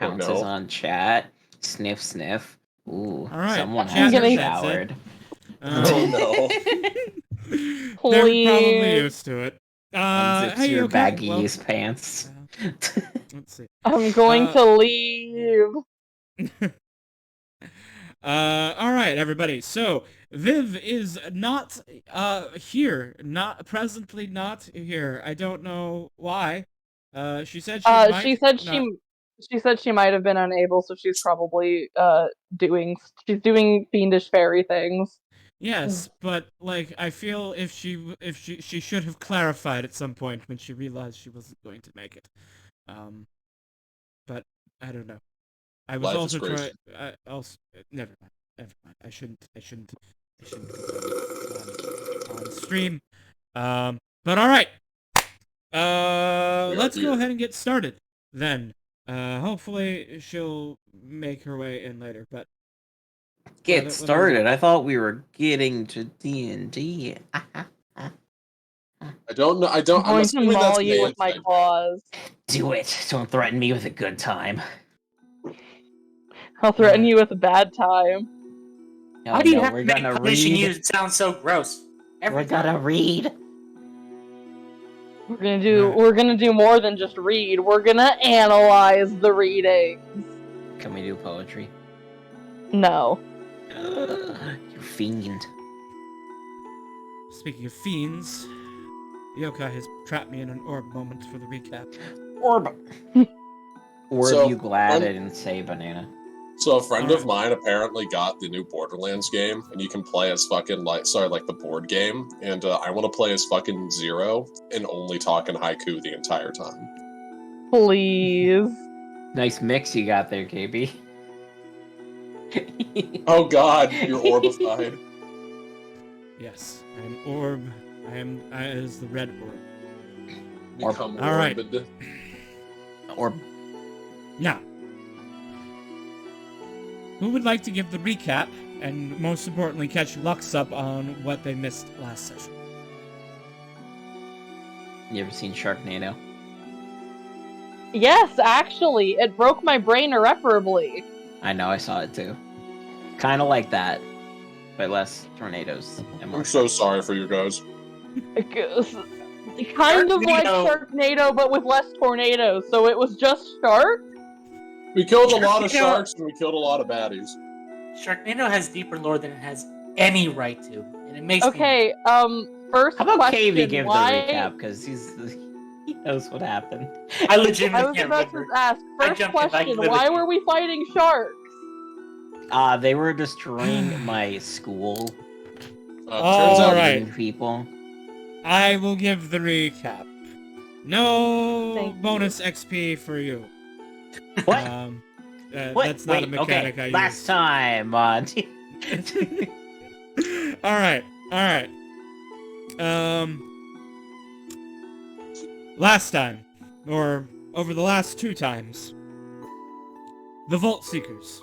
Oh Pounces no. on chat. Sniff, sniff. Ooh, All right, someone chat hasn't knows showered. Oh no. They're probably Please. used to it. Unzips Hey, your okay. Well, baggies pants. let's see. I'm going to leave. All right, everybody. So Viv is not here. Presently not here. I don't know why. She said she might. She said she might have been unable, so she's probably doing fiendish fairy things. Yes, but like I feel if she should have clarified at some point when she realized she wasn't going to make it. But I don't know. I was Life also is crazy. trying. Never mind. Never mind. I shouldn't on stream. But all right. Let's go ahead and get started then. Hopefully she'll make her way in later. But Get started. I thought we were getting to D&D. I don't know. I don't. I'm going to maul you with my claws. Do it. Don't threaten me with a good time. I'll threaten you with a bad time. Oh, Why do you no, have we're to make gonna punishing read. you sound so gross? We're gonna read. We're gonna do more than just read. We're gonna analyze the readings. Can we do poetry? No. You fiend. Speaking of fiends, Yokai has trapped me in an orb moment for the recap. Orb. Orb, So, you glad I didn't say banana. So a friend of mine apparently got the new Borderlands game, and you can play as fucking the board game, and I want to play as fucking Zero and only talk in haiku the entire time. Please. Nice mix you got there, KB. Oh god, you're orbified. Yes, I am orb. I is the red orb. Become all right. Orb. Now, who would like to give the recap, and most importantly, catch Lux up on what they missed last session? You ever seen Sharknado? Yes, actually, it broke my brain irreparably. I know, I saw it too. Kind of like that, but less tornadoes. I'm so sorry for you guys. Kind of like Sharknado, but with less tornadoes, so it was just shark? We killed a lot of sharks, and we killed a lot of baddies. Sharknado has deeper lore than it has any right to, and it makes Okay, first How about question, KV give why... the recap, because he knows what happened. I legitimately can't I was about remember. to ask, first question, why were we fighting sharks? They were destroying my school. Turns out right. People. I will give the recap. No bonus XP for you. What? What? That's not a mechanic okay. I use. Last time on. Alright. Last time, or over the last 2 times, the Vault Seekers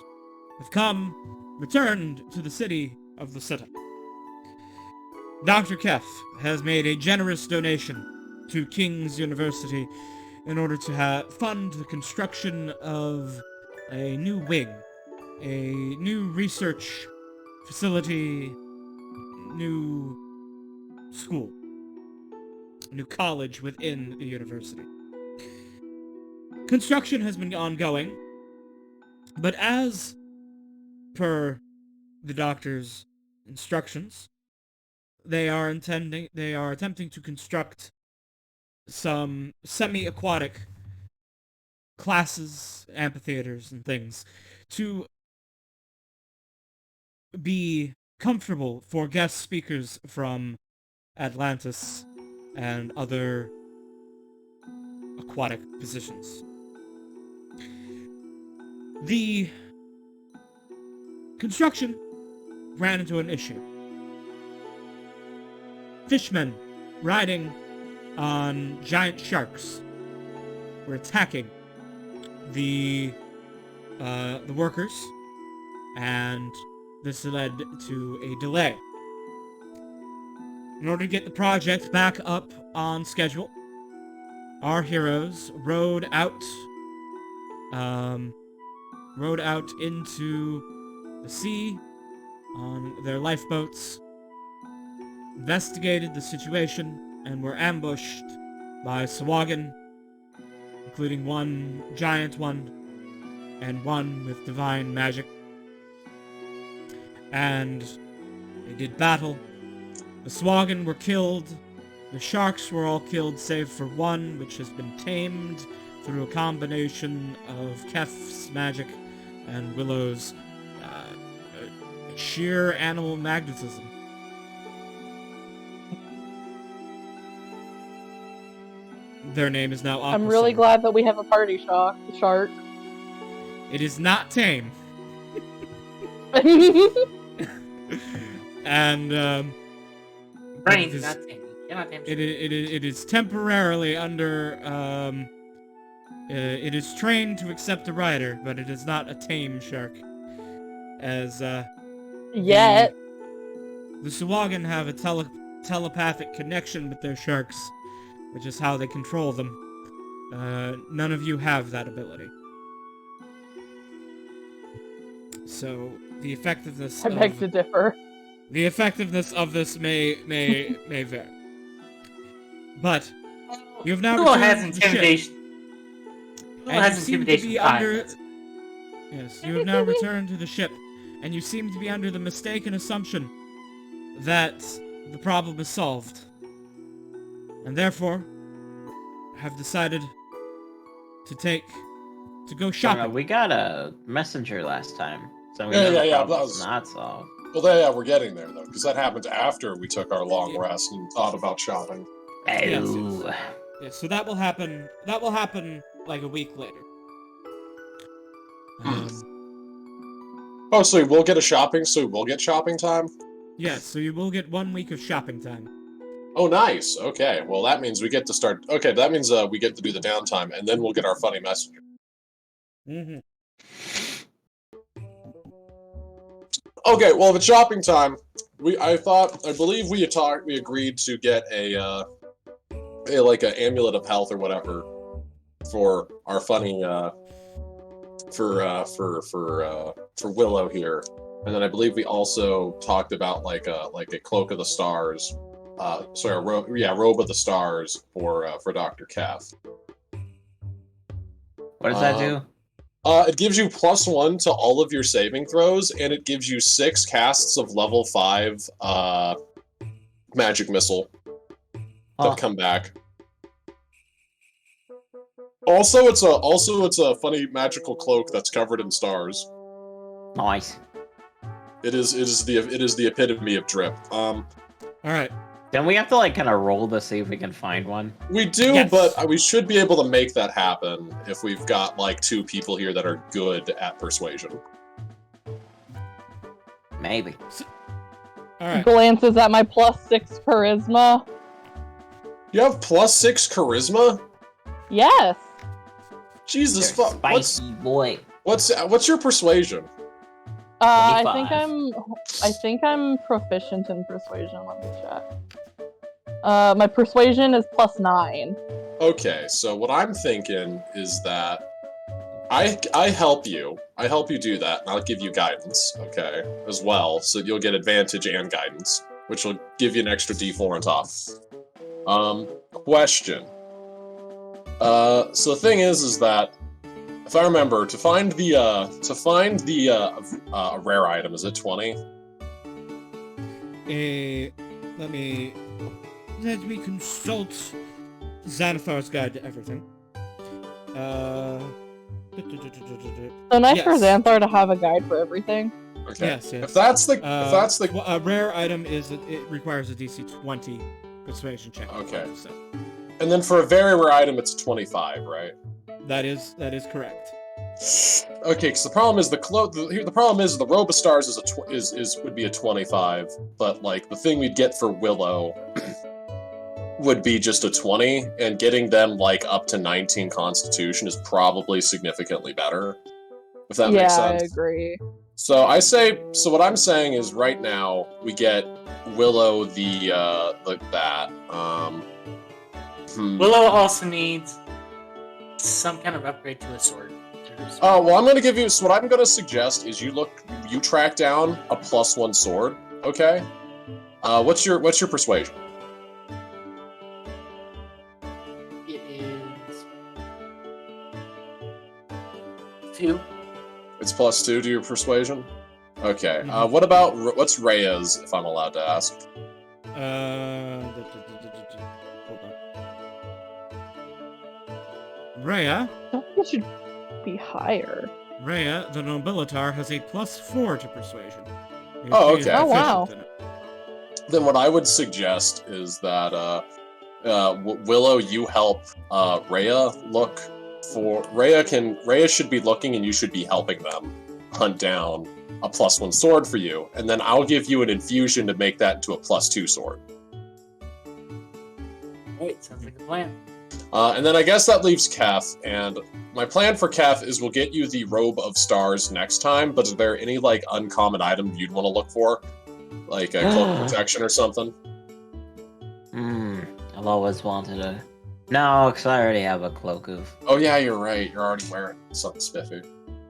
have returned to the city of the Citadel. Dr. Kef has made a generous donation to King's University in order to fund the construction of a new wing, a new research facility, new school, a new college within the university. Construction has been ongoing, but as per the doctor's instructions, they are attempting to construct some semi-aquatic classes, amphitheaters, and things to be comfortable for guest speakers from Atlantis and other aquatic positions. The construction ran into an issue. Fishmen riding on giant sharks were attacking the workers, and this led to a delay. In order to get the project back up on schedule, our heroes rowed out rowed out into the sea on their lifeboats, investigated the situation, and were ambushed by Sawagan, including one giant one and one with divine magic. And they did battle. The Sawagan were killed. The sharks were all killed save for one, which has been tamed through a combination of Kef's magic and Willow's sheer animal magnetism. Their name is now Aqua I'm really Summer. glad that we have a party shark. It is not tame. And Brain, it is- not tame. You cannot tame it is temporarily under it is trained to accept a rider, but it is not a tame shark. As Yet. the Sawagan have a telepathic connection with their sharks, which is how they control them. None of you have that ability. So the effectiveness I beg to differ. the effectiveness of this may vary. But you have now Willow has returned to the ship, intimidation. Willow and has you seem to intimidation be 5. under. Yes, you have now returned to the ship, and you seem to be under the mistaken assumption that the problem is solved, and therefore have decided to go shopping. We got a messenger last time, so we Yeah, know the yeah, yeah, problem's that was- not solved. Well, yeah, we're getting there though, because that happened after we took our long Yeah. rest and thought about shopping. Yes, Oh. Yeah, so that will happen. That will happen like a week later. Oh, so we'll get shopping time? Yeah, so you will get 1 week of shopping time. Oh, nice. Okay, well that means we get to start. Okay, that means we get to do the downtime, and then we'll get our funny messenger. Mm-hmm. Okay, well, if it's shopping time, I believe we agreed to get a amulet of health or whatever for our funny for Willow here, and then I believe we also talked about like a cloak of the stars, robe of the stars for Dr. Kef. What does that do? It gives you +1 to all of your saving throws, and it gives you 6 casts of level 5 magic missile that come back. Also, it's a funny magical cloak that's covered in stars. Nice. It is the epitome of drip. All right. Then we have to like kind of roll to see if we can find one. We do, Yes. but we should be able to make that happen if we've got like 2 people here that are good at persuasion. Maybe. All right. Glances at my +6 charisma. You have +6 charisma? Yes. Jesus You're a fuck! spicy boy. What's your persuasion? I 25. think I'm proficient in persuasion. Let me check. My persuasion is +9. Okay, so what I'm thinking is that I help you. I help you do that, and I'll give you guidance, okay, as well, so you'll get advantage and guidance, which will give you an extra D4 on top. Question. So the thing is that if I remember, to find the rare item, is it 20? Let me consult Xanathar's Guide to Everything. So nice for Yes. Xanthar to have a guide for everything. Okay. Yes, yes. If that's the Well, a rare item it requires a DC 20 persuasion check. Okay. So and then for a very rare item, it's 25, right? that is correct. Okay, because the problem is the problem is the robe of stars would be a 25, but like the thing we'd get for Willow would be just a 20, and getting them like up to 19 Constitution is probably significantly better. If that makes sense. I agree. So what I'm saying is right now we get Willow that. Willow also needs some kind of upgrade to a sword. To triggers. Oh, well, I'm gonna give you. So what I'm gonna suggest is you track down a +1 sword. Okay. What's your persuasion? It is 2. It's +2 to your persuasion. Okay. Mhm. What about what's Rhea's, if I'm allowed to ask? Hold on. Rhea, I think it should be higher. Rhea, the Nobilitar, has a +4 to persuasion. Oh, She is okay. Oh, wow. proficient in it. Then what I would suggest is that Willow, you help Rhea look for Rhea should be looking, and you should be helping them hunt down a +1 sword for you, and then I'll give you an infusion to make that into a +2 sword. Alright, sounds like a plan. And then I guess that leaves Kef, and my plan for Kef is we'll get you the Robe of Stars next time, but is there any, like, uncommon item you'd want to look for? Like a cloak of protection or something? I've always wanted a... No, because I already have a cloak of... Oh yeah, you're right, you're already wearing something spiffy.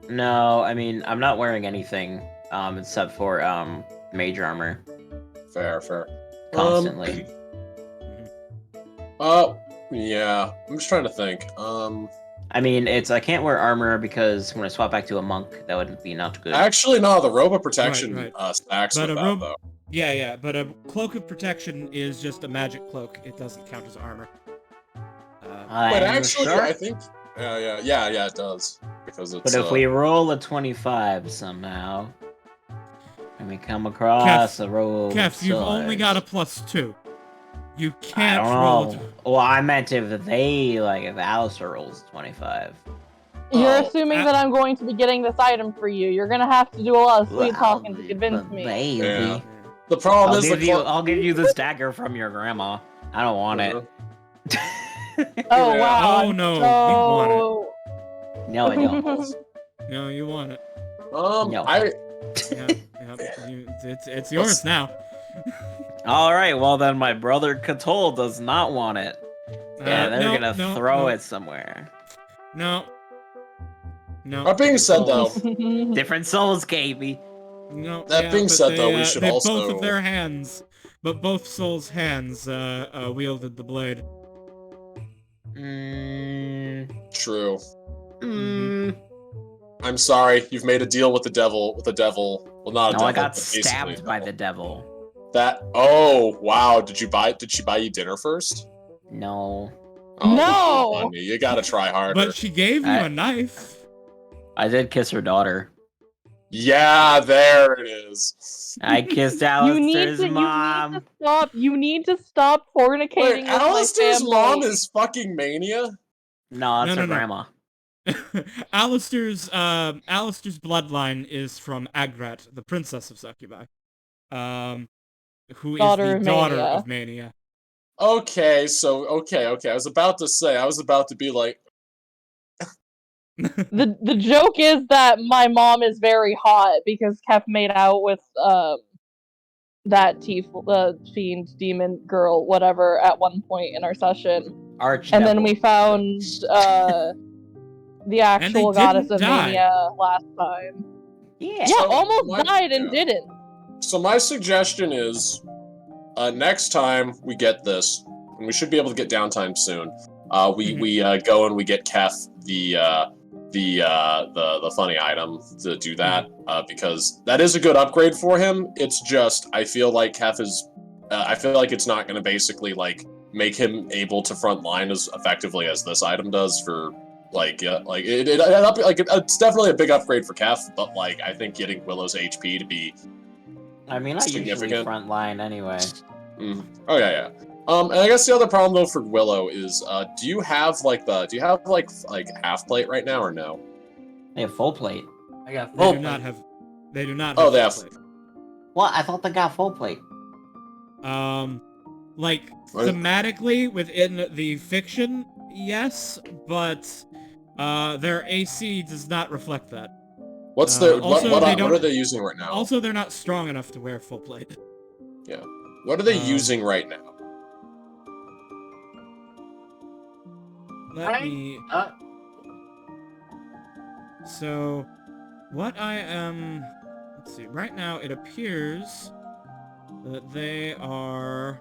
No, I mean, I'm not wearing anything, except for, mage armor. Fair. Constantly. Yeah, I'm just trying to think. I mean, I can't wear armor because when I swap back to a monk, that would be not good. Actually, no, the Robe of Protection Right. stacks But with a that, robe- though. Yeah, but a cloak of protection is just a magic cloak. It doesn't count as armor. But I'm actually, sure. I think... Yeah, it does. Because it's... But if we roll a 25 somehow, and we come across a row of Kef, you've only got a +2. You can't I don't roll. know. Well, I meant if if Alistair rolls 25. You're Oh, assuming that I'm going to be getting this item for you. You're gonna have to do a lot of sweet talking to convince me. Baby. Yeah. The problem I'll is give the you. I'll give you this dagger from your grandma. I don't want it. Oh Yeah. wow. Oh, no, you want it. No, I don't. No, you want it. No. Yeah, it's yours now. All right. Well, then my brother Cthulhu does not want it. Yeah, they're no, gonna throw it somewhere. No. That being said, though, Different souls, KB. No. That being but said, though, we should they also- both of their hands, but both souls' hands wielded the blade. true. Mm. I'm sorry, you've made a deal with the devil. Well, not a No, devil, I got but basically a stabbed by devil. the devil. Oh, wow. Did she buy you dinner first? No. Oh, No! come on, you gotta try harder. But she gave you I- a knife. I did kiss her daughter. Yeah, there it is. I kissed You need Alistair's mom. to stop. You need to stop fornicating Wait, with my Alistair's family. mom is fucking Mania? No, that's No, her no. grandma. Alistair's bloodline is from Agrat, the princess of Succubi. Who is Daughter the of daughter Mania. of Mania. Okay. I was about to be like, The joke is that my mom is very hot because Kef made out with that fiend demon girl, whatever, at one point in our session. And then we found the actual they goddess didn't of die. Mania last time. Yeah. Yeah, So, almost died and didn't. So my suggestion is, next time we get this, and we should be able to get downtime soon. We go and we get Kef the funny item to do that, because that is a good upgrade for him. It's just I feel like Kef is, I feel like it's not going to basically like make him able to front line as effectively as this item does for. It's definitely a big upgrade for Kef, but like I think getting Willow's HP to be I mean, I usually significant. front line anyway. Oh yeah. And I guess the other problem though for Willow is, do you have like half plate right now or no? They have full plate. I got They full do not plate. have. They do not. Oh, have they full have- plate. What? I thought they got full plate. Like What? thematically within the fiction, yes, but their AC does not reflect that. What's their also, what they don't- are they using right now? Also, they're not strong enough to wear full plate. What are they using right now? Let me. So, what I am... Let's see. Right now, it appears that they are...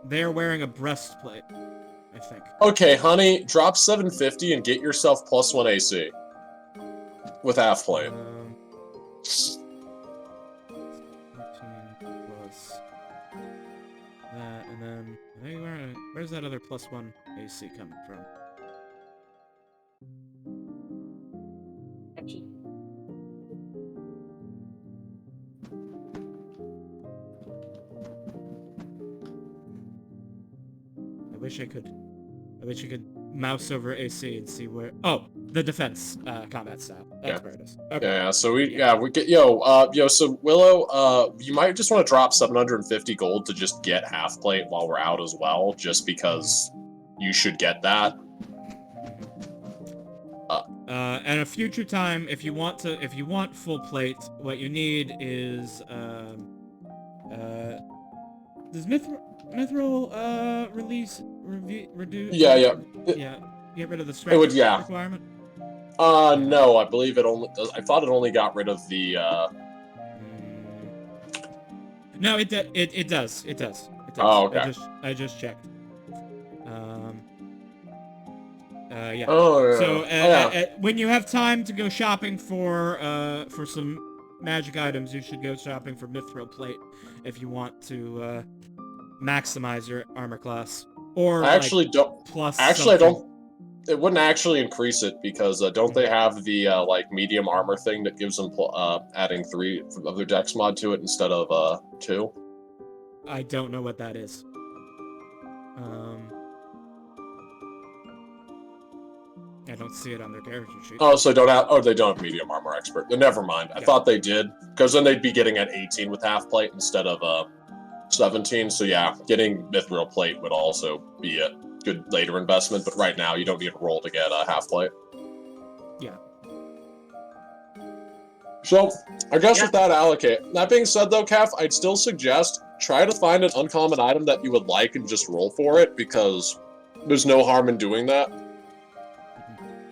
They're wearing a breastplate, I think. Okay, honey, drop 750 and get yourself +1 AC. With half plate. 13 plus that, and then where's that other +1 AC coming from? Actually, I wish I could mouse over AC and see where. Oh, the defense combat style. That's where it is. Okay. Yeah, so we get so Willow, you might just want to drop 750 gold to just get half plate while we're out as well, just because you should get that. At a future time, if you want full plate, what you need is does Mithril reduce? Yeah. Get rid of the strength requirement. No, I believe it only does. I thought it only got rid of the. No, it does. It does. Oh, okay. I just checked. Yeah. Oh, yeah. So when you have time to go shopping for some magic items, you should go shopping for Mithril plate if you want to maximize your armor class. Or I actually don't. Plus. Actually, I don't. It wouldn't actually increase it because don't they have the like medium armor thing that gives them adding 3 of their dex mod to it instead of 2? I don't know what that is. I don't see it on their character sheet. Oh, so they don't have medium armor expert. Then never mind. I thought they did, because then they'd be getting at 18 with half plate instead of 17. So yeah, getting mithril plate would also be a good later investment. But right now, you don't need a roll to get half plate. Yeah. So I guess with that allocate. That being said, though, Kef, I'd still suggest try to find an uncommon item that you would like and just roll for it, because there's no harm in doing that.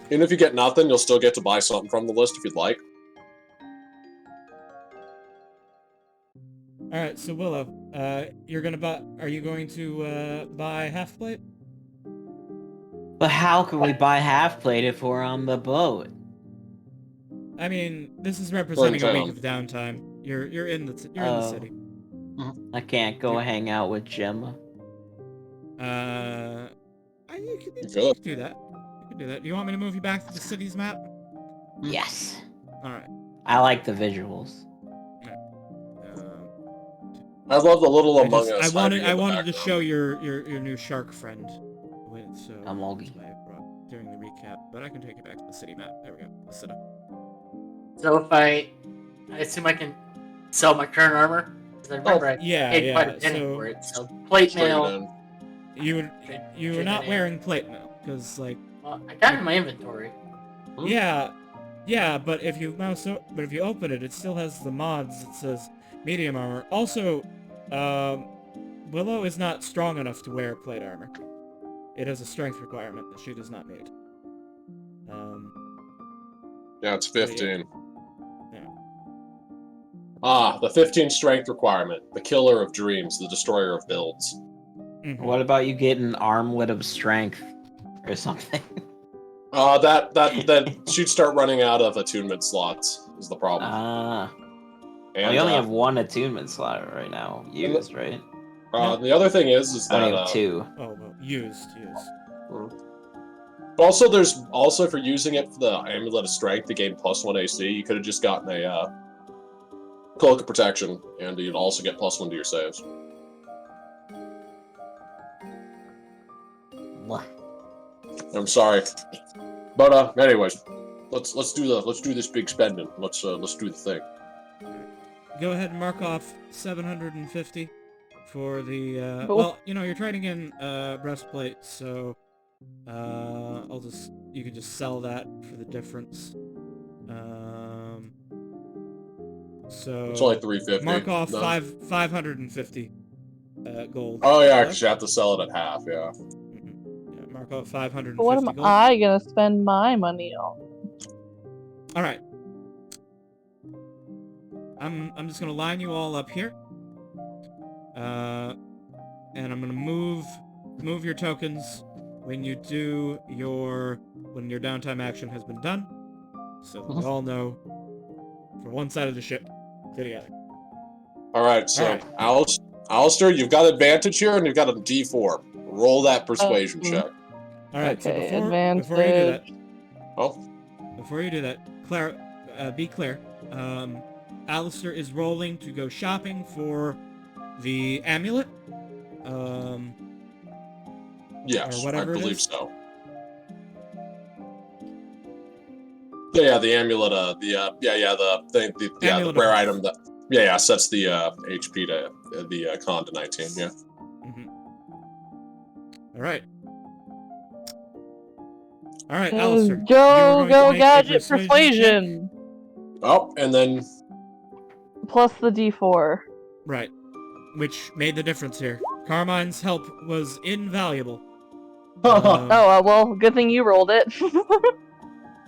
Even if you get nothing, you'll still get to buy something from the list if you'd like. Alright, so Willow, you're gonna buy... Are you going to buy half plate? But how can we buy half plate if we're on the boat? I mean, this is representing a week of downtime. You're in the city. I can't go hang out with Gemma. You can do that. Do that. Do you want me to move you back to the city's map? Yes. Alright. I like the visuals. I love the little Among Us. I wanted to show your new shark friend. So Amogi. I brought during the recap, but I can take you back to the city map. There we go. Let's sit up. So if I assume I can sell my current armor, because I remember I paid quite a penny for it. So plate mail. You're not wearing plate mail because like. Well, I got it in my inventory. Yeah, but if you open it, it still has the mods that says medium armor. Also, Willow is not strong enough to wear plate armor. It has a strength requirement that she does not need. Yeah, it's 15. Yeah. The 15 strength requirement. The killer of dreams, the destroyer of builds. Mm-hmm. What about you getting an armlet of strength or something? That she'd start running out of attunement slots is the problem. And we only have 1 attunement slot right now, used, right? The other thing is that I have 2. Oh, well, used. Also, there's also for using it for the amulet of strength to gain +1 AC. You could have just gotten a cloak of protection, and you'd also get +1 to your saves. What? I'm sorry, but anyways, let's do this big spending. Let's do the thing. Go ahead and mark off 750 for the Cool. well, you're trading in breastplate, so you can just sell that for the difference. So It's only 350. mark off No. 550 gold. Oh yeah, because you have to sell it at half. Yeah. Mhm. about 550 What am gold. I gonna spend my money on? All right. I'm just gonna line you all up here. And I'm gonna move your tokens when your downtime action has been done, so that we all know for one side of the ship. Get together. All right, so Alistair, you've got advantage here, and you've got a D4. Roll that persuasion check. All right. Okay, So before you do that, Oh, before you do that, be clear. Alistair is rolling to go shopping for the amulet. yes, or whatever I believe it is. so. Yeah, the amulet. The thing. The rare item that. Yeah, sets the HP to the con to 19. Yeah. Mm-hmm. All right, Alistair. Go gadget persuasion. Oh, and then Plus the D4. Right. Which made the difference here. Carmine's help was invaluable. Well, good thing you rolled it.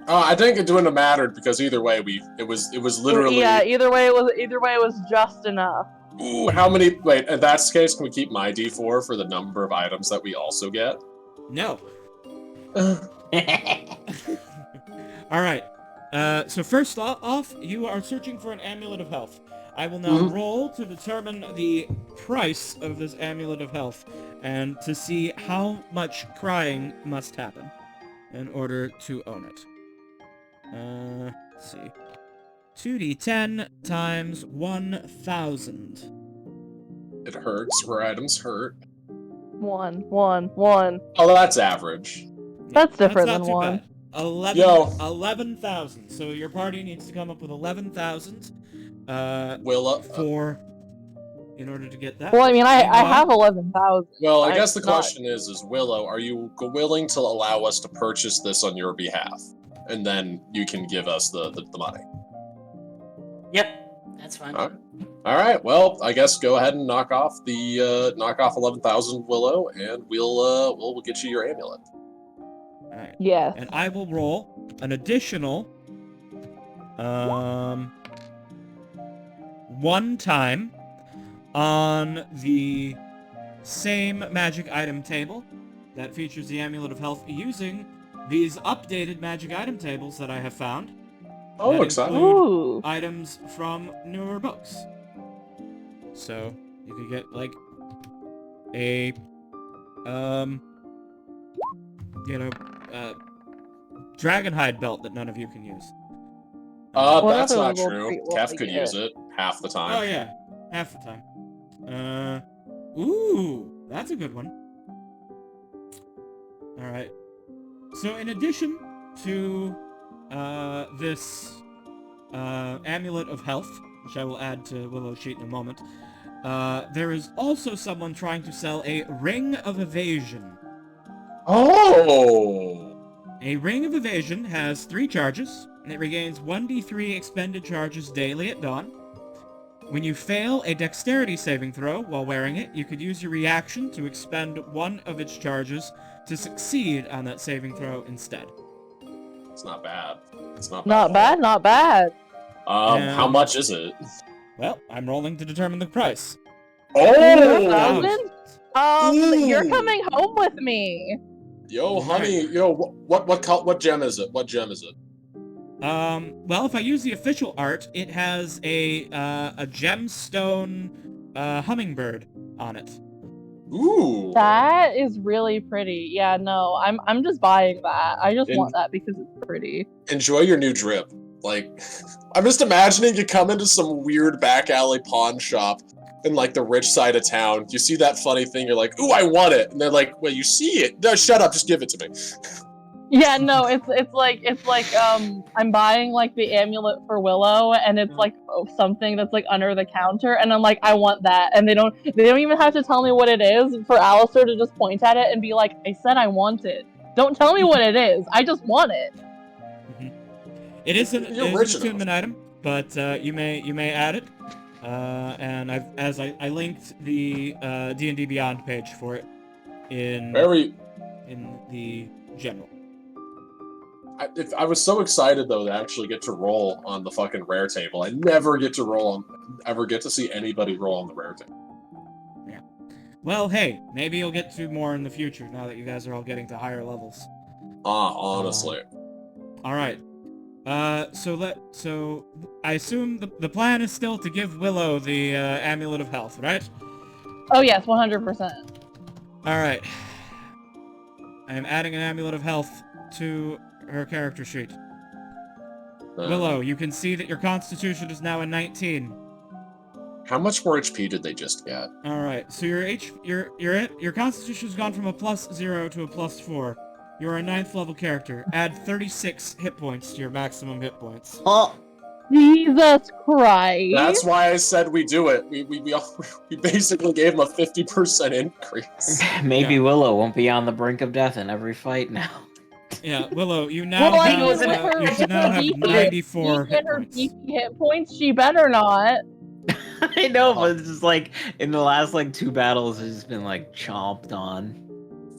I think it wouldn't have mattered because either way, it was literally. Yeah, either way it was just enough. Ooh, how many? Wait, if that's the case, can we keep my D4 for the number of items that we also get? No. All right. So first off, you are searching for an amulet of health. I will now roll to determine the price of this amulet of health and to see how much crying must happen in order to own it. Let's see. 2d10 times 1,000. It hurts. Rare items hurt. One. Oh, that's average. That's different That's not than one. bad. 11,000. So your party needs to come up with 11,000. In order to get that. Well, I mean, I have 11,000. Well, I guess the question is Willow, are you willing to allow us to purchase this on your behalf, and then you can give us the money? Yep, that's fine. All right. Well, I guess go ahead and knock off 11,000 Willow, and we'll get you your amulet. All right. Yes. And I will roll an additional one time on the same magic item table that features the Amulet of Health using these updated magic item tables that I have found. Oh, exciting. Include items from newer books. So, you could get, like, a, Dragonhide belt that none of you can use. That's not true. Kef could use it half the time. Oh, yeah. Half the time. Ooh, that's a good one. Alright. So in addition to, this, Amulet of Health, which I will add to Willow's sheet in a moment, there is also someone trying to sell a Ring of Evasion. Oh! A Ring of Evasion has 3 charges, and it regains 1d3 expended charges daily at dawn. When you fail a dexterity saving throw while wearing it, you could use your reaction to expend one of its charges to succeed on that saving throw instead. It's not bad. Not bad. How much is it? Well, I'm rolling to determine the price. Oh! 1,000? You're coming home with me. Yo, honey, what gem is it? What gem is it? Well, if I use the official art, it has a gemstone hummingbird on it. Ooh. That is really pretty. Yeah, no, I'm just buying that. I just want that because it's pretty. Enjoy your new drip. Like, I'm just imagining you come into some weird back alley pawn shop in, like, the rich side of town. You see that funny thing, you're like, ooh, I want it. And they're like, well, you see it. No, shut up, just give it to me. Yeah, no, it's like I'm buying like the amulet for Willow, and it's like something that's like under the counter, and I'm like, I want that, and they don't even have to tell me what it is for Alistair to just point at it and be like, I said I want it. Don't tell me what it is. I just want it. It is an attunement item, but you may add it. And I linked the D&D Beyond page for it in in the general. I was so excited though to actually get to roll on the fucking rare table. I never get to see anybody roll on the rare table. Yeah. Well, hey, maybe you'll get to more in the future now that you guys are all getting to higher levels. Honestly. All right. So I assume the plan is still to give Willow the Amulet of Health, right? Oh yes, 100%. All right. I am adding an Amulet of Health to her character sheet. Willow, you can see that your Constitution is now a 19. How much more HP did they just get? All right. So your Constitution's gone from a +0 to a +4. You're a 9th level character. Add 36 hit points to your maximum hit points. Oh, Jesus Christ. That's why I said we do it. We basically gave him a 50% increase. Maybe Willow won't be on the brink of death in every fight now. Yeah, Willow, you now Well, have, you should now have 94 hit her points. beefy hit points, she better not. I know, but it's just like in the last like 2 battles, it's just been like chomped on,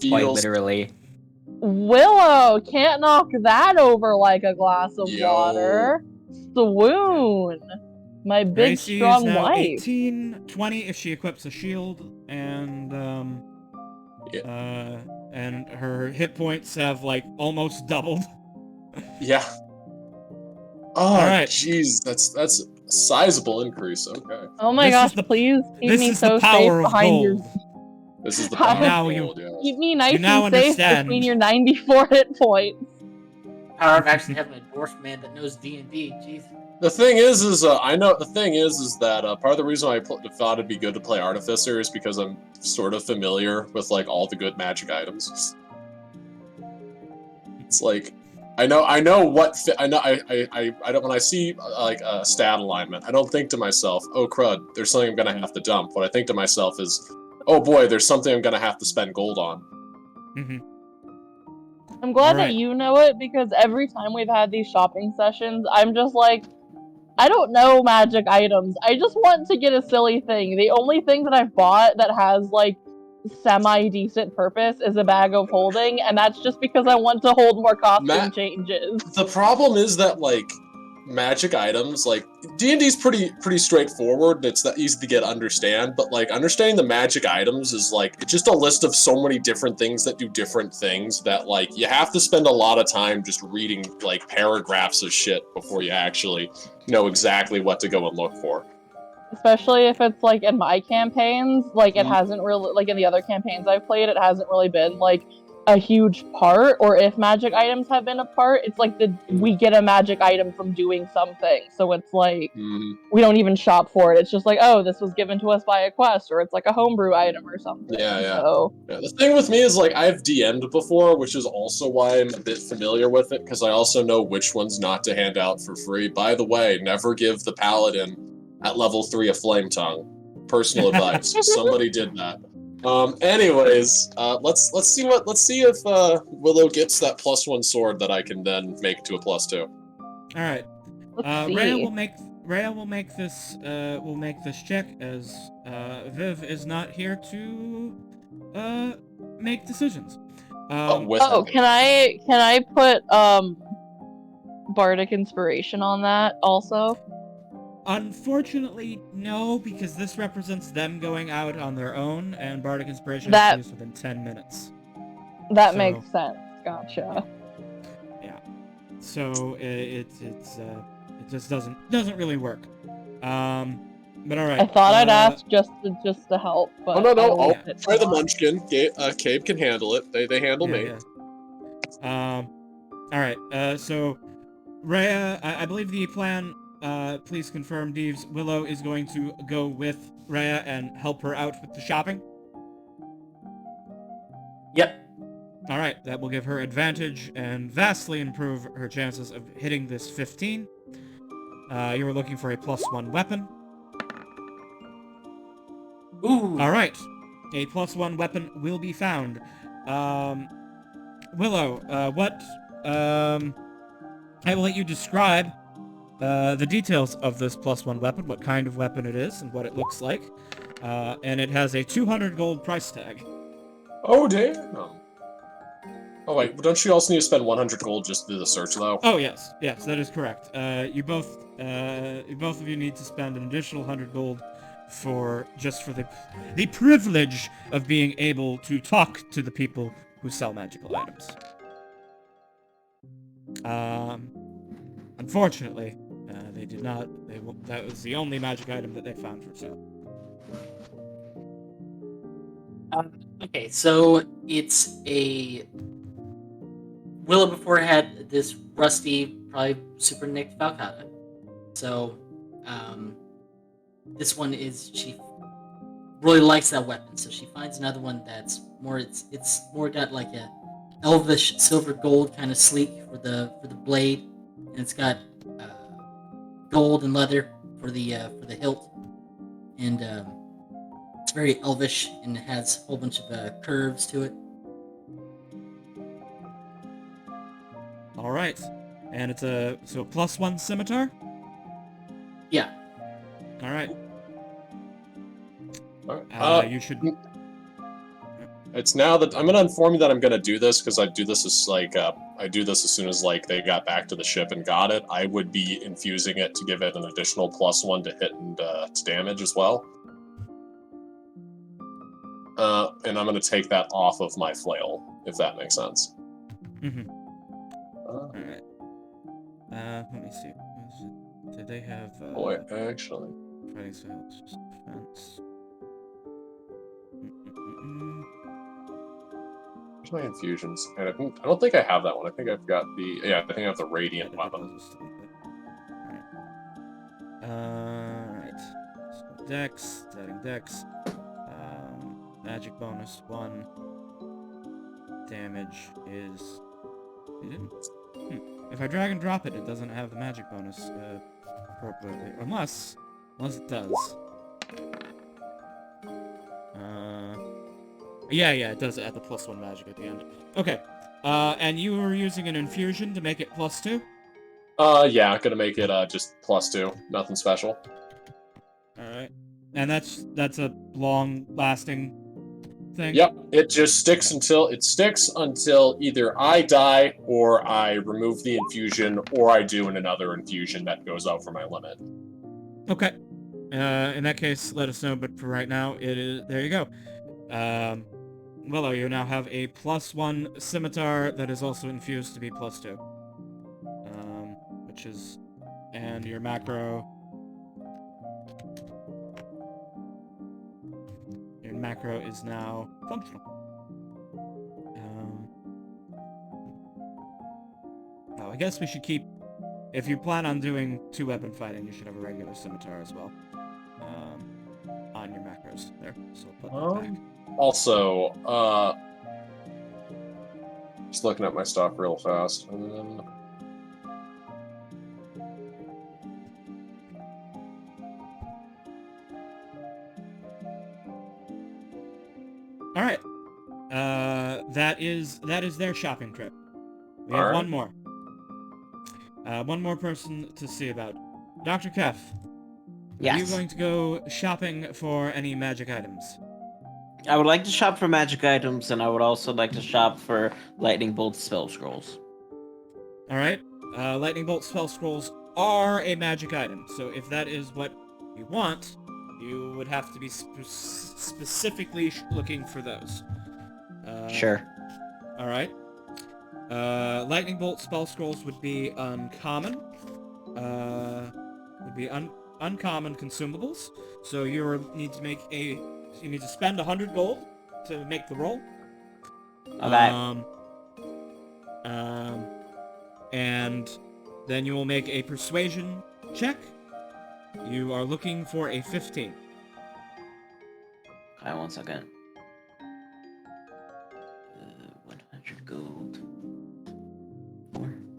quite literally. Willow can't knock that over like a glass of water. Swoon, my big Gracie strong is now wife. 18, 20 if she equips a shield, and her hit points have like almost doubled. Yeah. Oh, right. Jeez, that's a sizable increase. Okay. Oh my gosh, please keep me so safe behind your... This is the power of gold, yes. Keep me nice and safe understand. between your 94 hit points. Power of actually having a dwarf man that knows D&D, jeez. The thing is I know the thing is that part of the reason I thought it'd be good to play Artificer is because I'm sort of familiar with like all the good magic items. It's like I know what I don't when I see like a stat alignment, I don't think to myself, oh crud, there's something I'm gonna have to dump. What I think to myself is, oh boy, there's something I'm gonna have to spend gold on. Mm-hmm. I'm glad that you know it, because every time we've had these shopping sessions, I'm just like, I don't know magic items. I just want to get a silly thing. The only thing that I've bought that has, like, semi-decent purpose is a bag of holding, and that's just because I want to hold more costume changes. The problem is that, like, magic items, like, D&D's pretty straightforward, it's that easy to get understand, but, like, understanding the magic items is, like, just a list of so many different things that do different things that, like, you have to spend a lot of time just reading, like, paragraphs of shit before you actually know exactly what to go and look for. Especially if it's, like, in my campaigns, like, it hasn't really, like, in the other campaigns I've played, it hasn't really been, like, a huge part, or if magic items have been a part, it's like we get a magic item from doing something, so it's like, we don't even shop for it, it's just like, oh, this was given to us by a quest, or it's like a homebrew item or something. So... Yeah, the thing with me is, like, I've DM'd before, which is also why I'm a bit familiar with it, because I also know which ones not to hand out for free. By the way, never give the paladin at level 3 a flame tongue. Personal advice. Somebody did that. Anyways, let's see if Willow gets that +1 sword that I can then make to a +2. All right. Rhea will make this check, as Viv is not here to make decisions. Can I put Bardic Inspiration on that also? Unfortunately, no, because this represents them going out on their own, and Bardic Inspiration is used within 10 minutes. That makes sense. Gotcha. Yeah. So it just doesn't really work. But all right. I thought I'd ask just to help. But oh no, I'll try the Munchkin. Cabe can handle it. They handle me. Yeah. All right. So Rhea, I believe the plan. Please confirm, Deeves. Willow is going to go with Rhea and help her out with the shopping. Yep. Alright, that will give her advantage and vastly improve her chances of hitting this 15. You were looking for a +1 weapon. Ooh. Alright, a +1 weapon will be found. Willow, I will let you describe the details of this +1 weapon, what kind of weapon it is, and what it looks like. And it has a 200 gold price tag. Oh, damn. Oh wait, don't you also need to spend 100 gold just to do the search though? Oh yes, that is correct. You both of you need to spend an additional 100 gold for the privilege of being able to talk to the people who sell magical items. Unfortunately, they did not. That was the only magic item that they found for sale. Okay, so it's a Willow before had this rusty, probably super nicked Falcata. So, this one is she really likes that weapon. So she finds another one that's more. It's more got like a elvish silver gold kind of sleek for the blade, and it's got gold and leather for the hilt, and it's very elvish and it has a whole bunch of curves to it. All right, and it's a +1 scimitar. Yeah. All right. You should. It's now that I'm gonna inform you that I'm gonna do this because I do this as as soon as like they got back to the ship and got it. I would be infusing it to give it an additional +1 to hit and to damage as well. And I'm gonna take that off of my flail, if that makes sense. Mm-hmm. All right. Let me see. Did they have? Boy, actually. Fighting styles, just defense. Where's my infusions? And I don't think I have that one. I think I've got the I think I have the radiant weapon. Alright. So Dex, adding Dex. Magic bonus 1. Damage is. It didn't. If I drag and drop it, it doesn't have the magic bonus appropriately, unless it does. Yeah, it does add the +1 magic at the end. Okay. And you were using an infusion to make it +2? Yeah, gonna make it just +2. Nothing special. Alright. And that's a long-lasting thing? Yep, it just sticks until either I die or I remove the infusion or I do another infusion that goes over my limit. Okay. In that case, let us know, but for right now, it is there you go. Willow, you now have a +1 scimitar that is also infused to be +2. Which is... And your macro... Your macro is now functional. I guess we should keep... If you plan on doing 2-weapon fighting, you should have a regular scimitar as well. On your macros there. So put that back. Also, just looking at my stuff real fast. All right. That is their shopping trip. We have one more. One more person to see about. Dr. Kef. Yes. Are you going to go shopping for any magic items? I would like to shop for magic items, and I would also like to shop for lightning bolt spell scrolls. All right. Lightning bolt spell scrolls are a magic item, so if that is what you want, you would have to be specifically looking for those. Sure. All right. Lightning bolt spell scrolls would be uncommon. Uncommon consumables. So you need to spend 100 gold to make the roll. Okay. And then you will make a persuasion check. You are looking for a 15. Okay, 1 second. 100 gold.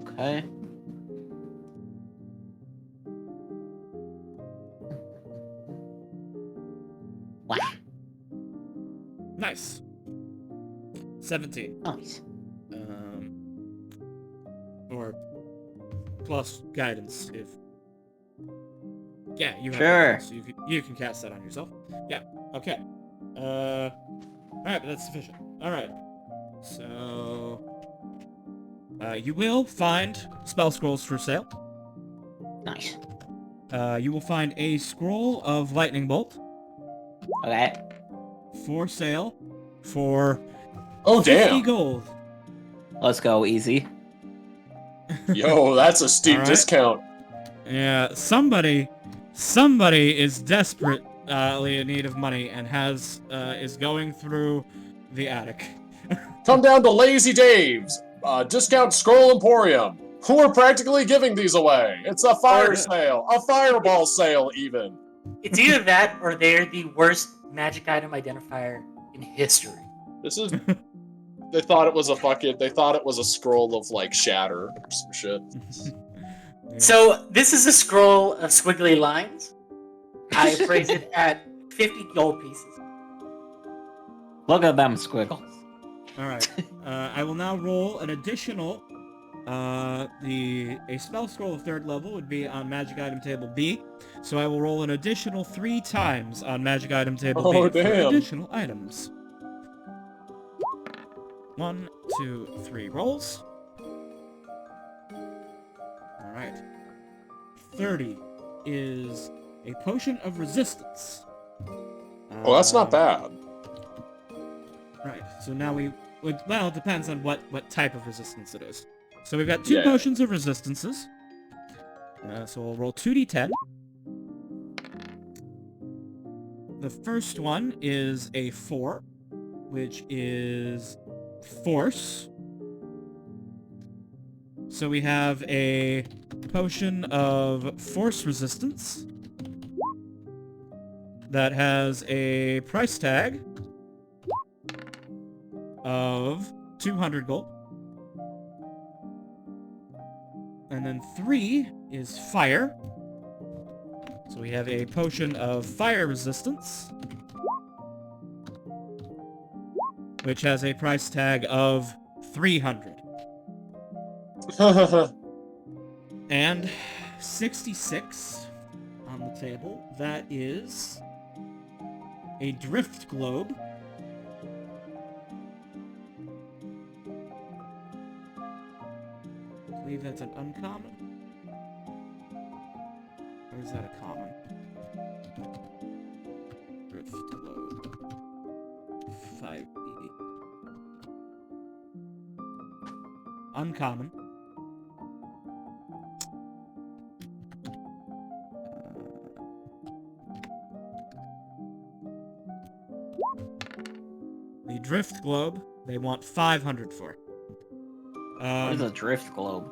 Okay. Wow. Nice. 17. Nice. Or plus guidance if. Yeah, you have Sure. guidance, so you can cast that on yourself. Yeah. Okay. All right, but that's sufficient. All right. So You will find spell scrolls for sale. Nice. You will find a scroll of lightning bolt Okay. for sale for Oh 50 damn! gold. Let's go easy. Yo, that's a steep Alright. discount. Yeah, somebody is desperately in need of money and is going through the attic. Come down to Lazy Dave's, discount scroll emporium. We're practically giving these away. It's a fire sale, a fireball sale, even. It's either that or they're the worst magic item identifier in history. This is. They thought it was a scroll of like shatter or some shit. Yeah. So this is a scroll of squiggly lines. I appraise it at 50 gold pieces. Look at them squiggles. Alright, I will now roll an additional, a spell scroll of 3rd level would be on magic item table B, so I will roll an additional 3 times on magic item table B for damn. additional items. 1, 2, 3 rolls. Alright. 30 is a potion of resistance. Oh, that's not bad. Right, so now well, it depends on what type of resistance it is. So we've got 2 Yeah. potions of resistances. So we'll roll 2d10. The first one is a 4, which is force. So we have a potion of force resistance that has a price tag of 200 gold. And then 3 is fire. So we have a potion of fire resistance, which has a price tag of 300. And 66 on the table, that is a drift globe. I believe that's an uncommon. Or is that a common? Drift globe. 5e. Uncommon. The drift globe, they want 500 for. What is a drift globe?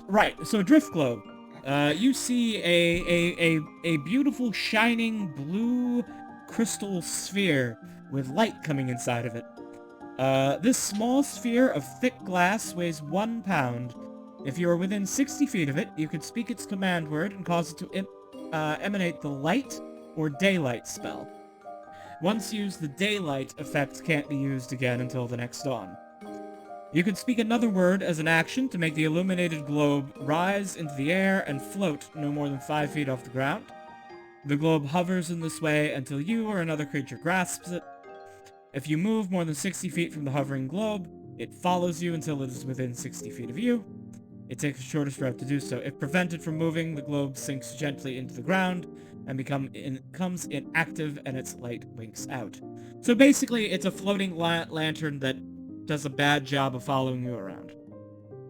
Right, so drift globe. You see a beautiful shining blue crystal sphere with light coming inside of it. This small sphere of thick glass weighs 1 pound. If you are within 60 feet of it, you can speak its command word and cause it to emanate the light or daylight spell. Once used, the daylight effect can't be used again until the next dawn. You can speak another word as an action to make the illuminated globe rise into the air and float no more than 5 feet off the ground. The globe hovers in this way until you or another creature grasps it. If you move more than 60 feet from the hovering globe, it follows you until it is within 60 feet of you. It takes the shortest route to do so. If prevented from moving, the globe sinks gently into the ground and becomes inactive and its light winks out. So basically, it's a floating lantern that does a bad job of following you around.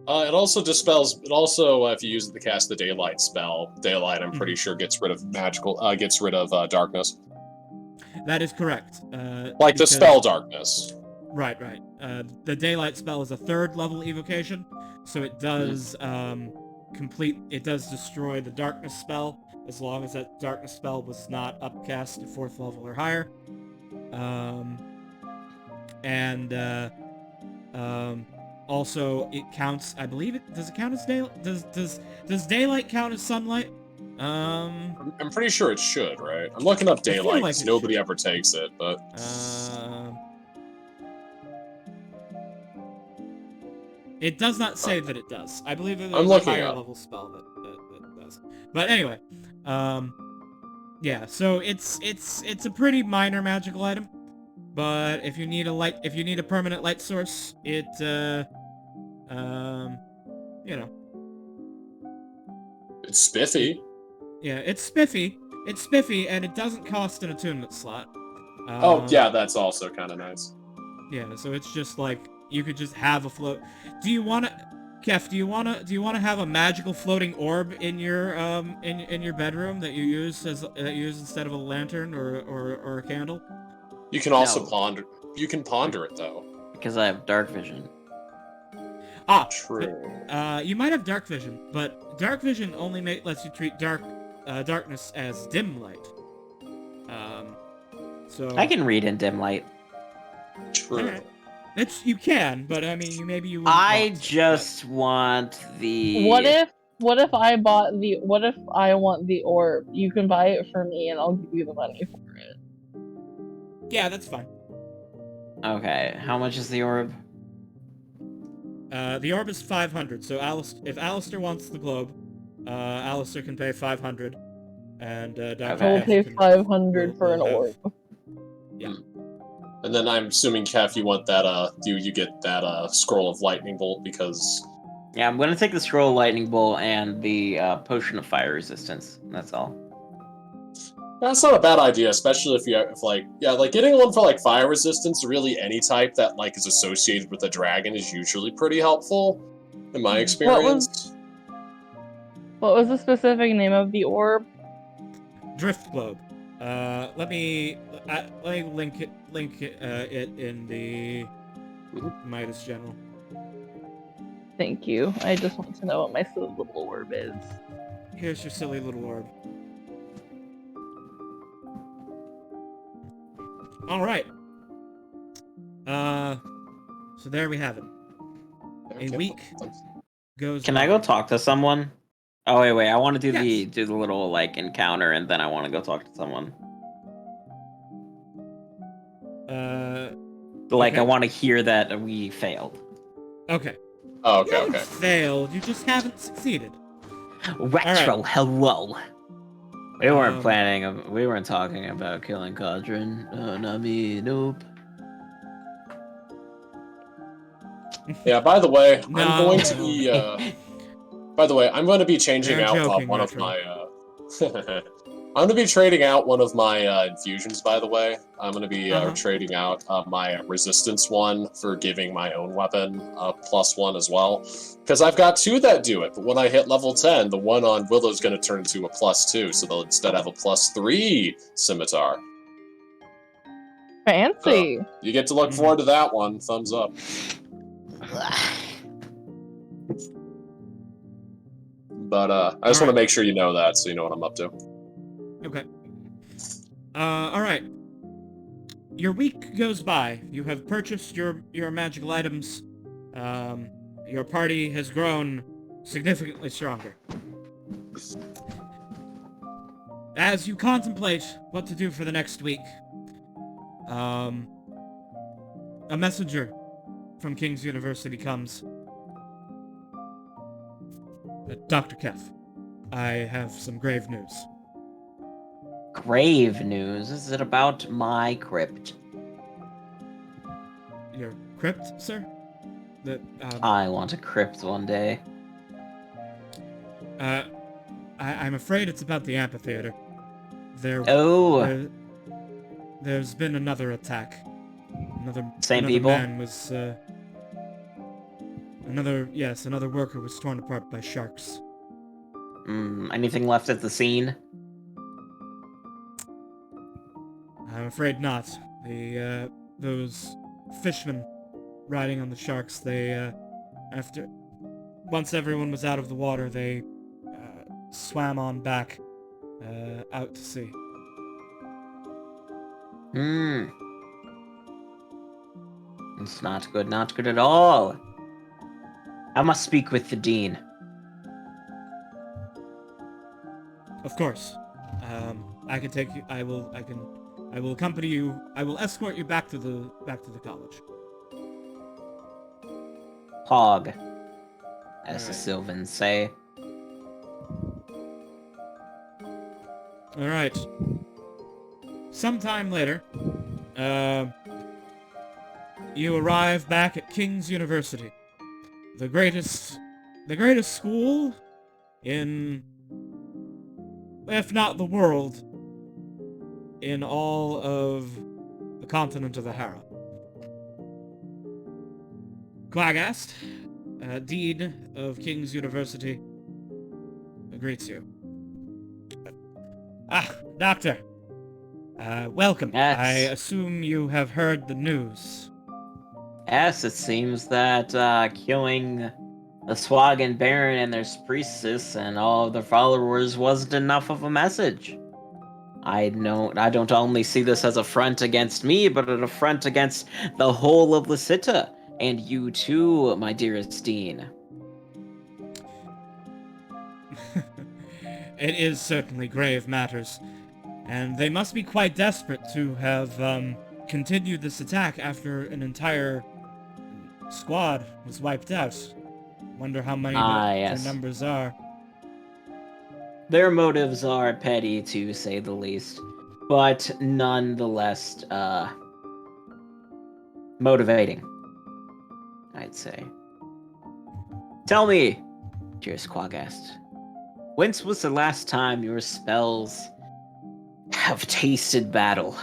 It also dispels. It also, if you use it to cast the daylight spell, daylight, I'm pretty Mhm. sure gets rid of darkness, That is correct. like the because- spell darkness. Right. The daylight spell is a 3rd level evocation, so it does it does destroy the darkness spell as long as that darkness spell was not upcast to 4th level or higher. Also it counts. I believe it does. It count as daylight? Does daylight count as sunlight? I'm pretty sure it should, right? I'm looking up feel daylight like because it nobody should. ever takes it, but It does not say that it does. I believe that I'm there's a looking higher up. level spell that does. But anyway, yeah. So it's a pretty minor magical item, but if you need a permanent light source, it You know, It's spiffy. yeah, it's spiffy. It's spiffy, and it doesn't cost an attunement slot. Oh, yeah, that's also kind of nice. Yeah, so it's just like you could just have a float. Do you want to, Kef? Do you want to have a magical floating orb in your in your bedroom that you use instead of a lantern or a candle? You can also No. ponder. You can ponder it though. Because I have dark vision. Ah, True. you might have dark vision, but dark vision only lets you treat darkness as dim light. So I can read in dim light. True. Alright. You can, but I mean, maybe you. I Want, just want the. What if I want the orb? You can buy it for me and I'll give you the money for it. Yeah, that's fine. Okay, how much is the orb? The orb is 500, so if Alistair wants the globe, Alistair can pay 500, and Dr. Okay. I'll F pay can- 500 for an will have- orb. Yeah. And then I'm assuming, Kef, you want that. You get that scroll of lightning bolt because. Yeah, I'm gonna take the scroll of lightning bolt and the potion of fire resistance. That's all. That's not a bad idea, especially if getting one for like fire resistance, or really any type that like is associated with a dragon is usually pretty helpful, in my experience. What was the specific name of the orb? Drift globe. Let me link it in the Midas General. Thank you. I just want to know what my silly little orb is. Here's your silly little orb. All right. So there we have it. A week goes. Can I go by. talk to someone? Oh wait, I want to do Yes. the little like encounter, and then I want to go talk to someone. Like Okay. I want to hear that we failed. Okay. Oh, You okay, haven't okay. failed. You just haven't succeeded. Retro, hello. We weren't Um, planning. We weren't talking about killing Cauldron. Not me. Nope. Yeah. By the way, I'm No. going to be. By the way, I'm going to be changing They're out joking, one of Retro. my. I'm going to be trading out one of my infusions. By the way, I'm going to be trading out my resistance one for giving my own weapon a +1 as well, because I've got 2 that do it. But when I hit level 10, the one on Willow's going to turn into a +2, so they'll instead have a +3 scimitar. Fancy. So, you get to look forward to that one. Thumbs up. But I just want to make sure you know that, so you know what I'm up to. Okay. Alright. Your week goes by. You have purchased your magical items. Your party has grown significantly stronger. As you contemplate what to do for the next week, a messenger from King's University comes. Dr. Kef, I have some grave news. Grave news. Is it about my crypt? Your crypt, sir? I want a crypt one day. I'm afraid it's about the amphitheater. There's been another attack. Same another people? Man was, another worker was torn apart by sharks. Anything left at the scene? I'm afraid not. Those fishermen riding on the sharks, once everyone was out of the water, they swam on back out to sea. It's not good at all. I must speak with the dean. Of course. I can take you. I will accompany you. I will escort you back to the college. Hog, as the Alright. Sylvans say. All right. Sometime later, you arrive back at King's University. the greatest school in, if not the world, in all of the continent of the Harrow. Quagast, Dean of King's University, greets you. Doctor. Welcome. Yes. I assume you have heard the news. Yes, it seems that killing the Swagan Baron and their priestess and all of their followers wasn't enough of a message. I don't only see this as a front against me, but an affront against the whole of Lysita, and you too, my dearest Dean. It is certainly grave matters, and they must be quite desperate to have continued this attack after an entire squad was wiped out. Wonder how many Yes. their numbers are. Their motives are petty, to say the least, but nonetheless, motivating, I'd say. Tell me, dearest Quagast, whence was the last time your spells have tasted battle?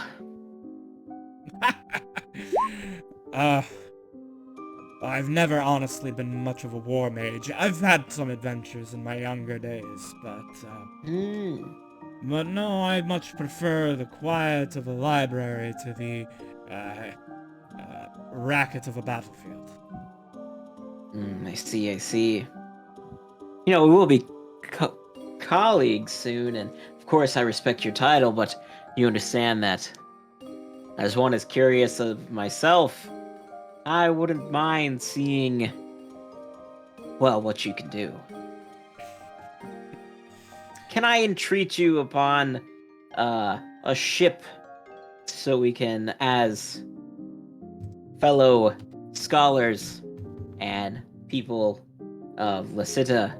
I've never honestly been much of a war mage. I've had some adventures in my younger days, but no, I much prefer the quiet of a library to the racket of a battlefield. I see. You know, we will be colleagues soon, and of course I respect your title, but you understand that as one as curious of myself, I wouldn't mind seeing, well, what you can do. Can I entreat you upon a ship so we can, as fellow scholars and people of Lysita,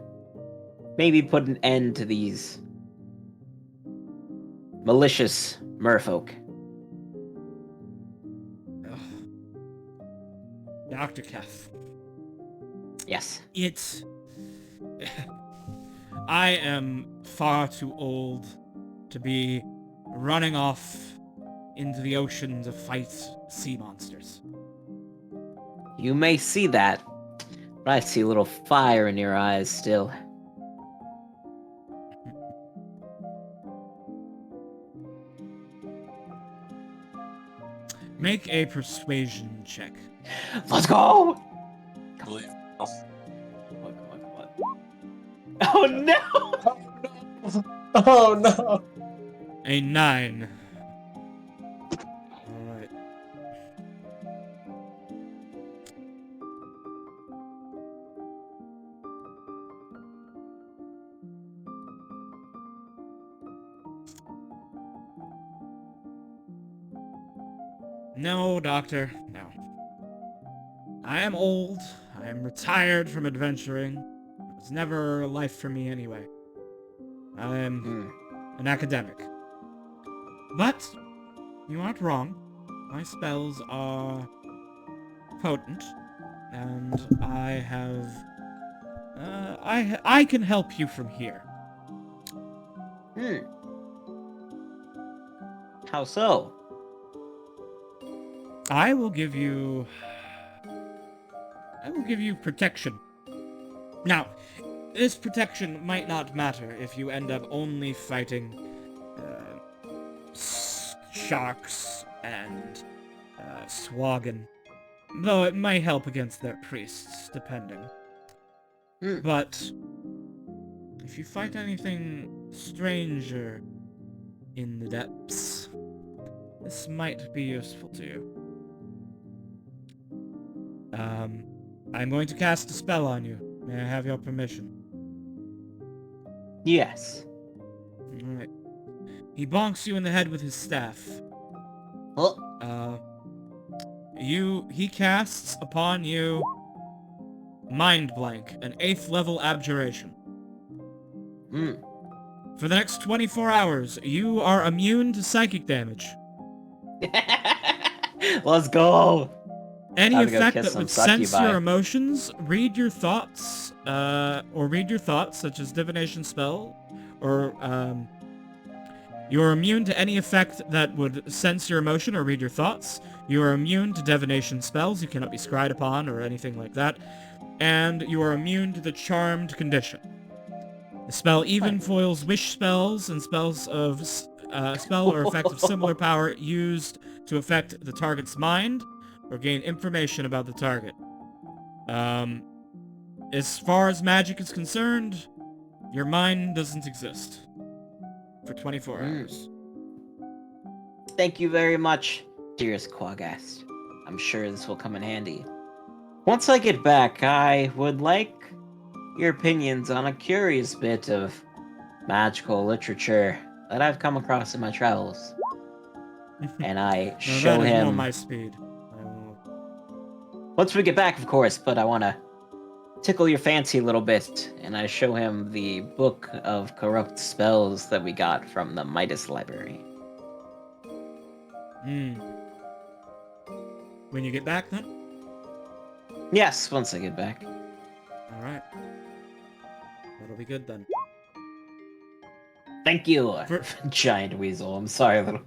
maybe put an end to these malicious merfolk? Dr. Keth. Yes. I am far too old to be running off into the ocean to fight sea monsters. You may see that, but I see a little fire in your eyes still. Make a persuasion check. Let's go! Believe. Come on. Oh no! Oh no! A 9. Alright. No, Doctor, no. I am old. I am retired from adventuring. It was never a life for me anyway. I am an academic. But you aren't wrong. My spells are potent, and I have I can help you from here. How so? I will give you protection. Now, this protection might not matter if you end up only fighting sharks and Swagan, though it may help against their priests, depending. But if you fight anything stranger in the depths, this might be useful to you. I'm going to cast a spell on you. May I have your permission? Yes. Alright. He bonks you in the head with his staff. Oh. He casts upon you Mind Blank, an 8th level abjuration. For the next 24 hours, you are immune to psychic damage. Let's go! Any Time to go effect kiss that some would sense succubi. your emotions, read your thoughts, such as divination spell, or you are immune to any effect that would sense your emotion or read your thoughts. You are immune to divination spells. You cannot be scryed upon or anything like that. And you are immune to the charmed condition. The spell even foils wish spells and spells of spell or effect of similar power used to affect the target's mind or gain information about the target. As far as magic is concerned, your mind doesn't exist for 24 hours. Thank you very much, dearest Quagast. I'm sure this will come in handy. Once I get back, I would like your opinions on a curious bit of magical literature that I've come across in my travels. And I No, show that is more him... my speed. Once we get back, of course, but I want to tickle your fancy a little bit, and I show him the book of corrupt spells that we got from the Midas Library. When you get back, then? Yes, once I get back. Alright. That'll be good, then. Thank you, giant weasel. I'm sorry, little...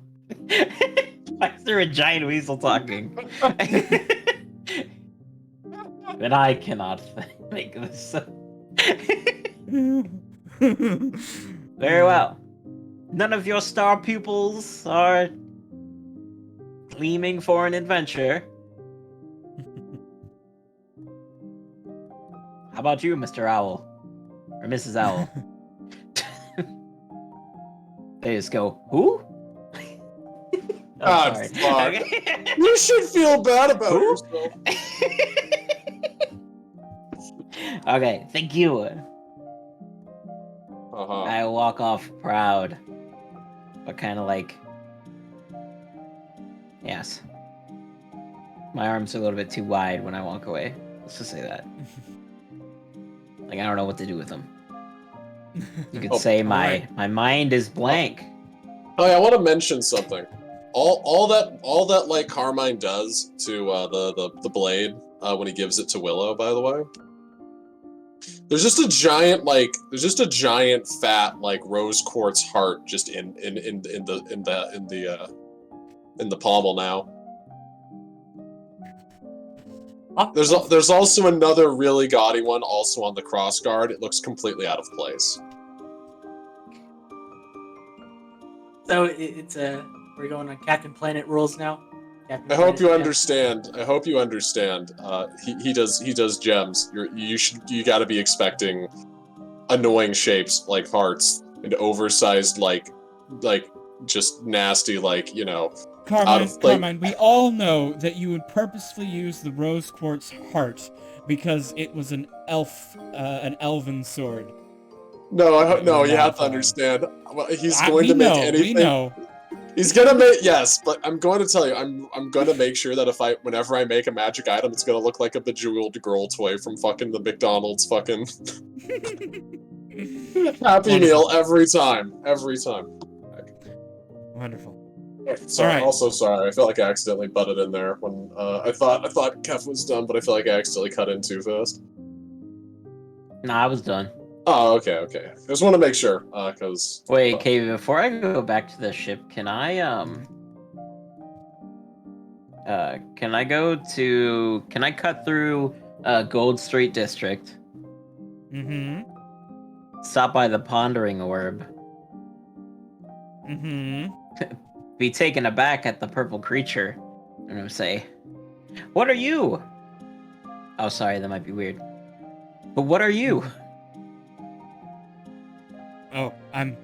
Why is there a giant weasel talking? But I cannot make this up. Very well. None of your star pupils are gleaming for an adventure. How about you, Mr. Owl? Or Mrs. Owl? They just go, who? God, sorry. fuck. Okay. You should feel bad about Who? yourself. Okay, thank you. Uh-huh. I walk off proud, but kind of like, yes. My arms are a little bit too wide when I walk away. Let's just say that. Like, I don't know what to do with them. You could say my mind is blank. Oh yeah, I want to mention something. All that like Carmine does to the blade when he gives it to Willow, by the way. There's just a giant fat like rose quartz heart just in the pommel now. There's also another really gaudy one also on the crossguard. It looks completely out of place. So it's we're going on Captain Planet rules now. I hope you understand. I hope you understand. He does gems. You got to be expecting annoying shapes like hearts and oversized like just nasty Carmine, we all know that you would purposefully use the rose quartz heart because it was an elven sword. No, you have to understand. He's going to make anything. We know. He's gonna make but I'm going to tell you, I'm gonna make sure that whenever I make a magic item, it's gonna look like a bejeweled girl toy from fucking the McDonald's fucking Happy Meal every time. Wonderful. Sorry, All right. Also sorry, I feel like I accidentally butted in there when I thought Kev was done, but I feel like I accidentally cut in too fast. Nah, I was done. Oh, okay. I just want to make sure, cause... Wait, okay, before I go back to the ship, can I cut through, Gold Street District? Mm-hmm. Stop by the Pondering Orb. Mm-hmm. Be taken aback at the purple creature. And say, what are you? Oh, sorry, that might be weird. But what are you? Oh, I'm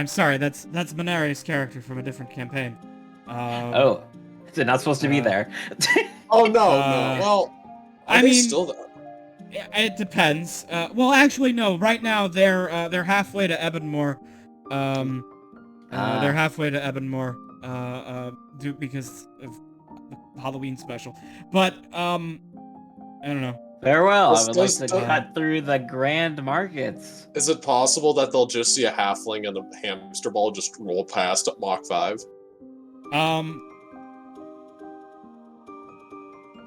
sorry. That's Manari's character from a different campaign. Oh, is it not supposed to be there? Oh no. Well, I mean, still there. It depends. Well, actually, no. Right now, they're halfway to Ebonmore. They're halfway to Ebonmore. Because of the Halloween special. But I don't know. Farewell. I would like to cut through the grand markets. Is it possible that they'll just see a halfling and a hamster ball just roll past at Mach 5?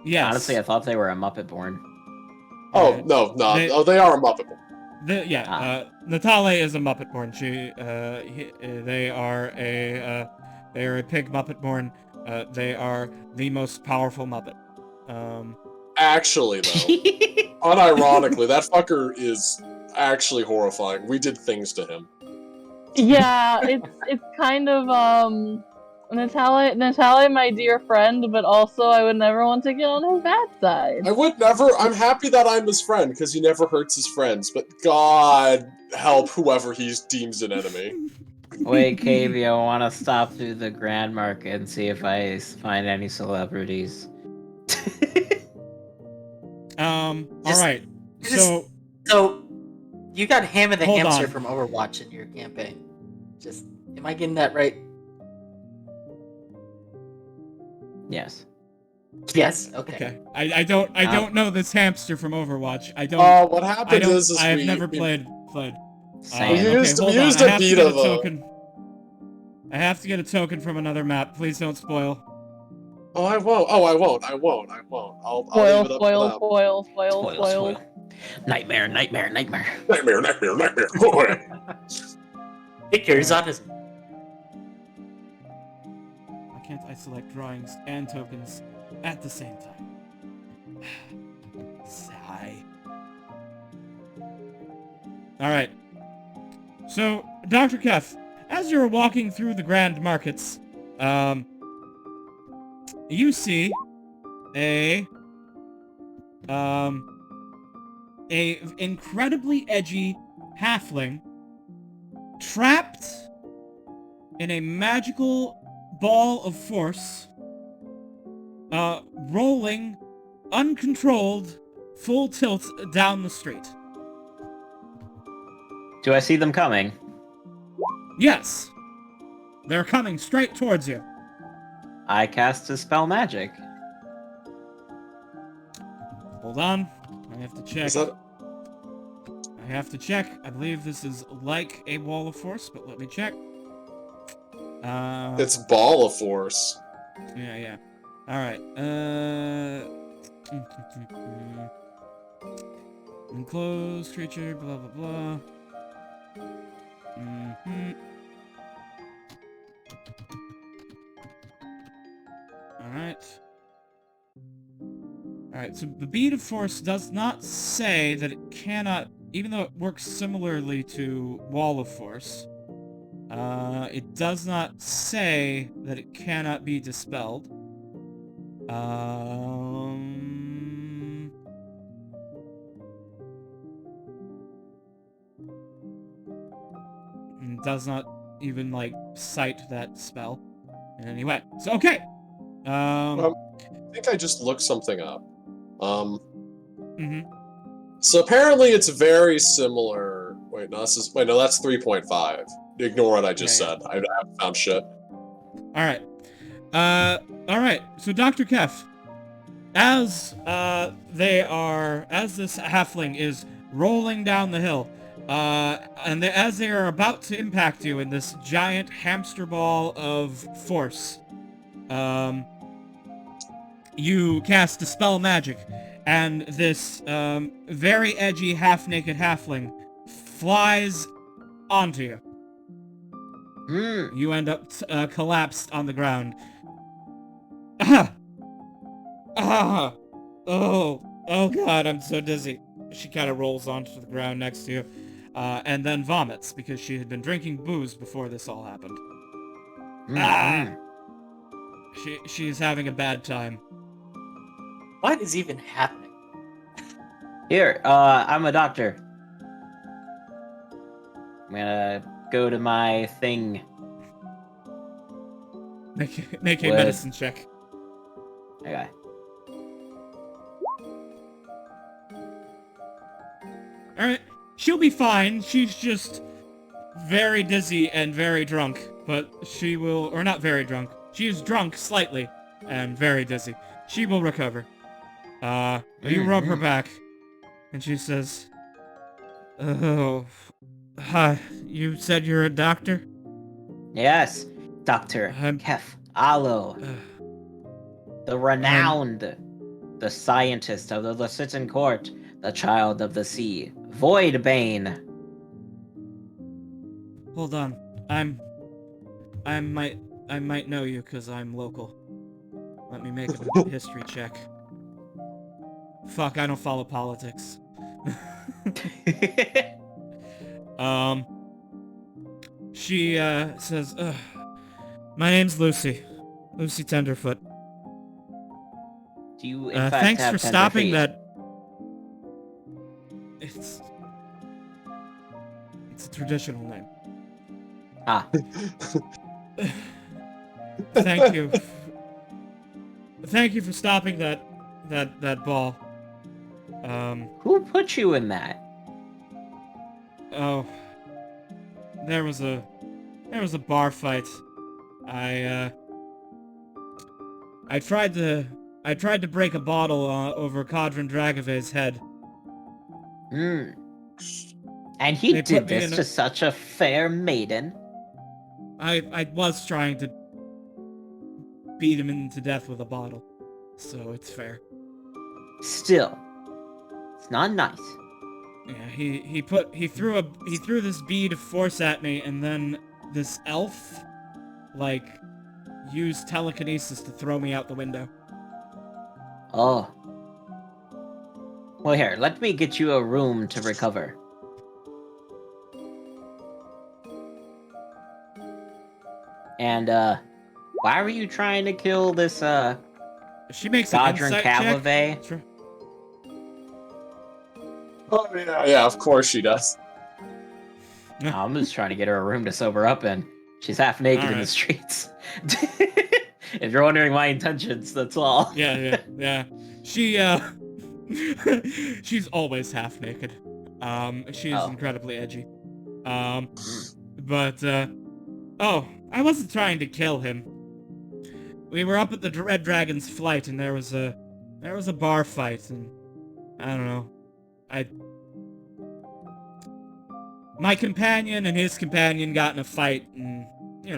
Yes. Honestly, I thought they were a Muppet born. Oh, no. They- Oh, they are a Muppet. Natale is a Muppet born. They are a pig Muppet born. They are the most powerful Muppet. Actually, though, unironically, that fucker is actually horrifying. We did things to him. Yeah, it's kind of Natalia, my dear friend, but also I would never want to get on his bad side. I would never. I'm happy that I'm his friend because he never hurts his friends. But God help whoever he deems an enemy. Wait, Cavey, I want to stop through the Grand Market and see if I find any celebrities. All right. So you got Ham and the Hold Hamster on. from Overwatch in your campaign. Am I getting that right? Yes. Yes. Okay. okay, I don't know this hamster from Overwatch. I don't. Oh, what happened is I have we never we- played. Same. We used hold a on. I have to beta, get a though. token. I have to get a token from another map. Please don't spoil. Oh, I won't. Oh, I won't. I'll leave it up to them. Spoil. Nightmare. Nightmare. It cures autism. Why can't I select drawings and tokens at the same time? Sigh. Alright. So, Dr. Kef, as you're walking through the grand markets, you see a incredibly edgy halfling trapped in a magical ball of force, rolling uncontrolled full tilt down the street. Do I see them coming? Yes, they're coming straight towards you. I cast Dispel Magic. Hold on, I have to check. Is that? I have to check. I believe this is like a wall of force, but let me check. It's Ball of Force. Yeah. Alright, enclosed creature, blah blah blah. Alright, so the bead of force does not say that it cannot, even though it works similarly to wall of force, it does not say that it cannot be dispelled. It does not even, like, cite that spell in any way. So, okay! I think I just looked something up. Mhm. So apparently it's very similar. Wait, no, that's 3.5. Ignore what I just Yeah. said. I haven't found shit. Alright. Alright, so Dr. Kef, as this halfling is rolling down the hill, as they are about to impact you in this giant hamster ball of force, you cast Dispel Magic, and this, very edgy half-naked halfling flies onto you. You end up collapsed on the ground. Oh god, I'm so dizzy. She kind of rolls onto the ground next to you, and then vomits because she had been drinking booze before this all happened. She's having a bad time. What is even happening? Here, I'm a doctor. I'm gonna go to my thing. Make a What? medicine check. Okay. Alright, she'll be fine. She's just very dizzy and very drunk, but she will, or not very drunk. She is drunk slightly and very dizzy. She will recover. You rub her back, and she says, "Oh, hi. You said you're a doctor? Yes, Dr. I'm- Kef Alo, the renowned the scientist of the Lecitan Court, the child of the sea, Voidbane. Hold on. I might know you because I'm local. Let me make a history check. Fuck, I don't follow politics. She says, my name's Lucy. Lucy Tenderfoot. Do you, in fact, Thanks have for tender stopping feet? that. It's a traditional name. Ah, Thank you. Thank you for stopping that ball. who put you in that? Oh, there was a bar fight. I tried to break a bottle over Kadran Dragove's head. Hmm. And he They did put me this in to a- such a fair maiden. I was trying to beat him into death with a bottle, so it's fair. Still, it's not nice. Yeah, he threw this bead of force at me, and then this elf, like, used telekinesis to throw me out the window. Oh. Well, here, let me get you a room to recover. And, why were you trying to kill this, She makes an Godrin insight Cavalier? check. Sure. Oh yeah, of course she does. I'm just trying to get her a room to sober up in. She's half naked in the Alright. streets. If you're wondering my intentions, that's all. Yeah. She, she's always half naked. She is Oh. incredibly edgy. But, oh, I wasn't trying to kill him. We were up at the Red Dragon's flight, and there was a bar fight, and I don't know. My companion and his companion got in a fight, and you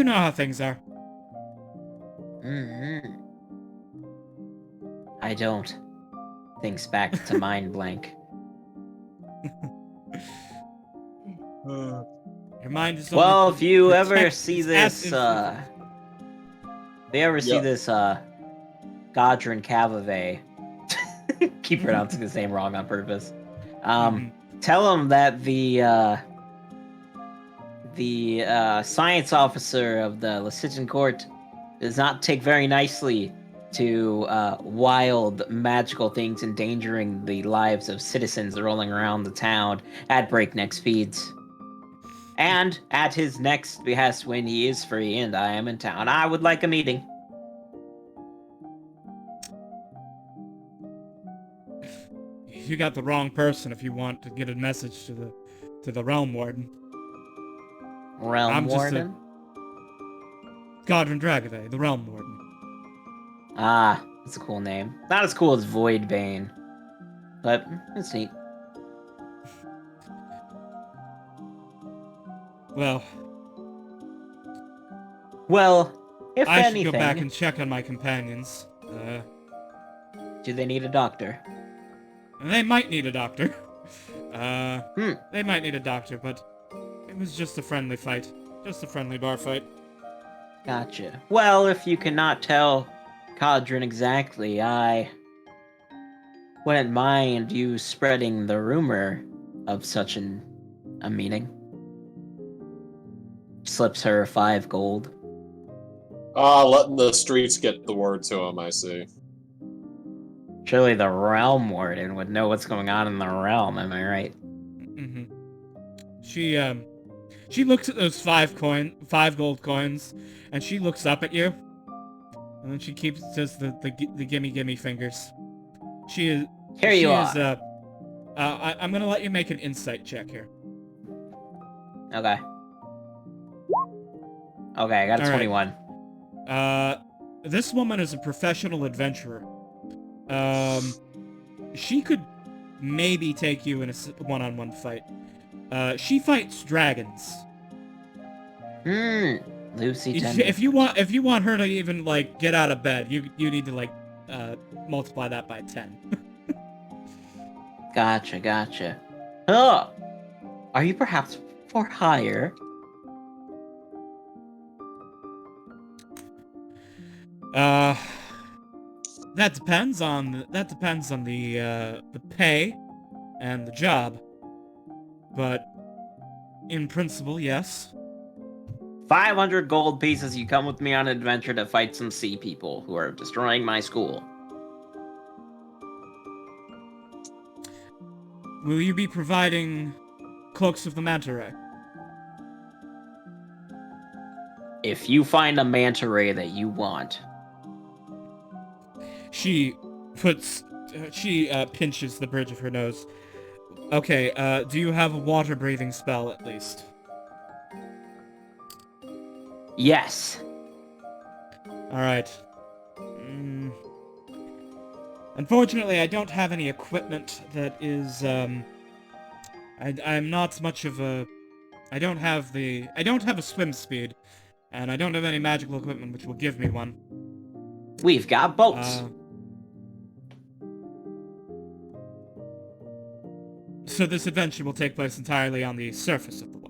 know how things are. Mm-hmm. I don't. Thinks back to mind blank. Your mind is only Well, if you ever protect- see it's this, as- if you ever see Yep. this, Godrin Cavalier, keep pronouncing his name wrong on purpose. Mhm. Tell him that the science officer of the Lecitan Court does not take very nicely to wild magical things endangering the lives of citizens rolling around the town at breakneck speeds. And at his next behest, when he is free and I am in town, I would like a meeting. You got the wrong person if you want to get a message to the Realm Warden. Realm I'm just a- Warden? Godrin Dragove, the Realm Warden. Ah, that's a cool name. Not as cool as Voidbane, but it's neat. Well, If I should anything, go back and check on my companions. do they need a doctor? They might need a doctor. Hmm. They might need a doctor, but it was just a friendly fight. Just a friendly bar fight. Gotcha. Well, if you cannot tell Cadrin exactly, I wouldn't mind you spreading the rumor of such a meeting. Slips her 5 gold. Letting the streets get the word to him, I see. Surely the Realm Warden would know what's going on in the realm, am I right? Mm-hmm. She looks at those 5 gold coins, and she looks up at you, and then she keeps just the gimme fingers. Here she you is, are. I'm gonna let you make an insight check here. Okay. Okay, I got a All right. 21. This woman is a professional adventurer. She could maybe take you in a one-on-one fight. She fights dragons. Lucy Tender. If you want her to even like get out of bed, you need to like multiply that by 10. Gotcha. Oh, are you perhaps for hire? That depends on the pay and the job. But in principle, yes. 500 gold pieces, you come with me on an adventure to fight some sea people who are destroying my school. Will you be providing cloaks of the manta ray? If you find a manta ray that you want, She pinches the bridge of her nose. Okay, do you have a water-breathing spell at least? yes. Alright. Unfortunately, I don't have any equipment that is, I'm not much of a... I don't have a swim speed, and I don't have any magical equipment which will give me one. We've got boats. So this adventure will take place entirely on the surface of the water.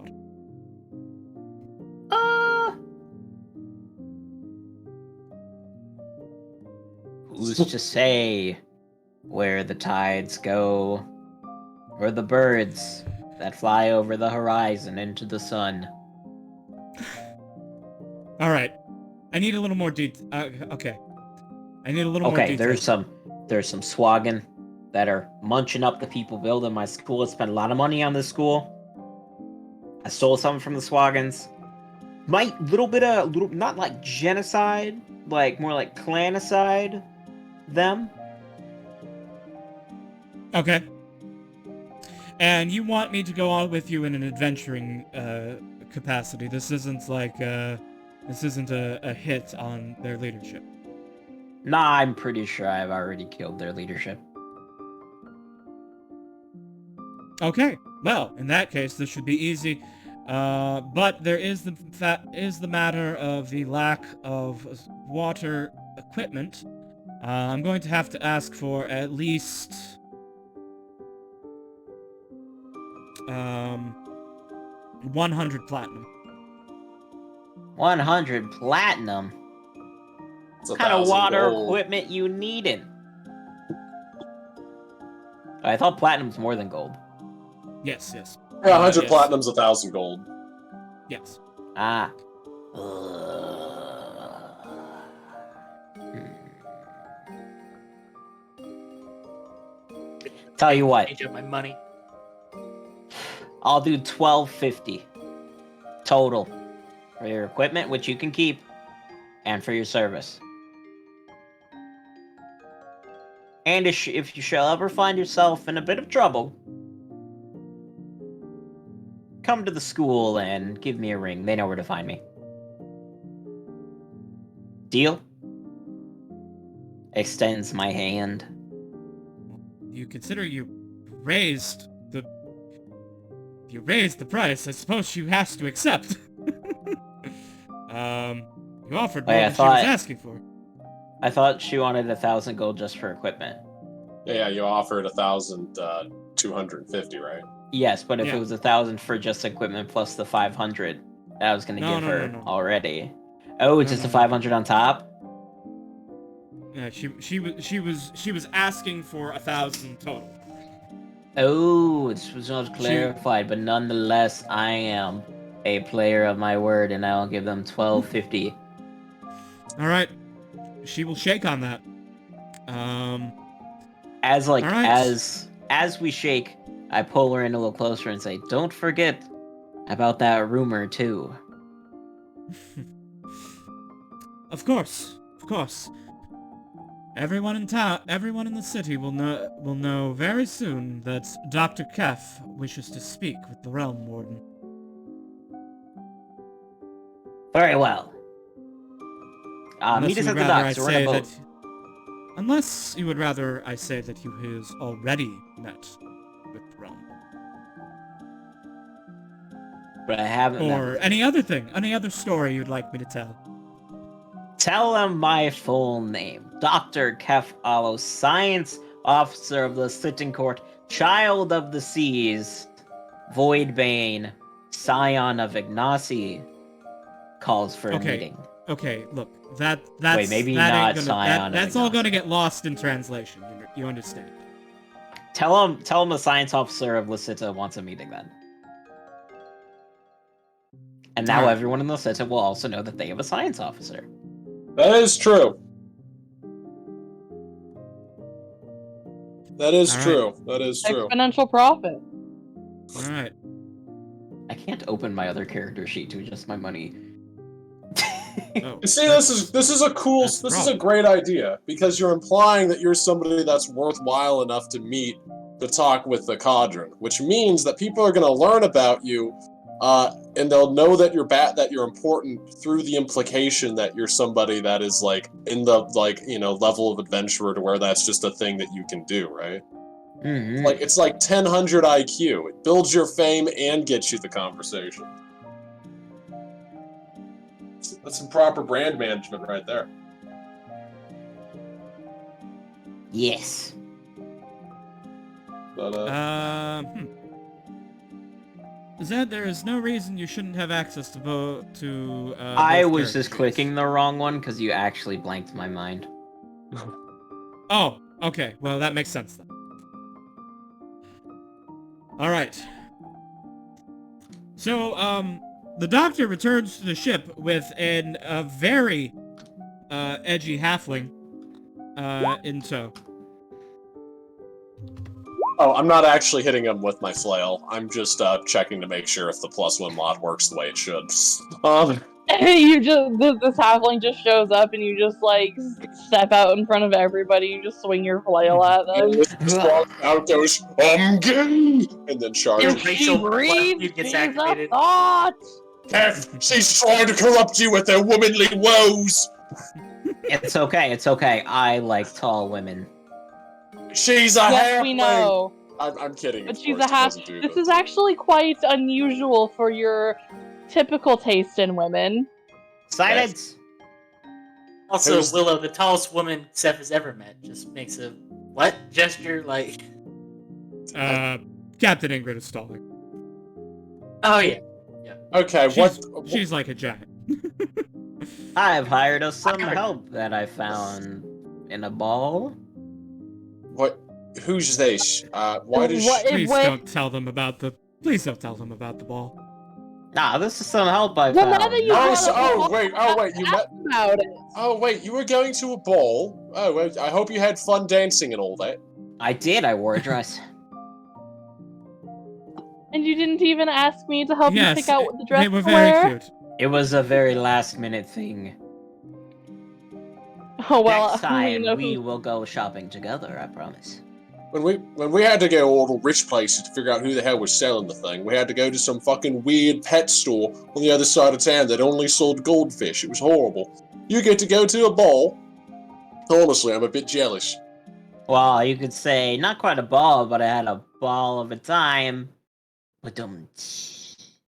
Who's to say where the tides go, or the birds that fly over the horizon into the sun? Alright. I need a little more detail. Okay. I need a little more detail. There's some swaggin that are munching up the people building my school. I spent a lot of money on this school. I stole some from the swaggins. Not like genocide, like more like clanicide them. Okay. And you want me to go on with you in an adventuring capacity. This isn't a hit on their leadership. Nah, I'm pretty sure I've already killed their leadership. Okay. Well, in that case, this should be easy. But there is the matter of the lack of water equipment. I'm going to have to ask for at least 100 platinum. 100 platinum? It's What kind of 1,000 water gold. equipment you needing? I thought platinum's more than gold. Yes. Yeah, 100 yes. platinum's 1,000 gold. Yes. Ah. Tell you what, Change up my money. I'll do 1250 total for your equipment, which you can keep, and for your service. And if you shall ever find yourself in a bit of trouble, come to the school and give me a ring. They know where to find me. Deal? Extends my hand. You consider you raised the price. I suppose she has to accept. You offered more than she was asking for. I thought she wanted 1,000 gold just for equipment. Yeah, you offered 1,250, right? Yes, but if Yeah. it was 1,000 for just equipment plus the 500 that I was gonna give her already. Oh, just the 500 on top? Yeah, she was asking for 1,000 total. Oh, this was not clarified, but nonetheless, I am a player of my word, and I'll give them 1,250. All right, she will shake on that. As we shake, I pull her in a little closer and say, "Don't forget about that rumor too." Of course. Everyone in the city will know very soon that Dr. Kef wishes to speak with the Realm Warden. Very well. Meet us at the docks. We're in a boat. Unless you would rather I say that he has already met with the Realm. But I haven't. Or any other thing, any other story you'd like me to tell. Tell him my full name. Dr. Kef Alo, Science Officer of the Sitting Court, Child of the Seas, Voidbane, Scion of Ignacy, calls for a Okay. meeting. Okay, look, that's maybe that not ain't gonna, Scion of that's all gonna Ignacy. get lost in translation. You understand? Tell him the science officer of Licita wants a meeting then. And now Alright. everyone in Licita will also know that they have a science officer. That is true. That is All right. true. That is true. Exponential profit. All right. I can't open my other character sheet to adjust my money. Oh, You see, this is a cool, that's this the is a great idea because you're implying that you're somebody that's worthwhile enough to meet to talk with the Cadron, which means that people are going to learn about you, and they'll know that you're important through the implication that you're somebody that is like in the level of adventurer to where that's just a thing that you can do, right? Mm-hmm. Like it's like 1000 IQ. It builds your fame and gets you the conversation. That's some proper brand management right there. Yes. But Zed, there is no reason you shouldn't have access to both. I both was character just sheets. clicking the wrong one because you actually blanked my mind. Oh, okay. Well, that makes sense then. All right. So, the Doctor returns to the ship with a very edgy halfling in tow. oh, I'm not actually hitting him with my flail. I'm just checking to make sure if the +1 mod works the way it should. You just this halfling just shows up and you just like step out in front of everybody. You just swing your flail at them. Just walks out, goes, I'm gay, and then charges. If Racial she breathes, blood gets she's a activated. thought. Kef, she's trying to corrupt you with her womanly woes. It's okay, it's okay. I like tall women. She's a Yes, we halfling. know. I'm kidding. But of she's course, a he half. doesn't do This is actually quite unusual for your typical taste in women. Silence! Also, Who's- Willow, the tallest woman Seth has ever met, just makes a what gesture like. Captain Ingrid is stalling. Oh yeah. Okay, She's like a giant. I have hired us some help that I found in a ball. Who's this? Why does What- she... Please wait. don't tell them about the. Please don't tell them about the ball. Nah, this is some help I Well, now found. that you Oh, brought so, up the oh wait, you met... about it. Oh wait, you were going to a ball? Oh, well, I hope you had fun dancing and all that. I did, I wore a dress. And you didn't even ask me to help you Yes, pick out what the dress they were to very wear? cute. It was a very last minute thing. Oh well, Next time, you know we who- will go shopping together, I promise. When we had to go all the rich places to figure out who the hell was selling the thing, we had to go to some fucking weird pet store on the other side of town that only sold goldfish. It was horrible. You get to go to a ball. Honestly, I'm a bit jealous. Well, you could say, not quite a ball, but I had a ball of a time. But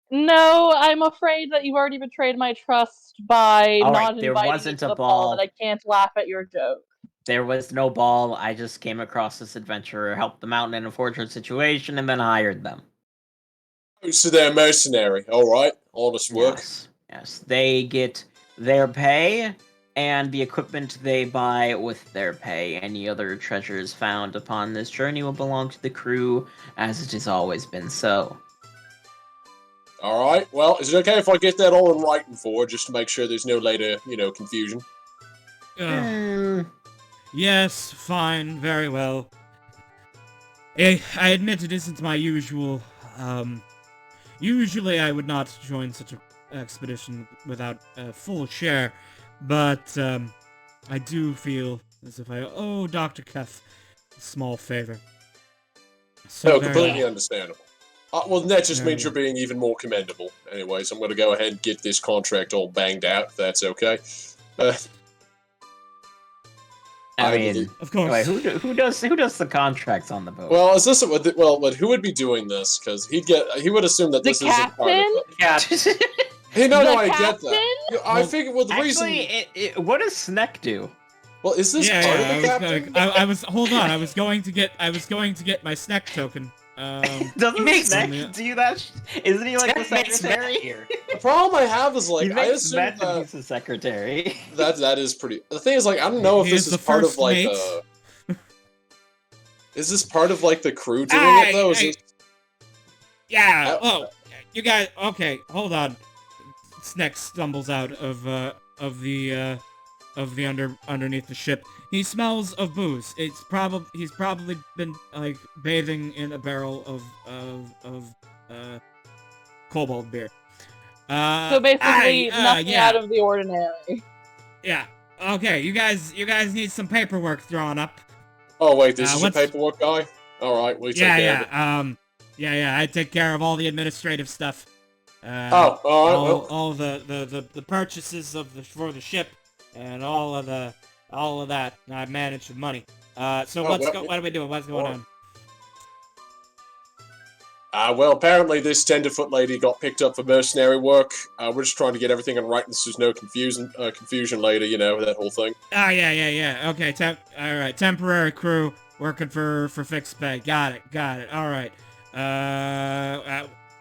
No, I'm afraid that you've already betrayed my trust by All right, not there inviting wasn't me to a the ball. ball. That I can't laugh at your joke. there was no ball. I just came across this adventurer, helped them out in a fortunate situation, and then hired them. So they're mercenary, alright? Honest work. Yes, they get their pay and the equipment they buy with their pay. Any other treasures found upon this journey will belong to the crew, as it has always been so. Alright, well, is it okay if I get that all in writing for her, just to make sure there's no later, confusion? Ugh. Yes, fine, very well. I admit it isn't my usual, usually I would not join such an expedition without a full share, but, I do feel as if I owe Dr. Kef a small favor. So No, very completely well. understandable. Well, that just Very means you're being even more commendable. Anyways, I'm going to go ahead and get this contract all banged out, if that's okay. I mean, Of course. wait, who does the contracts on the boat? Well, is this but who would be doing this? Because he would assume that The this isn't part of captain? it. Yeah. Hey, no, the I get captain? that. I figured. Well, the Actually, reason. what does Sneck do? Well, is this Yeah, part yeah. of the captain? I was. Hold on. I was going to get my snack token. Doesn't makes- Sneck do that? Isn't he like the Sneck makes Matt secretary? here. The problem I have is like He I makes assume Matt to be that, the secretary. that is pretty. The thing is like I don't know if He this is is the part of first like mate. Is this part of like the crew doing it though? Is this... Yeah. Oh, you guys. Okay, hold on. Sneck stumbles out of the underneath the ship. He smells of booze. He's probably been like bathing in a barrel of cobalt beer. So basically, nothing yeah, out of the ordinary. yeah. Okay, you guys need some paperwork drawn up. Oh wait, this is your let's- paperwork guy. All right, we take Yeah, care of it. yeah. I take care of all the administrative stuff. Oh, all right. Well, all the purchases for the ship, and all of that. I manage the money. So Oh, what well, are we doing? What's going on? well, apparently this tenderfoot lady got picked up for mercenary work. We're just trying to get everything in writing so there's no confusion later. You know that whole thing. Ah, yeah. Okay, all right. Temporary crew working for fixed pay. Got it. All right.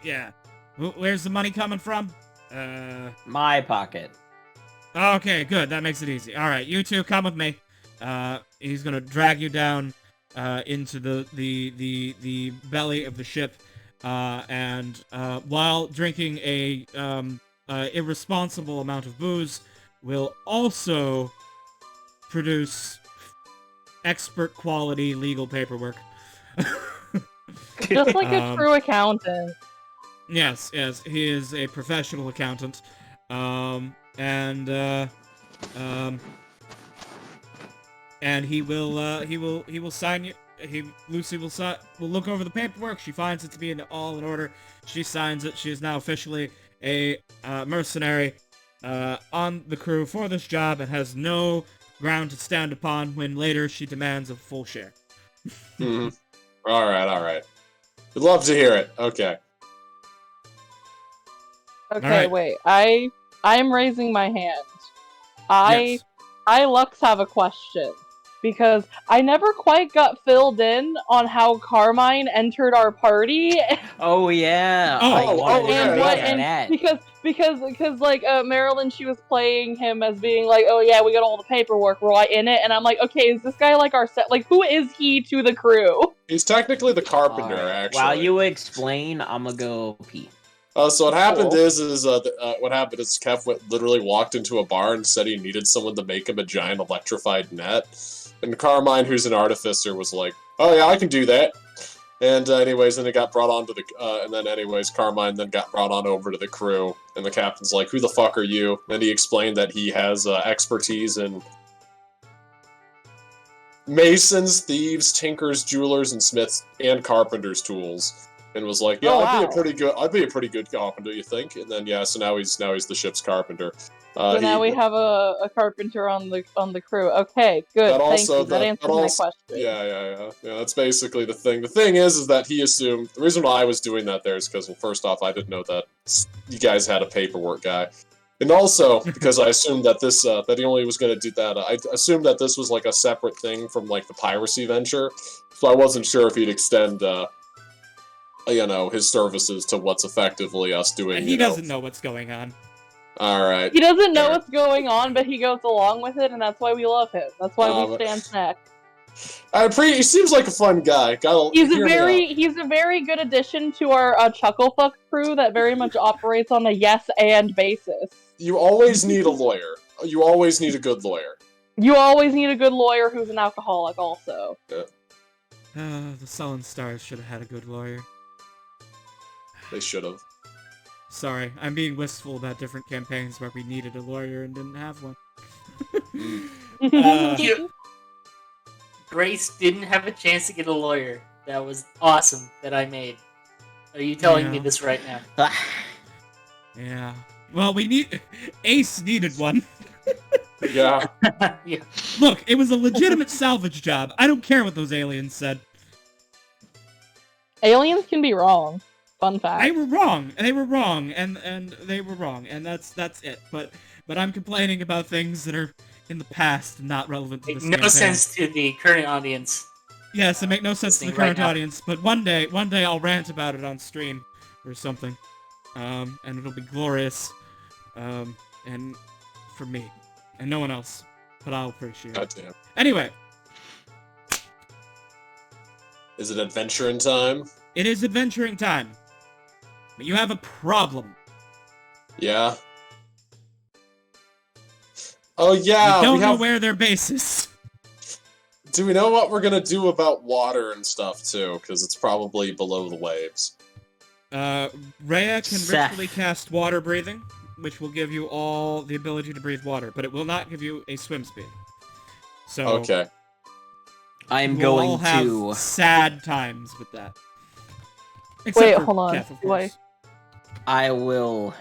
Yeah. Where's the money coming from? My pocket. Okay, good. That makes it easy. All right, you two come with me. He's gonna drag you down into the belly of the ship, and while drinking a irresponsible amount of booze, will also produce expert quality legal paperwork. Just like a true accountant. Yes, he is a professional accountant, and he will sign you. Lucy will look over the paperwork. She finds it to be all in order. She signs it. She is now officially a mercenary on the crew for this job and has no ground to stand upon when later she demands a full share. Mm-hmm. All right. We'd love to hear it. Okay. Okay, Alright. wait. I'm raising my hand. Yes. Lux have a question. Because I never quite got filled in on how Carmine entered our party. Oh yeah. Oh, I oh, wanted oh, to yeah, look what at and that. because like Marilyn, she was playing him as being like, oh yeah, we got all the paperwork, we're all in it, and I'm like, okay, is this guy like our set? Like, who is he to the crew? He's technically the carpenter, Alright, actually. while you explain, I'm gonna go pee. So what happened Cool. is what happened is Kev literally walked into a bar and said he needed someone to make him a giant electrified net, and Carmine, who's an artificer, was like, "Oh yeah, I can do that." And anyways, then it got brought on to the, and then anyways, Carmine then got brought on over to the crew, and the captain's like, "Who the fuck are you?" And he explained that he has expertise in masons, thieves, tinkers, jewelers, and smiths, and carpenters' tools. And was like, yeah, Oh, I'd wow. be a pretty good carpenter, you think? And then yeah, so now he's the ship's carpenter. So now we have a carpenter on the crew. Okay, good. That Thank also- you. That that answers my also- question. Yeah, that's basically the thing. The thing is that he assumed the reason why I was doing that there is because, well, first off, I didn't know that you guys had a paperwork guy, and also because I assumed that this that he only was going to do that. I assumed that this was like a separate thing from like the piracy venture, so I wasn't sure if he'd extend his services to what's effectively us doing. And he doesn't know what's going on. All right. He doesn't know Fair. what's going on, but he goes along with it, and that's why we love him. That's why we stand snack. He seems like a fun guy. He's a very good addition to our Chucklefuck crew that very much operates on a yes and basis. You always need a lawyer. You always need a good lawyer. You always need a good lawyer who's an alcoholic, also. The Sullen Stars should have had a good lawyer. They should have. Sorry, I'm being wistful about different campaigns where we needed a lawyer and didn't have one. You- Grace didn't have a chance to get a lawyer. That was awesome that I made. Are you telling me Yeah. this right now? Yeah. Well, Ace needed one. Yeah. Yeah. Look, it was a legitimate salvage job. I don't care what those aliens said. Aliens can be wrong. Fun fact. They were wrong. They were wrong, and they were wrong, and that's it. But I'm complaining about things that are in the past, not relevant to Make this no campaign. sense to the current audience. Yes, it make no sense to the Listening right current now. audience. But one day I'll rant about it on stream or something, and it'll be glorious, and for me, and no one else. But I'll appreciate it. Goddamn. Anyway, Is it adventuring time? it is adventuring time. But you have a problem. Yeah. Oh yeah, You don't we know have. where their base is. Do we know what we're gonna do about water and stuff too? Because it's probably below the waves. Rhea can Seth. ritually cast water breathing, which will give you all the ability to breathe water, but it will not give you a swim speed. So Okay. I'm we'll going all have to. sad times with that. Wait, Except for hold on. Kef, of Do I- course. I will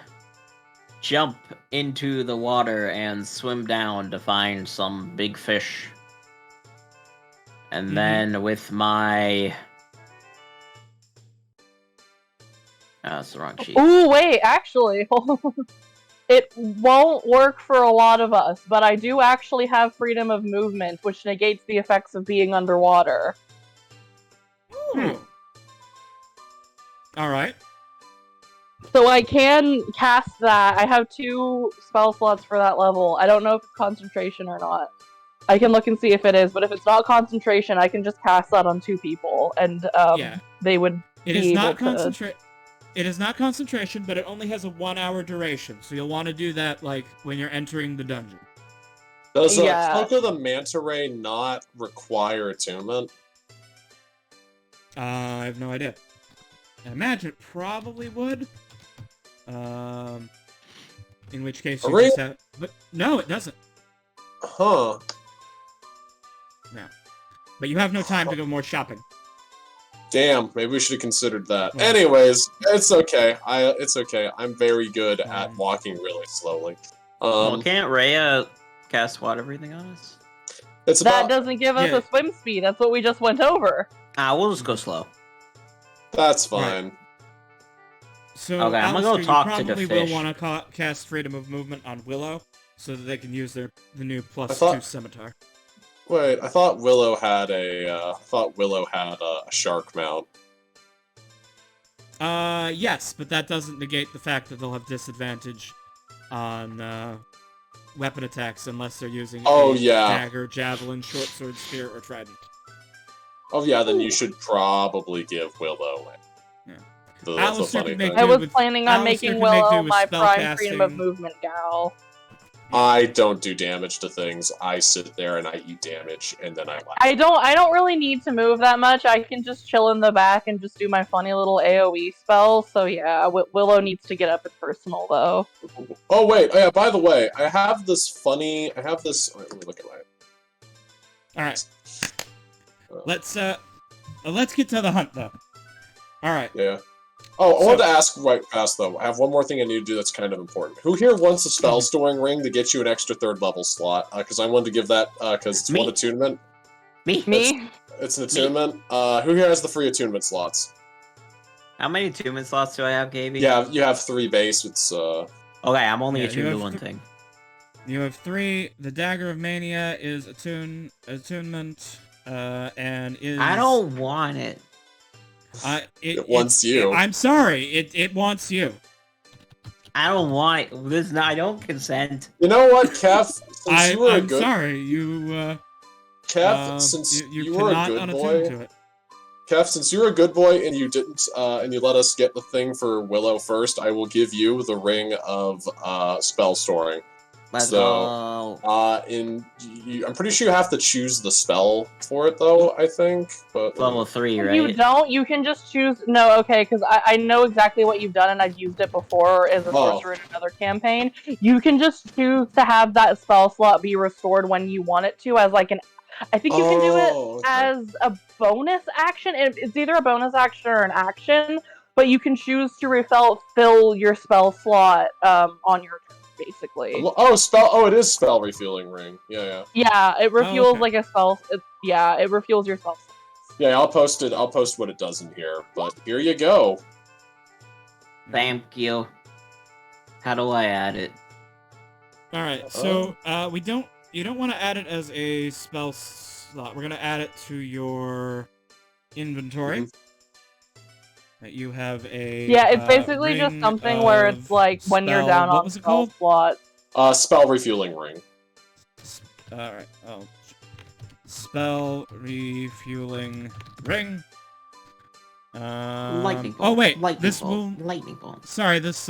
jump into the water and swim down to find some big fish. And Mhm. then with my... that's the wrong sheet. Ooh, wait, actually, hold on. It won't work for a lot of us, but I do actually have freedom of movement, which negates the effects of being underwater. Ooh. All right. So I can cast that. I have 2 spell slots for that level. I don't know if it's concentration or not. I can look and see if it is, but if it's not concentration, I can just cast that on 2 people, and Yeah. they would It be is able not to... concentrate. It is not concentration, but it only has a 1-hour duration, so you'll want to do that like when you're entering the dungeon. Does Yeah. Cloak of the Manta Ray not require attunement? I have no idea. I imagine it probably would. In which case you Really? just have... But no, it doesn't. Huh. But you have no time to go more shopping. Damn, maybe we should have considered that. Well- Anyways, it's okay. It's okay. I'm very good at Um, walking really slowly. Well, can't Rhea cast water breathing on us? It's That about doesn't give us Yeah. a swim speed. That's what we just went over. We'll just go slow. that's fine. So, Okay, I'm gonna go Alistair, talk you to the probably will fish. want to cast Freedom of Movement on Willow, so that they can use the new I thought- +2 scimitar. Wait, I thought Willow had a shark mount. Yes, but that doesn't negate the fact that they'll have disadvantage on weapon attacks unless they're using Oh, a yeah. dagger, javelin, short sword, spear, or trident. Oh yeah, then you should probably give Willow. Yeah. The Alistair funny can make thing. I do was with- planning on Alistair making can make do Willow with my spell prime freedom of casting. movement gal. I don't do damage to things. I sit there and I eat damage, and then I laugh. I don't really need to move that much. I can just chill in the back and just do my funny little AoE spell. So yeah, Willow needs to get up and personal though. Oh wait, oh, yeah. By the way, I have this. Wait, let me look at my. All right. Let's get to the hunt though. All right. Yeah. Oh, I So- wanted to ask right fast though. I have one more thing I need to do that's kind of important. Who here wants a spell storing ring to get you an extra 3rd level slot? Because I wanted to give that because it's Me. one attunement. Me? Me? It's an attunement. Who here has the free attunement slots? How many attunement slots do I have, KB? Yeah, you have 3 base. It's Okay, I'm only Yeah, you attuned to have one th- thing. You have 3. The Dagger of Mania is attunement, and is. I don't want it. It wants you. I'm sorry. It wants you. I don't want it. I don't consent. You know what, Kev? Since you were a I'm good sorry. You. Kev, since you you were a cannot good unattune boy. to it. Kev, since you're a good boy and you didn't, and you let us get the thing for Willow first, I will give you the ring of spell storing. Let's So, go. I'm pretty sure you have to choose the spell for it, though. I think, but Level 3, If right? you don't, you can just choose. No, okay, because I know exactly what you've done, and I've used it before as a Oh. sorcerer in another campaign. You can just choose to have that spell slot be restored when you want it to, as like an. I think you can do it Oh, okay. as a bonus action. It's either a bonus action or an action, but you can choose to fill your spell slot on your turn, basically. Oh, spell. Oh, it is spell refueling ring. Yeah. Yeah, it refuels okay. like a spell. It refuels your spell slots. Yeah, I'll post it. I'll post what it does in here. But here you go. Thank you. How do I add it? All right, so you don't want to add it as a spell slot. We're gonna add it to your inventory. That you have a Yeah, it's basically just ring something where it's of like when you're spell- down what on was it spell called? slot. Spell refueling ring. All right. Oh, spell refueling ring. Lightning bolt. Oh wait, lightning this bolt. will. Lightning bolt. Sorry, this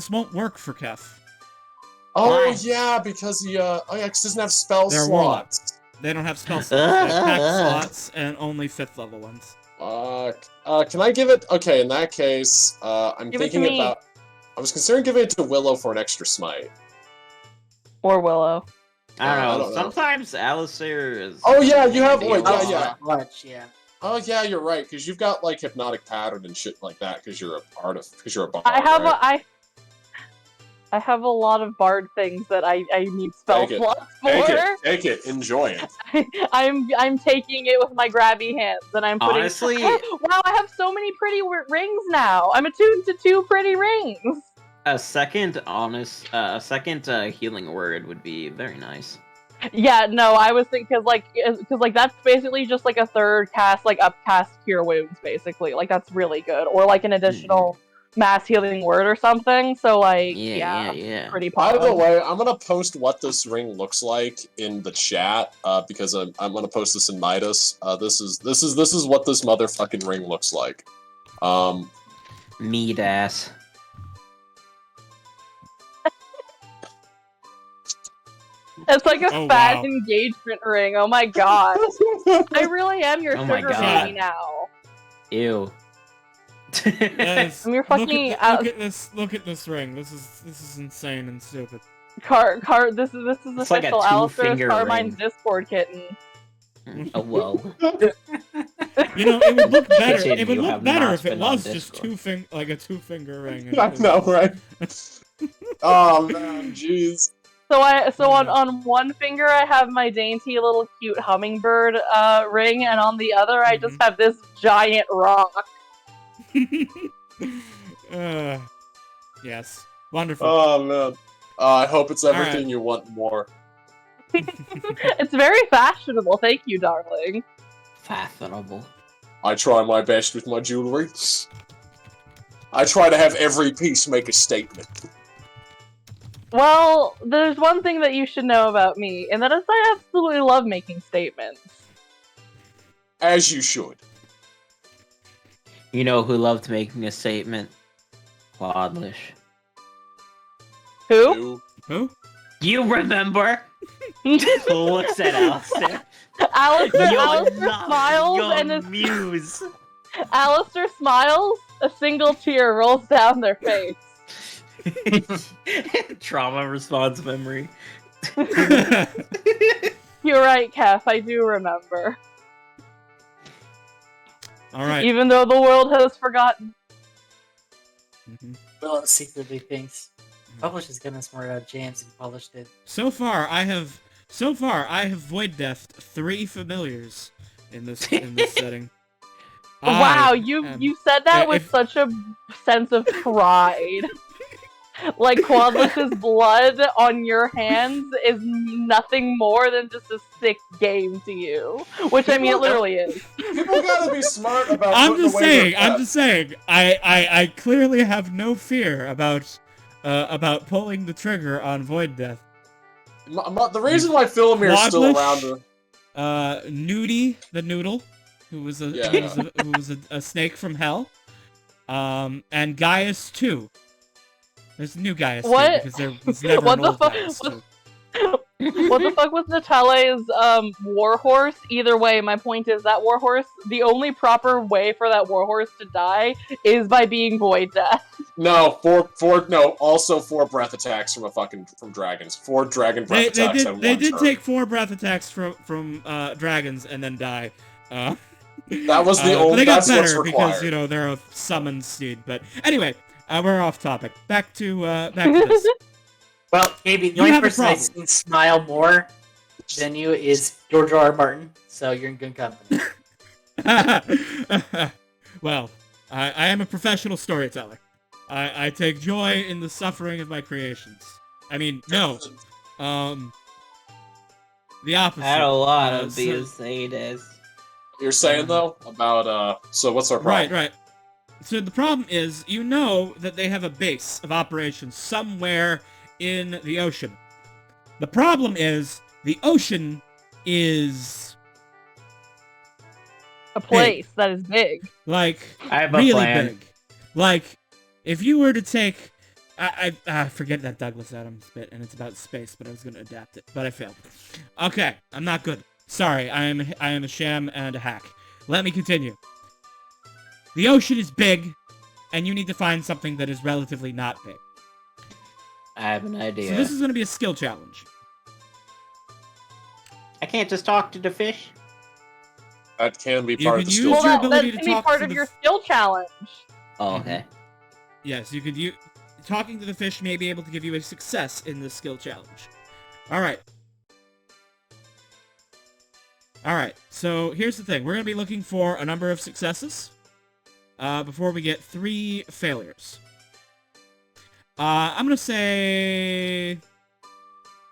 won't work for Kef. Oh Why? yeah, because he 'cause he doesn't have spell They're a warlock. slots. They don't have spell slots. They have pack slots and only 5th level ones. Can I give it? Okay, in that case, I'm Give it to thinking me. about. I was considering giving it to Willow for an extra smite. Or Willow. I don't know. I don't know. Sometimes Alistair is. Oh, yeah, you have- handy wait, a yeah, lot. yeah. Much, yeah. Oh yeah, you're right, because you've got like hypnotic pattern and shit like that, because you're a because you're a bard. I have right? I have a lot of bard things that I need spell Take it. slots Take it, enjoy it. I'm taking it with my grabby hands, and I'm putting. Honestly- Wow! I have so many pretty rings now. I'm attuned to 2 pretty rings. A second healing word would be very nice. Yeah, no, I was thinking because that's basically just like a third cast, like upcast cure wounds, basically. Like that's really good, or like an additional mass healing word or something. So like, Yeah. pretty By powerful. the way, I'm gonna post what this ring looks like in the chat, because I'm gonna post this in Midas. This is what this motherfucking ring looks like. Meat ass. It's like a Oh, fat wow. engagement ring. Oh my god, I really am your Oh my sugar God. baby now. Ew. Guys, I'm your fucking look at this ring. This is insane and stupid. Car. This is It's like a official. Alistair's two-finger Carmine's ring. Discord kitten. Oh whoa. You know, it would look better. Kitchen, It would you look have better not if it been on was just Discord. like a 2-finger ring. I know, right? Oh man, jeez. So on one finger I have my dainty little cute hummingbird ring, and on the other I just have this giant rock. Yes, wonderful. Oh man. I hope it's everything Alright. you want more. It's very fashionable, thank you, darling. Fashionable. I try my best with my jewelry. I try to have every piece make a statement. Well, there's one thing that you should know about me, and that is I absolutely love making statements. As you should. You know who loved making a statement? Quadlish. Who? Who? You remember? Looks at Alistair. Alistair smiles your and his muse. Alistair smiles, a single tear rolls down their face. Trauma response memory. You're right, Kef, I do remember. All right. Even though the world has forgotten. Will secretly thinks Publisher's given us more jams and polished it. So far, I have void deathed 3 familiars in this setting. Wow, you said that with if- such a sense of pride. Like Quadlish's blood on your hands is nothing more than just a sick game to you. Which I mean, it literally is. People gotta be smart about I'm putting just away their saying. I'm pets. just saying. I clearly have no fear about pulling the trigger on void death. The reason why Philomir is still Quadlish? around... Nudie the Noodle, who was a snake from hell, and Gaius 2. There's a new Gaius 2 What? because there was never What an the old fuck? Gaius 2. What the fuck was Natale's warhorse? Either way, my point is that warhorse, the only proper way for that warhorse to die is by being void death. No, also 4 breath attacks from dragons. 4 dragon breath attacks on They one did turn. take 4 breath attacks from dragons and then die. That was the but only. they got That's what's better required. because they're a summoned steed. But anyway, we're off topic. Back to this. Well, KB, the You only have a person I've problem. seen smile more than you is George R. R. Martin, so you're in good company. Well, I am a professional storyteller. I take joy in the suffering of my creations. I mean, no. The opposite. I had a lot of so- these days. You're saying though about so what's our problem? Right. So the problem is, you know that they have a base of operations somewhere in the ocean. The problem is, the ocean is A place that is big. like I have a really plan. big. Like, if you were to take, I forget that Douglas Adams bit, and it's about space, but I was gonna adapt it, but I failed. Okay, I'm not good. Sorry, I am a sham and a hack. Let me continue. The ocean is big, and you need to find something that is relatively not big. I have an idea. So this is gonna be a skill challenge. I can't just talk to the fish. That can be You part can of the use skill. your Well, ability that to can be talk part to of the your skill challenge. Oh, okay. Yes, you could use... Talking to the fish may be able to give you a success in this skill challenge. Alright. Alright, so here's the thing. We're going to be looking for a number of successes before we get 3 failures. I'm going to say...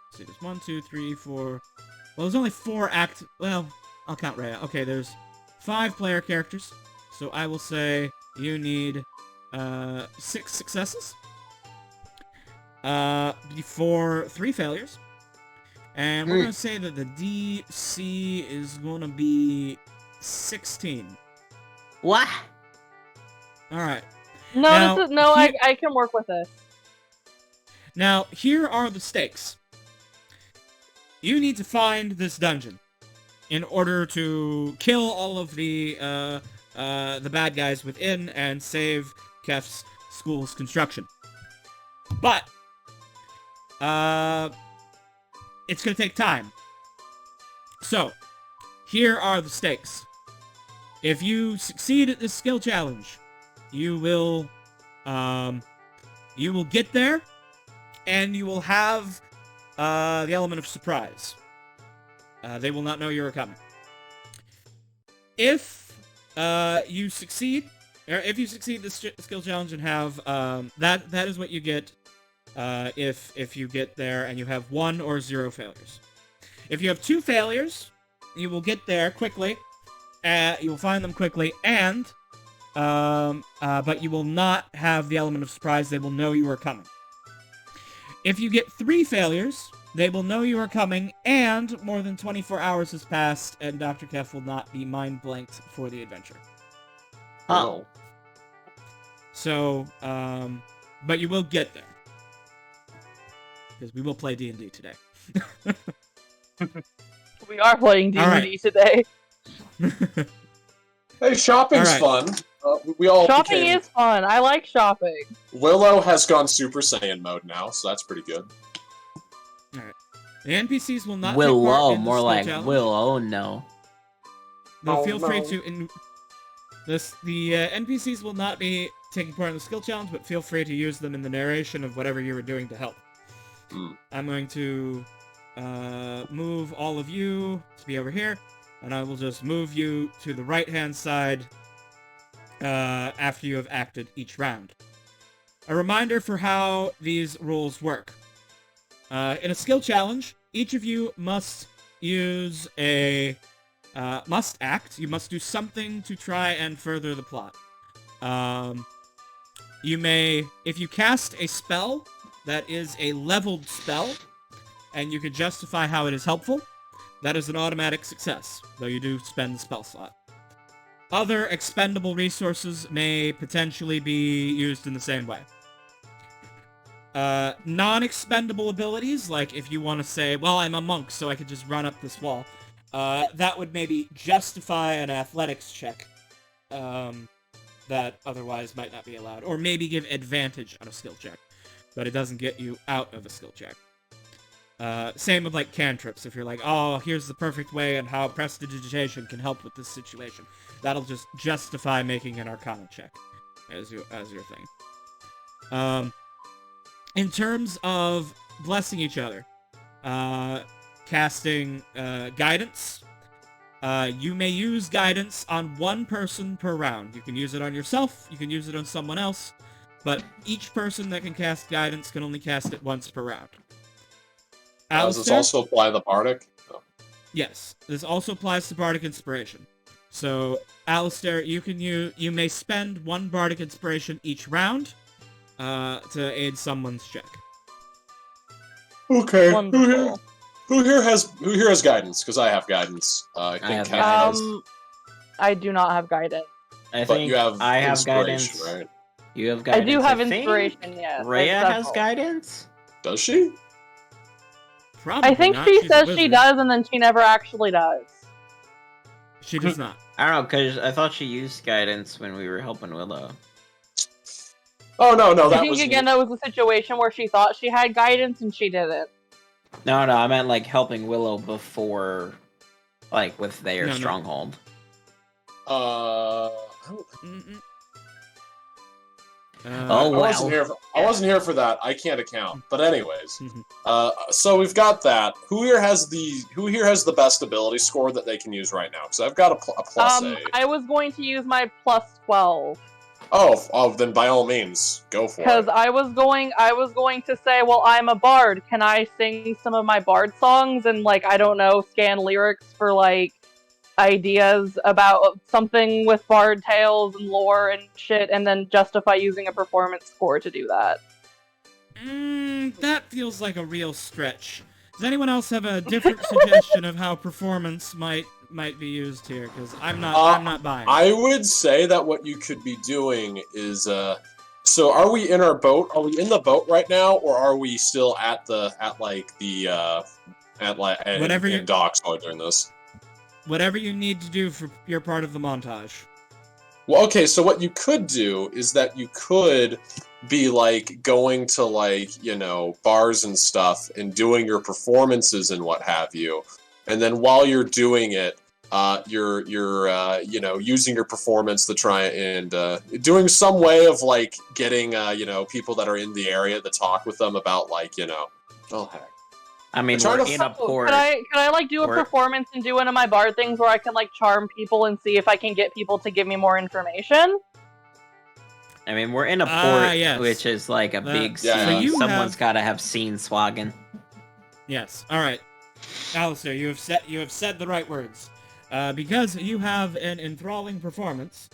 Let's see, there's 1, 2, 3, 4... Well, there's only 4 active... Well, I'll count Rhea. Okay, there's 5 player characters. So I will say you need 6 successes before 3 failures. And we're going to say that the DC is going to be 16. What? Alright. No, Now, this is no. here- I can work with this. Now, here are the stakes. You need to find this dungeon in order to kill all of the bad guys within and save Kef's school's construction. But it's gonna take time. So, here are the stakes. If you succeed at this skill challenge, you will get there, and you will have the element of surprise. They will not know you're coming. If you succeed, or if you succeed this skill challenge and have that is what you get if you get there and you have 1 or 0 failures. If you have 2 failures, you will get there quickly. You will find them quickly, and but you will not have the element of surprise. They will know you are coming. If you get 3 failures, they will know you are coming, and more than 24 hours has passed, and Dr. Kef will not be mind blanked for the adventure. Huh. So, but you will get there. Because we will play D&D today. We are playing D&D Alright. today. Hey, shopping's Alright. fun. We all Shopping became... is fun. I like shopping. Willow has gone Super Saiyan mode now, so that's pretty good. The NPCs will not take Willow, part in the more skill like challenge. Willow, no. Though Oh, feel free no. to... The NPCs will not be taking part in the skill challenge, but feel free to use them in the narration of whatever you were doing to help. I'm going to move all of you to be over here, and I will just move you to the right-hand side after you have acted each round. A reminder for how these rules work. In a skill challenge, each of you must use a... must act. You must do something to try and further the plot. You may... If you cast a spell that is a leveled spell, and you can justify how it is helpful, that is an automatic success, though you do spend the spell slot. Other expendable resources may potentially be used in the same way. Non-expendable abilities, like if you want to say, well, I'm a monk, so I could just run up this wall, that would maybe justify an athletics check that otherwise might not be allowed, or maybe give advantage on a skill check, but it doesn't get you out of a skill check. Same with, like, cantrips. If you're like, oh, here's the perfect way and how prestidigitation can help with this situation. That'll just justify making an Arcana check as your thing. In terms of blessing each other, casting guidance, you may use guidance on 1 person per round. You can use it on yourself, you can use it on someone else, but each person that can cast guidance can only cast it once per round. Does this Alistair? also apply the bardic? Oh. Yes, this also applies to Bardic Inspiration. So, Alistair, you may spend 1 Bardic Inspiration each round to aid someone's check. Okay. Wonderful. Who here has guidance? Because I have guidance. I think have Kat guidance. does. I do not have guidance. I But think you have I have inspiration, guidance. right? You have I guidance. do have think inspiration, yes. Rhea It's has several. guidance? Does she? Probably I think not. she She's a says she wizard. does, and then she never actually does. She does not. I don't know, because I thought she used guidance when we were helping Willow. Oh no, I that think was again that was a situation where she thought she had guidance and she didn't. No, I meant like helping Willow before, like, with their No. stronghold. I don't- Mm-mm. Oh, I wasn't wow. here. I wasn't here for that. I can't account. But anyways, Mhm. so we've got that. Who here has the best ability score that they can use right now? Because I've got a plus A. I was going to use my plus 12 Oh, then by all means, go for because it. I was going to say, well, I'm a bard. Can I sing some of my bard songs and like I don't know, scan lyrics for like ideas about something with bard tales and lore and shit, and then justify using a performance score to do that? That feels like a real stretch. Does anyone else have a different suggestion of how performance might be used here? Because I'm not buying. I would say that what you could be doing is so are we in our boat? Are we in the boat right now, or are we still in docks while doing this? Whatever you need to do for your part of the montage. Well, okay, so what you could do is that you could be like going to like, you know, bars and stuff and doing your performances and what have you. And then while you're doing it, you're you know, using your performance to try and doing some way of like getting you know, people that are in the area to talk with them about like, you know, oh heck. I mean, Try we're to in a port. Can I like do a We're- performance and do one of my bard things where I can like charm people and see if I can get people to give me more information? I mean, we're in a port, yes. which is like a big sea. yeah. So you Someone's have- got to have seen Swaggin. Yes. All right, Alistair, you have said the right words. Because you have an enthralling performance.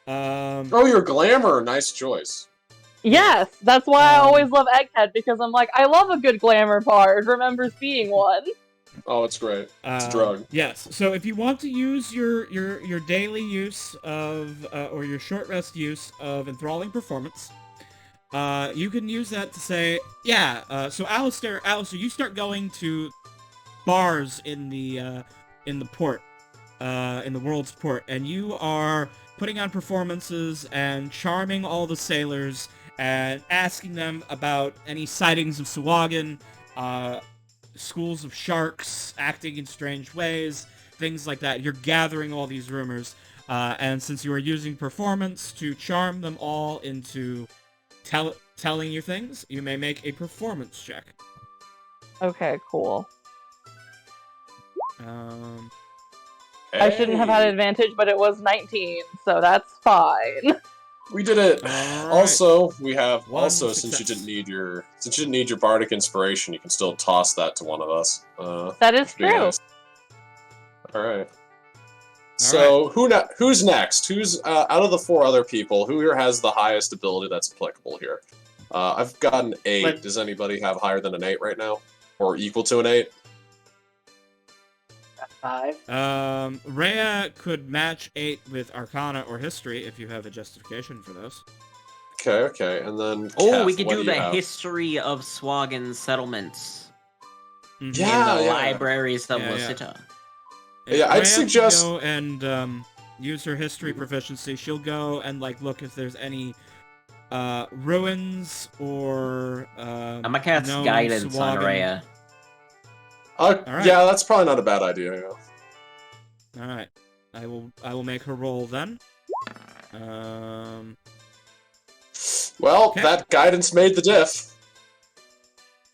Oh, your glamour, nice choice. Yes, that's why I always love Egghead, because I'm like, I love a good glamour bard, remembers being one. Oh, it's great. It's a drug. Yes. So if you want to use your daily use of or your short rest use of enthralling performance, you can use that to say, yeah. So Alistair, you start going to bars in the port, in the world's port, and you are putting on performances and charming all the sailors and asking them about any sightings of Sawagan, schools of sharks acting in strange ways, things like that. You're gathering all these rumors, and since you are using performance to charm them all into telling you things, you may make a performance check. Okay, cool. Hey. I shouldn't have had advantage, but it was 19, so that's fine. We did it. All right. Also, we have One since you success. didn't need your bardic inspiration, you can still toss that to one of us. That is Be true. nice. All right. So who's next? Who's out of the 4 other people? Who here has the highest ability that's applicable here? I've got an 8. But- Does anybody have higher than an 8 right now, or equal to an 8? 5. Rhea could match 8 with Arcana or History if you have a justification for those. Okay, and then Oh, Kef, we could what do you the have? history of Swaggin settlements Mhm. Yeah. in the libraries of Yeah, yeah. Lasita. Yeah, I'd Rhea can suggest- go and use her history proficiency. She'll go and like look if there's any ruins or I'm gonna cast known guidance on Swaggin- Rhea. Alright. Yeah, that's probably not a bad idea. Yeah. All right, I will make her roll then. Well, Okay. that guidance made the diff.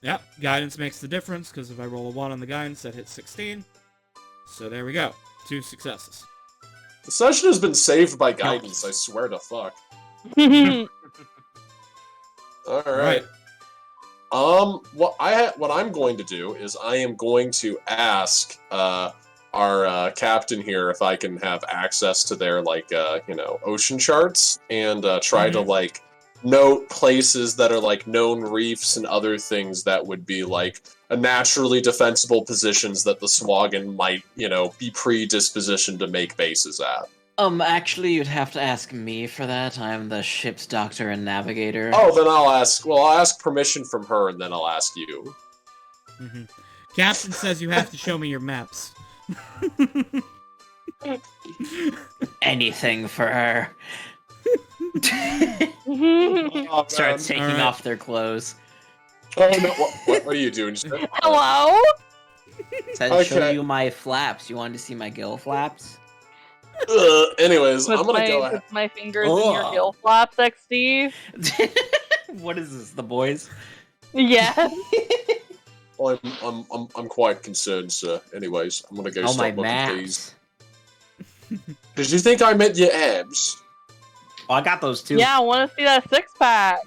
Yep, guidance makes the difference because if I roll a 1 on the guidance, that hits 16. So there we go, 2 successes. The session has been saved by guidance. I swear to fuck. All All right. What I'm going to do is I am going to ask our captain here if I can have access to their ocean charts and try to note places that are known reefs and other things that would be a naturally defensible positions that the Swagan might be predispositioned to make bases at. Actually, you'd have to ask me for that. I'm the ship's doctor and navigator. Oh, then I'll ask permission from her, and then I'll ask you. Mm-hmm. Captain says you have to show me your maps. Anything for her. Oh, Starts taking Alright. off their clothes. Oh no! What are you doing? Hello? Says, show Okay. you my flaps. You wanted to see my gill flaps? Anyways, I'm gonna go ahead. Put my fingers in your gill flaps, XD. What is this, the boys? Yeah. Well, I'm quite concerned, sir. Anyways, I'm gonna go Oh, my start looking for these. maps. Did you think I meant your abs? Oh, I got those too. Yeah, I want to see that six-pack.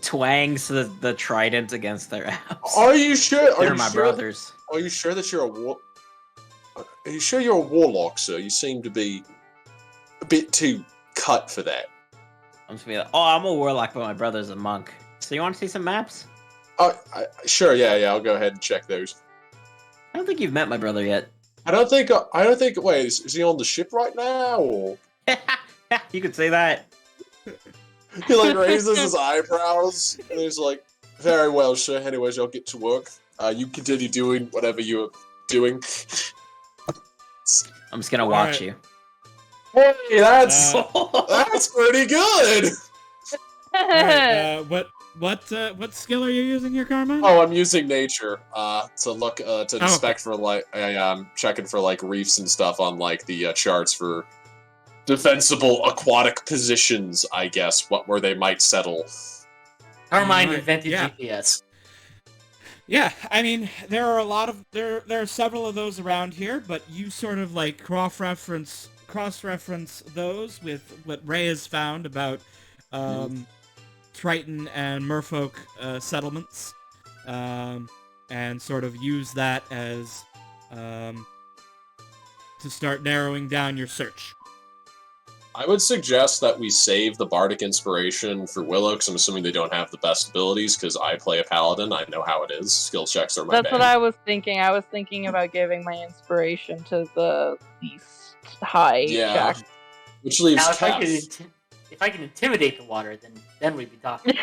Twangs the trident against their abs. Are you sure? Are They're you my sure? brothers. Are you sure that you're a war? Are you sure you're a warlock, sir? You seem to be a bit too cut for that. I'm just gonna be like, oh, I'm a warlock, but my brother's a monk. So you want to see some maps? Sure, yeah, I'll go ahead and check those. I don't think you've met my brother yet. I don't think. Wait, is he on the ship right now? Or You could say that. he raises his eyebrows and he's like, "Very well, sir. Anyways, I'll get to work. You continue doing whatever you're doing." I'm just gonna watch you. Hey, that's pretty good. Alright, what skill are you using here, Carmine? Oh, I'm using nature to look to inspect for I'm checking for reefs and stuff on the charts for defensible aquatic positions, I guess, where they might settle. Carmine Right, invented yeah. GPS. Yeah, I mean, there are there are several of those around here, but you sort of cross-reference those with what Ray has found about Triton and Merfolk settlements, and sort of use that as to start narrowing down your search. I would suggest that we save the bardic inspiration for Willow, because I'm assuming they don't have the best abilities, because I play a paladin, I know how it is. Skill checks are my That's bane. what I was thinking. I was thinking about giving my inspiration to the least high check. Which leaves Now, Kef. if I can intimidate the water, then we'd be talking.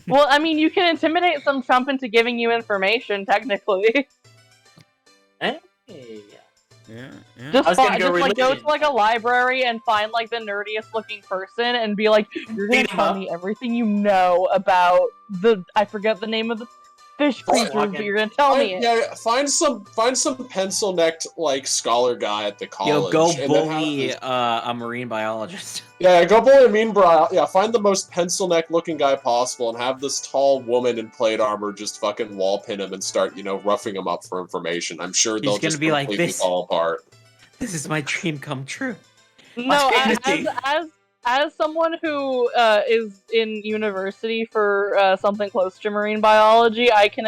Well, I mean, you can intimidate some chump into giving you information, technically. Hey, Yeah. Just, I was gonna just go go religion. to a library and find the nerdiest looking person and be like, "You're gonna Beat 'em tell up. me everything you know about I forget the name of the fish creatures, Swagan. but you're gonna tell me it." Yeah, find some pencil-necked scholar guy at the college. Yo, go and then bully have a marine biologist. go bully a mean bro. Yeah, find the most pencil neck looking guy possible and have this tall woman in plate armor just fucking wall pin him and start roughing him up for information. I'm sure they'll gonna just be like completely this. fall apart. This is my dream come true. No, Okay. as someone who is in university for something close to marine biology, I can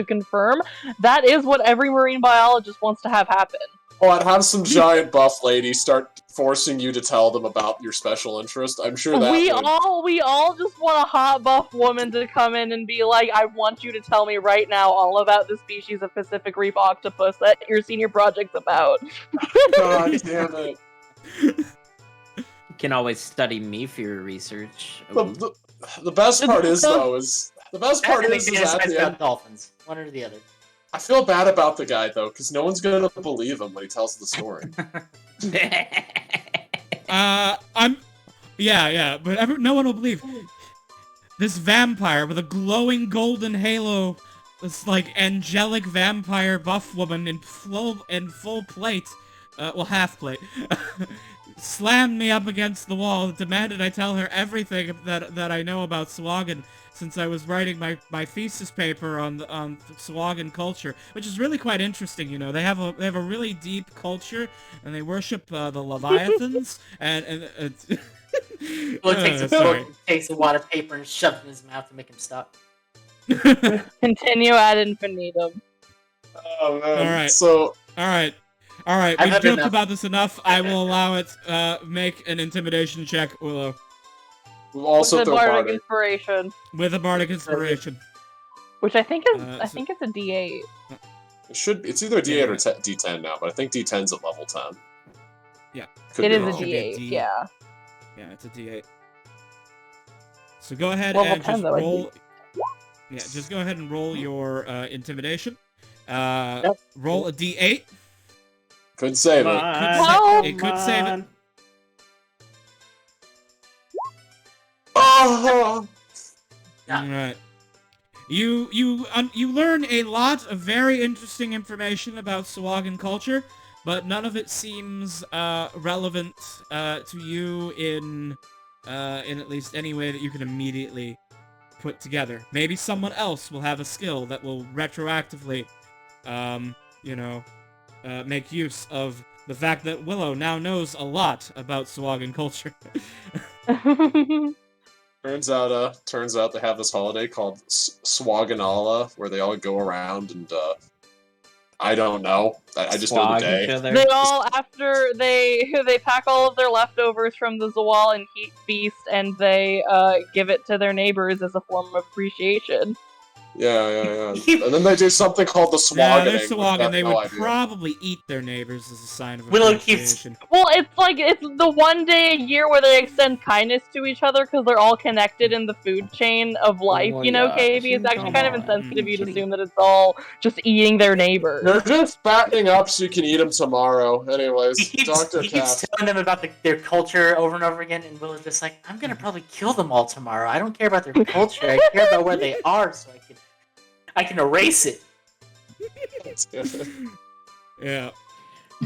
confirm that is what every marine biologist wants to have happen. Oh, I'd have some giant buff lady start forcing you to tell them about your special interest. I'm sure that we would... all just want a hot buff woman to come in and be like, "I want you to tell me right now all about the species of Pacific Reef octopus that your senior project's about." God damn it. You can always study me for your research. The best part is at the end. about dolphins. One or the other. I feel bad about the guy though, because no one's gonna believe him when he tells the story. But no one will believe. This vampire with a glowing golden halo, this angelic vampire buff woman in full plate, half plate, slammed me up against the wall, demanded I tell her everything that I know about Swagan, since I was writing my thesis paper on Swagan culture, which is really quite interesting. They have a really deep culture, and they worship the Leviathans, and Well, takes a sorry. book, takes a water paper, and shoves it in his mouth to make him stop. Continue ad infinitum. Oh man. Alright. So Alright. Alright, I've we've had joked enough. about this enough. I will allow it. Make an intimidation check, Willow. we've also With a thrown bardic bardic. inspiration, With a bardic inspiration. which I think is I So- think it's a D8. It's either D8 Yeah. or D10 now, but I think D10's at level 10. Yeah. Could It be is a wrong. Should be a D8. D. Yeah. Yeah, it's a D8. So go ahead Level and 10 just though, I roll. Yeah, just go ahead and roll your intimidation. Yep. Roll a D8. Could save Come it. on, It could save it. come Oh! Yeah. All right. You learn a lot of very interesting information about Sawagan culture, but none of it seems relevant to you in at least any way that you can immediately put together. Maybe someone else will have a skill that will retroactively, make use of the fact that Willow now knows a lot about Sawagan culture. Turns out they have this holiday called Swaganala, where they all go around and, I don't know. I just know the swag day. each other. They all, after they pack all of their leftovers from the Zawal and Heat Feast, and they give it to their neighbors as a form of appreciation. Yeah. And then they do something called the Yeah, Swaganing. they're which I Sawagan. have They no would idea. probably eat their neighbors as a sign of Willow keeps- appreciation. Well, it's the one day a year where they extend kindness to each other because they're all connected in the food chain of life. Oh, you know, yeah. KB. It's actually kind of Come on. insensitive you'd assume that it's all just eating their neighbors. They're just fattening up so you can eat them tomorrow. Anyways, He Dr. keeps Calf. telling them about their culture over and over again, and Willow's just like, I'm gonna probably kill them all tomorrow. I don't care about their culture. I care about where they are, so I can erase it. Yeah.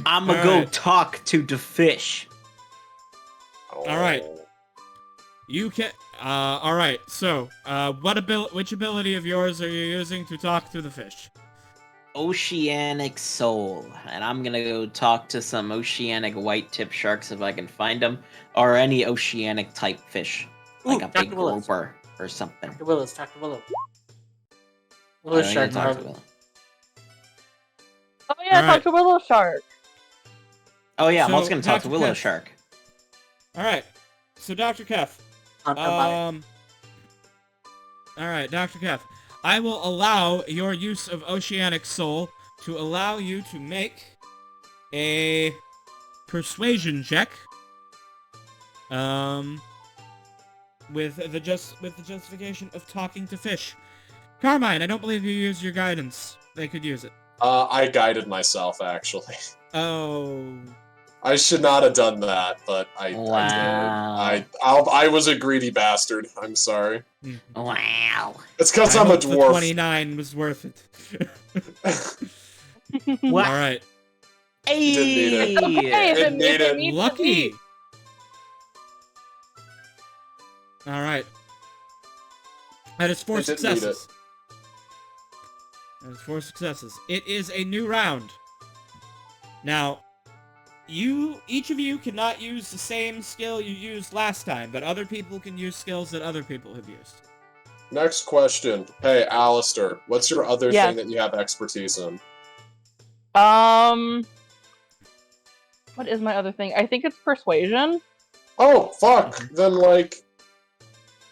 I'ma All go right. talk to the fish. Alright. You can. All right. So, which ability of yours are you using to talk to the fish? Oceanic soul, and I'm gonna go talk to some oceanic white tip sharks if I can find them, or any oceanic type fish, like Ooh, a big Dr. Willis. grouper or something. Talk to Willows. Talk to Willow. I Willow's think shark I talked to Marvin. Willow. Oh yeah, Alright. talk to Willow Shark. Oh yeah, I'm So, also gonna talk to Dr. Willow Kef. Shark. All right. So, Dr. Kef. On body. All right, Dr. Kef. I will allow your use of oceanic soul to allow you to make a persuasion check. With the justification of talking to fish. Carmine, I don't believe you used your guidance. They could use it. I guided myself, actually. Oh. I should not have done that, but I Wow. did. I was a greedy bastard. I'm sorry. Wow. It's because I I'm a hope the dwarf. 29 was worth it. What? All right. Hey! didn't need it. Hey, if Didn't need it it. needs to Lucky. be. All right. That is 4 It didn't need successes. That is 4 successes. It is a new round. Now, each of you cannot use the same skill you used last time, but other people can use skills that other people have used. Next question. Hey, Alistair, what's your other Yes. thing that you have expertise in? What is my other thing? I think it's persuasion. Oh, fuck. Then,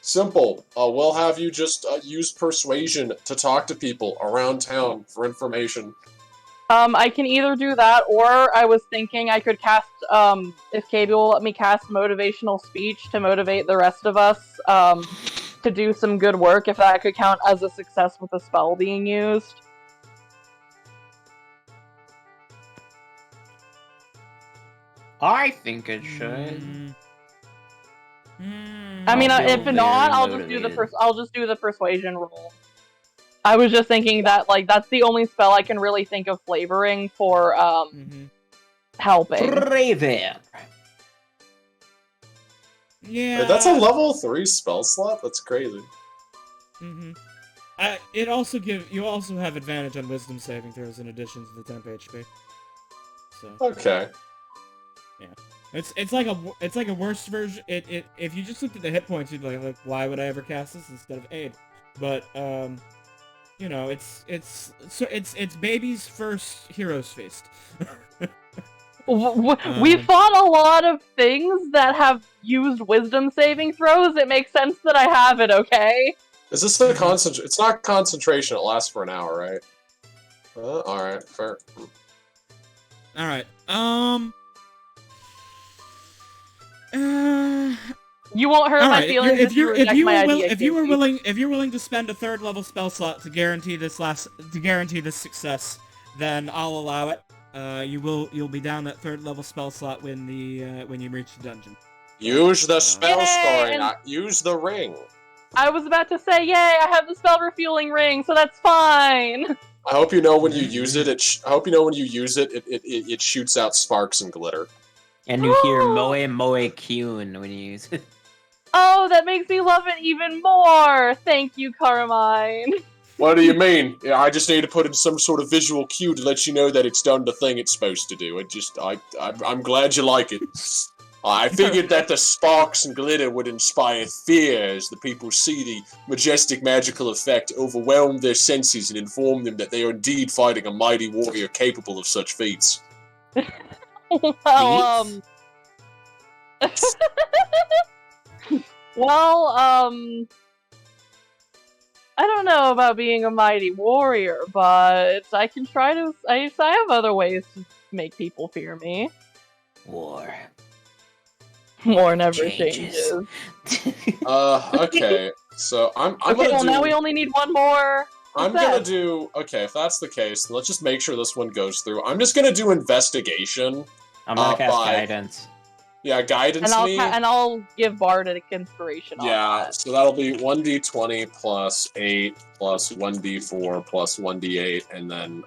simple. We'll have you just use persuasion to talk to people around town for information. I can either do that, or I was thinking I could cast, if KB will let me cast motivational speech to motivate the rest of us, to do some good work, if that could count as a success with a spell being used. I think it should. Mm. I mean, I'll feel if not, very I'll just do the motivated. I'll just do the persuasion roll. I was just thinking that that's the only spell I can really think of flavoring for helping. Raven. Yeah. Wait, that's a level 3 spell slot? That's crazy. Mm-hmm. You also have advantage on wisdom saving throws in addition to the temp HP. So. Okay. Yeah. It's like a worse version. If you just looked at the hit points, you'd be like, why would I ever cast this instead of aid? But you know, it's baby's first hero's feast. We fought a lot of things that have used wisdom saving throws. It makes sense that I have it. Okay. Is this the concentration? It's not concentration. It lasts for an hour, right? All right, fair. All right. You won't hurt All my right. feelings if you reject my idea. If you Casey. were willing to spend a third level spell slot to guarantee this success, then I'll allow it. You'll be down that third level spell slot when you reach the dungeon. Use the spell Yay, scoring, and- not use the ring. I was about to say, yay! I have the spell refueling ring, so that's fine. I hope you know when you use it. I hope you know when you use it. It shoots out sparks and glitter. And you hear Moe Moe Kyun when you use it. Oh, that makes me love it even more. Thank you, Carmine. What do you mean? Yeah, I just need to put in some sort of visual cue to let you know that it's done the thing it's supposed to do. I'm glad you like it. I figured that the sparks and glitter would inspire fear as the people see the majestic magical effect overwhelm their senses and inform them that they are indeed fighting a mighty warrior capable of such feats. Well, well, I don't know about being a mighty warrior, but I can try to. I have other ways to make people fear me. War. War never Changes. changes. Okay. So I'm Okay, gonna well do. now we only need one more. I'm What's gonna that? do. Okay, if that's the case, then let's just make sure this one goes through. I'm just gonna do investigation. I'm gonna cast by- guidance. Yeah, guidance And me. I'll give bardic inspiration. Yeah, On that. so that'll be 1d20 plus 8 plus 1d4 plus 1d8, and then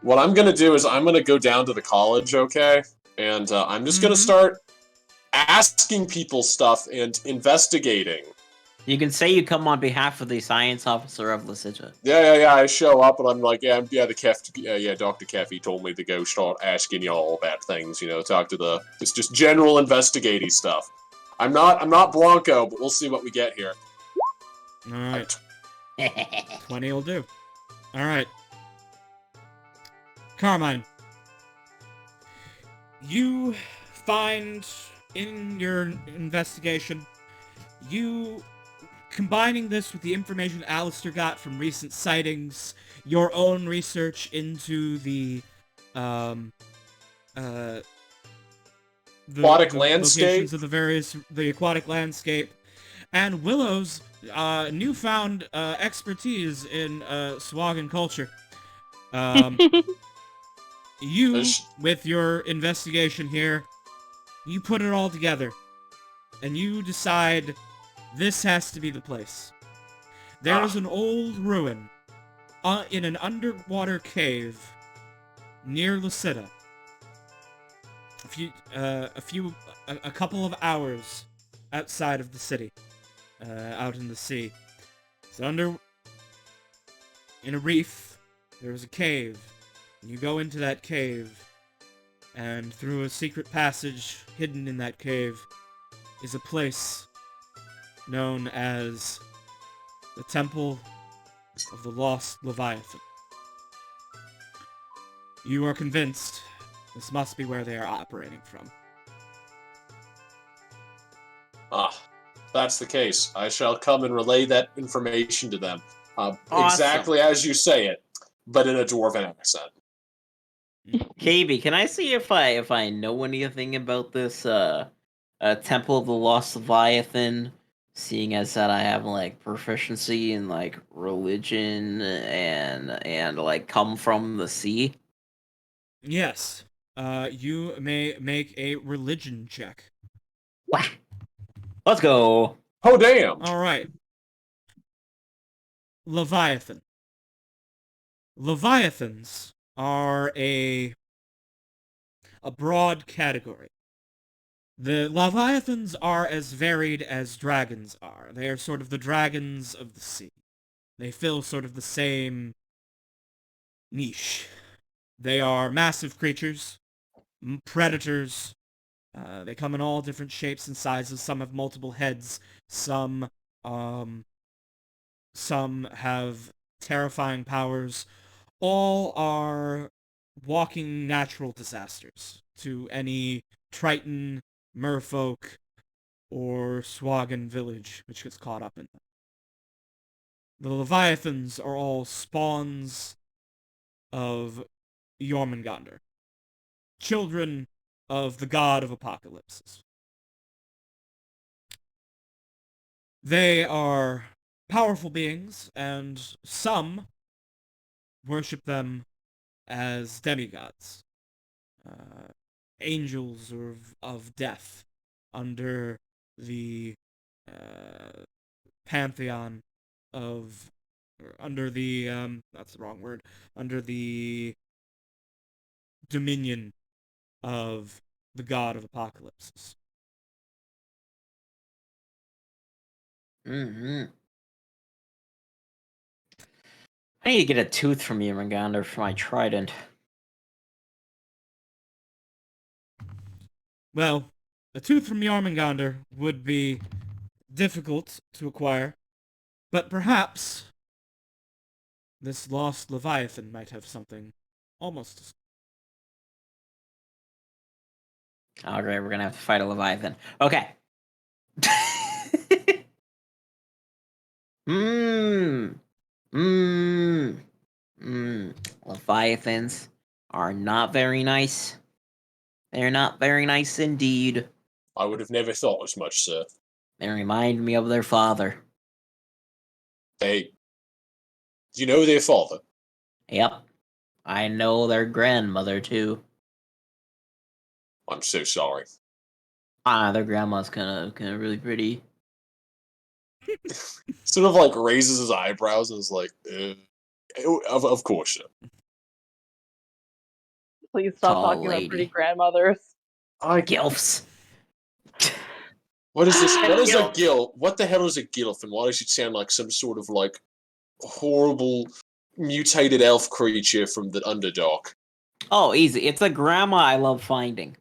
what I'm gonna do is I'm gonna go down to the college, okay? And I'm just gonna start asking people stuff and investigating. You can say you come on behalf of the science officer of Lysitra. Yeah. I show up and I'm like, the Dr. Keffy told me to go start asking y'all about things, talk to it's just general investigating stuff. I'm not Bronco, but we'll see what we get here. Alright. 20 will do. Alright. Carmine. You find in your investigation, combining this with the information Alistair got from recent sightings, your own research into the Aquatic landscape? locations of the aquatic landscape, and Willow's newfound expertise in Swagan culture. You, with your investigation here, you put it all together, and you decide this has to be the place. There is an old ruin in an underwater cave near Lysitra. A couple of hours outside of the city, out in the sea. It's in a reef. There is a cave. And you go into that cave, and through a secret passage hidden in that cave is a place known as the Temple of the Lost Leviathan. You are convinced this must be where they are operating from. That's the case. I shall come and relay that information to them. Awesome. Exactly as you say it, but in a dwarven accent. KB, can I see if I know anything about this Temple of the Lost Leviathan? Seeing as that I have proficiency in religion and come from the sea. Yes. You may make a religion check. Wah. Let's go. Oh damn! Alright. Leviathan. Leviathans are a broad category. The Leviathans are as varied as dragons are. They are sort of the dragons of the sea. They fill sort of the same niche. They are massive creatures, predators, They come in all different shapes and sizes. Some have multiple heads. Some have terrifying powers. All are walking natural disasters to any Triton, merfolk, or Swagan village which gets caught up in them. The Leviathans are all spawns of Jormungandr, children of the god of apocalypses. They are powerful beings, and some worship them as demigods, angels of death, under the pantheon of, or under the, that's the wrong word, under the dominion of the god of apocalypses. Mm-hmm. I need to get a tooth from Jormungandr for my trident. Well, a tooth from Jormungandr would be difficult to acquire, but perhaps this lost Leviathan might have something almost. Oh, great, we're gonna have to fight a Leviathan. Okay. Mmm. Mmm. Mmm. Leviathans are not very nice. They're not very nice indeed. I would have never thought as much, sir. They remind me of their father. They... You know their father? Yep. I know their grandmother, too. I'm so sorry. Their grandma's kind of really pretty. Sort of like raises his eyebrows and is like, of course, sir. Please stop Tall talking about pretty lady. grandmothers. Gilfs. What is this? What is a Gilf. gilf? What the hell is a gilf? And why does it sound like some sort of like horrible mutated elf creature from the Underdark? Oh, easy. It's a grandma I love finding.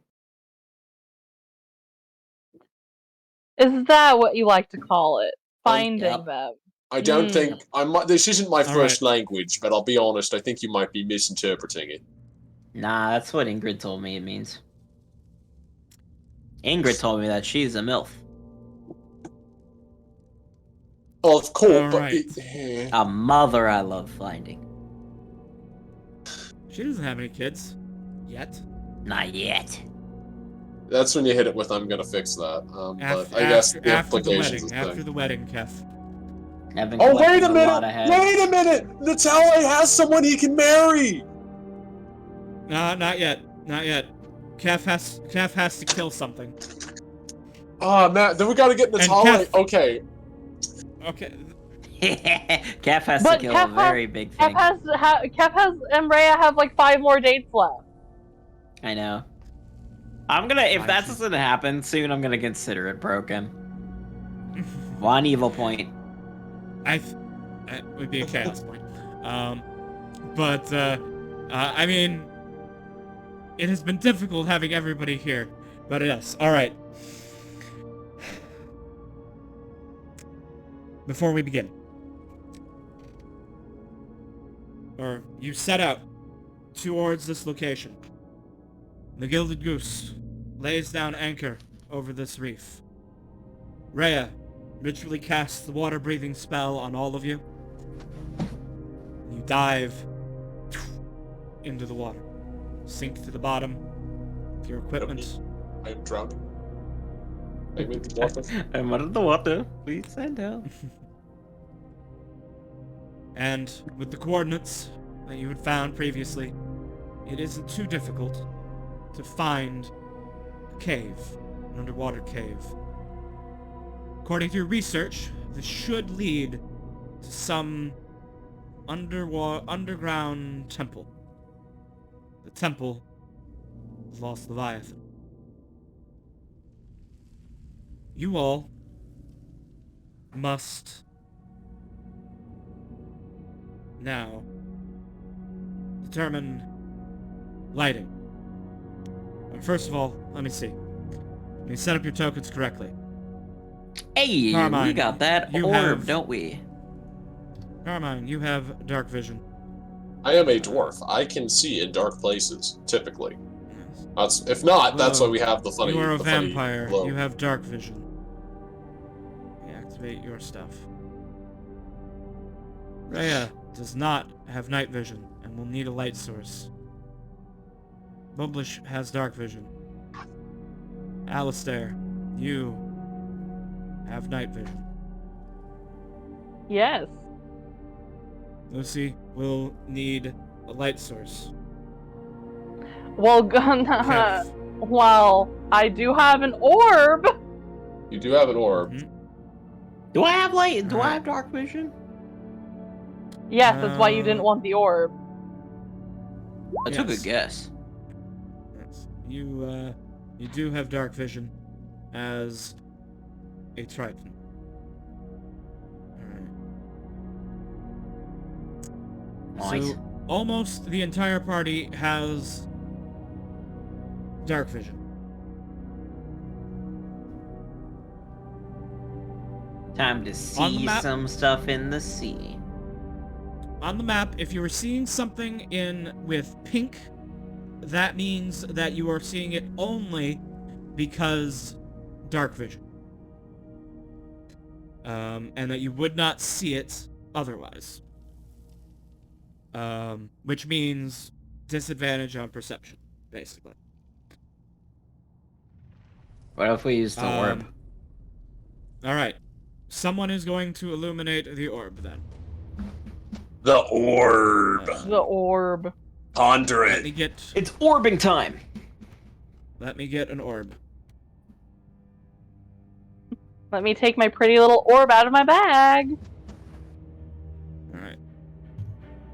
Is that what you like to call it? Finding Yep. them. I don't Mm. think this isn't my All first right. language, but I'll be honest. I think you might be misinterpreting it. Nah, that's what Ingrid told me it means. Ingrid told me that she's a MILF. Of course, All but right. A mother I love finding. She doesn't have any kids. Yet. Not yet. that's when you hit it with "I'm gonna fix that." But I guess the After the implications wedding. is After the wedding, Kef. I've been Oh, wait collecting a minute! lot of heads. Wait a minute! Natalie has someone he can marry! Not yet. Not yet. Kef has to kill something. Ah, man, then we gotta get Natalie. Kef- Okay. Okay. Kef has But to kill Kef a very big thing. Kef has and Rhea have like 5 more dates left. I know. I'm gonna, if Why that she- doesn't happen soon, I'm gonna consider it broken. One evil point. That would be a chaos point. But I mean, it has been difficult having everybody here. But yes, all right. Before we begin, or you set out towards this location. The Gilded Goose lays down anchor over this reef. Rhea ritually casts the water-breathing spell on all of you. You dive into the water. Sink to the bottom with your equipment. I am drunk. I'm in the water. I'm under the water. Please send help. And with the coordinates that you had found previously, it isn't too difficult to find a cave, an underwater cave. According to your research, this should lead to some underground temple. The Temple of Lost Leviathan. You all must now determine lighting. First of all, let me see. You set up your tokens correctly. Hey, we Carmine, got that you orb, have- don't we? Carmine, you have dark vision. I am a dwarf. I can see in dark places, typically. Yes. If not, that's why Willow, we have the funny. You are a the funny vampire. glow. You have dark vision. Activate your stuff. Rhea does not have night vision and will need a light source. Bumblish has dark vision. Alistair, you have night vision. Yes. Lucy will need a light source. Well, Kev. well, I do have an orb. You do have an orb. Mhm. Do I have light? Do I Alright. have dark vision? Yes, that's why you didn't want the orb. I took a Yes. guess. Yes. You do have dark vision as a Triton. Alright. Nice. So, almost the entire party has dark vision. Time to On the see map- some stuff in the sea. On the map, if you are seeing something in with pink, that means that you are seeing it only because dark vision. And that you would not see it otherwise. Which means disadvantage on perception, basically. What if we use the orb? Alright. Someone is going to illuminate the orb, then. The orb. The orb. Ponder Let me it. get... It's orbing time! Let me get an orb. Let me take my pretty little orb out of my bag. Alright.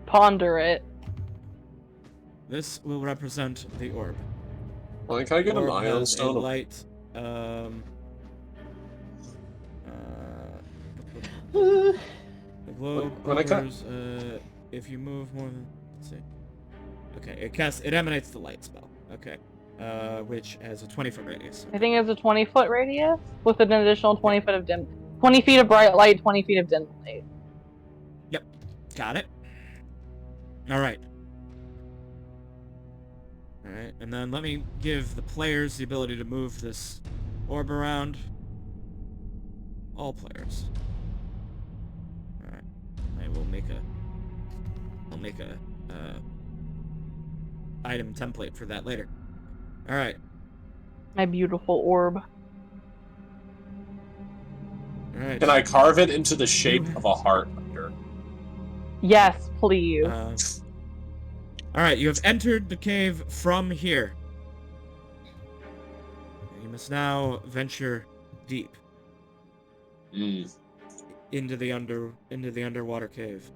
Ponder it. This will represent the orb. Like, can I get an Orb iron has a stone? light, Uh, the globe When I cut- covers, if you move more than, let's see. Okay, it emanates the light spell. Okay. Which has a 20-foot radius. I think it's a 20-foot radius with an additional 20 foot of dim. 20 feet of bright light, 20 feet of dim light. Got it. Alright. Alright, and then let me give the players the ability to move this orb around. All players. Alright. I'll make a item template for that later. Alright. My beautiful orb. Alright. Can I carve it into the shape of a heart later? Yes, please. Alright, you have entered the cave from here. You must now venture deep into the underwater cave.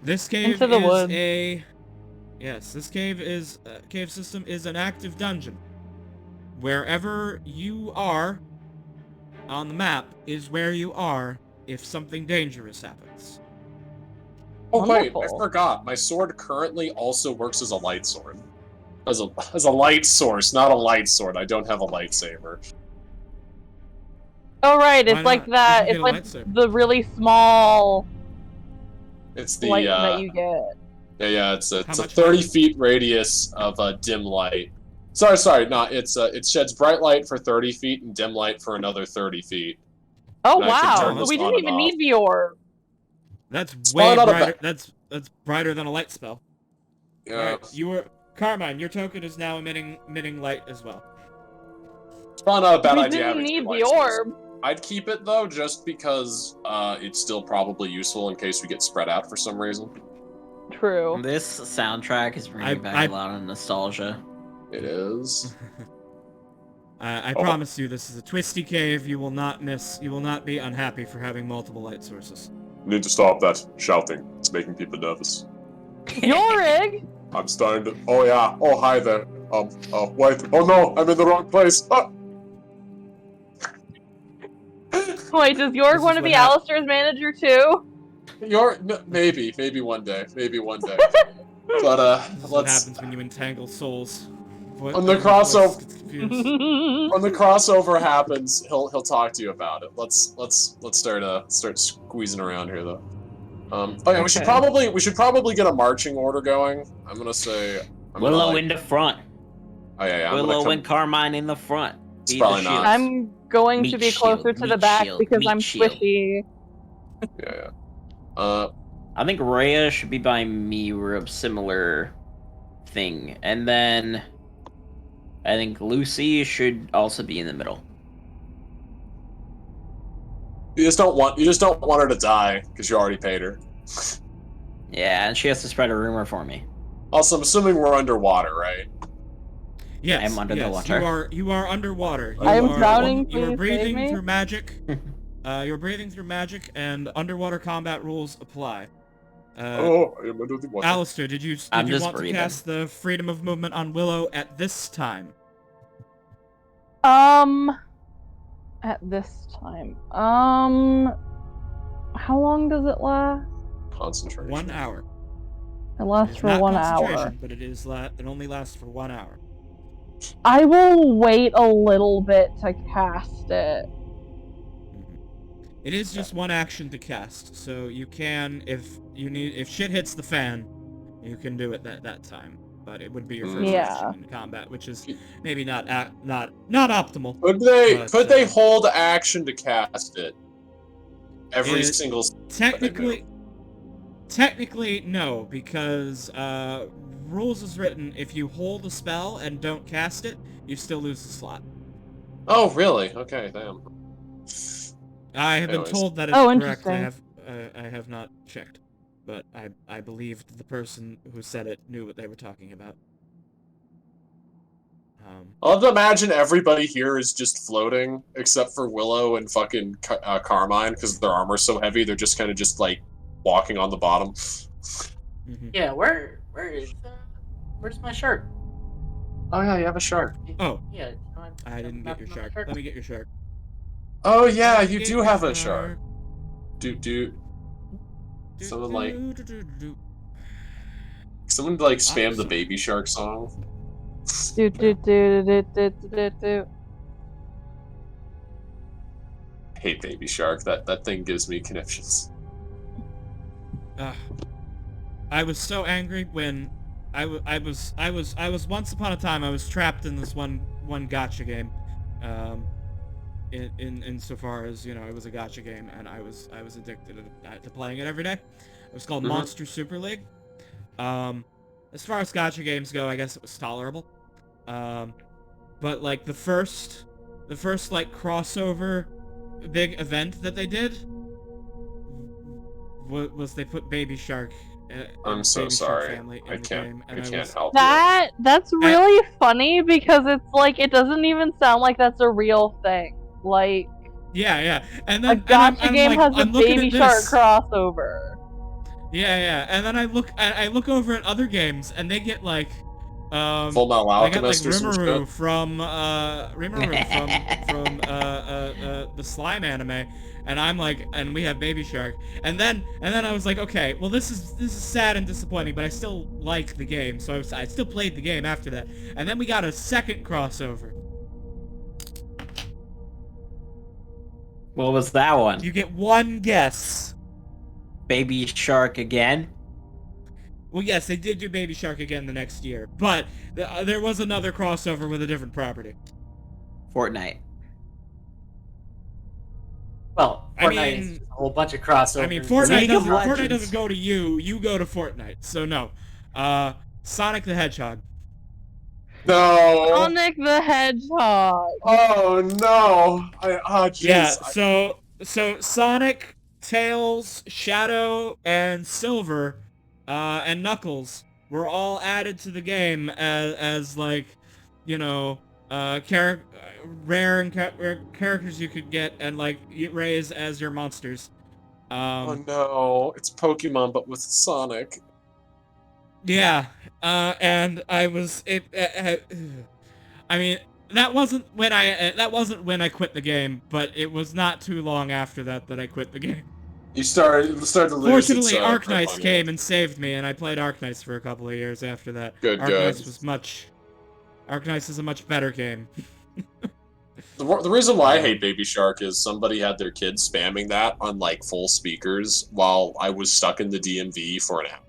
This cave Into the is woods. this cave system is an active dungeon. Wherever you are on the map is where you are if something dangerous happens. Oh wait, I Wonderful. forgot. My sword currently also works as a light sword. As a light source, not a light sword. I don't have a lightsaber. Oh right, it's Why like not? that. You It's can like get a lightsaber. the really small It's the light that you get. yeah. It's a How much 30 light? feet radius of dim light. Sorry, no. It sheds bright light for 30 feet and dim light for another 30 feet. Oh And I can wow, turn so this we on didn't and even off. need the orb. That's Spawn way out a brighter. That's brighter than a light spell. Yeah. Alright, Carmine, your token is now emitting light as well. It's probably not a bad We idea didn't having need two the light sources. orb. I'd keep it though, just because it's still probably useful in case we get spread out for some reason. True. This soundtrack is bringing back a lot of nostalgia. It is. I Oh. promise you, this is a twisty cave. You will not be unhappy for having multiple light sources. Need to stop that shouting. It's making people nervous. Yorig! I'm starting to. Oh yeah. Oh hi there. Wait. Oh no, I'm in the wrong place. Ah! Wait, does This Yorg is want to what be hap- Alistair's manager too? Maybe one day, maybe one day. But This is what let's. happens when you entangle souls. When the crossover confused. when the crossover happens, he'll talk to you about it. Let's start squeezing around here though. Oh yeah, we should probably get a marching order going. I'm gonna say Willow in the front. Oh yeah, I'm Willow gonna and Carmine in the front. It's Be probably the not. shields. I'm going to Meat be closer shield, to the meat back shield, because meat I'm shield. squishy. Yeah. I think Rhea should be by me. We're a similar thing, and then I think Lucy should also be in the middle. You just don't want her to die because you already paid her. Yeah, and she has to spread a rumor for me. Also, I'm assuming we're underwater, right? Yes, I'm under the yes, water. You are underwater. You I am are, drowning, You are please breathing save me. through magic. You're breathing through magic, and underwater combat rules apply. I am under the water. Alistair, did you I'm want just to breathing. cast the freedom of movement on Willow at this time? At this time. How long does it last? Concentration. 1 hour. It It lasts is for not 1 hour. concentration, but it only lasts for 1 hour. I will wait a little bit to cast it. It is just one action to cast, so you can, if shit hits the fan, you can do it that time. But it would be your first Yeah. action in combat, which is maybe not optimal. Could they hold action to cast it? Every It- single Technically, no, because rules is written, if you hold a spell and don't cast it, you still lose the slot. Oh, really? Okay, damn. I have been Anyways. told that it's Oh, correct. interesting. I have not checked, but I believed the person who said it knew what they were talking about. I love to imagine everybody here is just floating, except for Willow and fucking Carmine, because their armor's so heavy, they're just kind of just, like, walking on the bottom. Mhm. Yeah, where's my shirt? Oh yeah, you have a shark. Oh, Yeah, I didn't get your shark. Let me get your shark. Oh yeah, Let me you get do your have a shark. Someone like spam the Baby Shark song. Do do do do do do do. Hate Baby Shark. That thing gives me conniptions. I was so angry when I was once upon a time I was trapped in this one gacha game, insofar as it was a gacha game and I was addicted to playing it every day. It was called Monster Super League. As far as gacha games go, I guess it was tolerable. But like the first like crossover big event that they did was they put Baby Shark. I'm so Baby Shark sorry. family in I the can't. game, I and can't was- help That's really funny because it's like it doesn't even sound like that's a real thing. Like Yeah, and a then gacha game like, has a I'm looking Baby at Shark this. crossover. Yeah, and then I look over at other games and they get like Full Metal they got like Alchemist or some Rimuru shit. from the slime anime, and I'm like, and we have Baby Shark, and then I was like, okay, well this is sad and disappointing, but I still like the game, so I still played the game after that, and then we got a second crossover. What was that one? You get one guess. Baby Shark again? Well, yes, they did do Baby Shark again the next year, but there was another crossover with a different property. Fortnite. Well, I Fortnite mean- is just a whole bunch of crossovers. I mean, League Fortnite of Legends. doesn't go to you. You go to Fortnite. So no. Sonic the Hedgehog. No. Sonic the Hedgehog. Oh no. Jeez. Yeah. So Sonic, Tails, Shadow, and Silver, and Knuckles were all added to the game as like, rare characters you could get and like raise as your monsters. Oh no. It's Pokemon, but with Sonic. Yeah, and I was I mean, that wasn't when I quit the game, but it was not too long after that I quit the game. You started to lose. Fortunately, its, Arknights grip on came and saved me, and I played Arknights for a couple of years after that. Good, Arknights good. was much Arknights is a much better game. The reason why I hate Baby Shark is somebody had their kid spamming that on like full speakers while I was stuck in the DMV for an hour.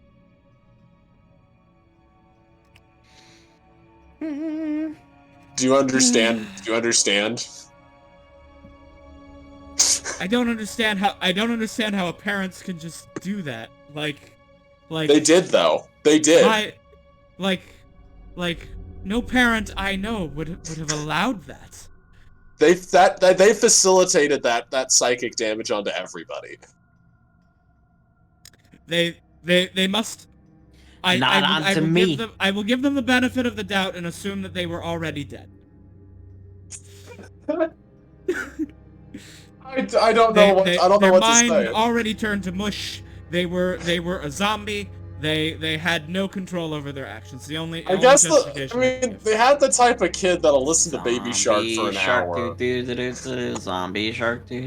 Do you understand? Do you understand? I don't understand how parents can just do that. Like They did though. They did. Like no parent I know would have allowed that. They facilitated that psychic damage onto everybody. They must. Not onto me. I will give them the benefit of the doubt and assume that they were already dead. I don't know what I don't know what to say. Their mind already turned to mush. They were a zombie. They had no control over their actions. The only I guess justification they had the type of kid that'll listen to Baby Shark for an hour. Zombie Shark. They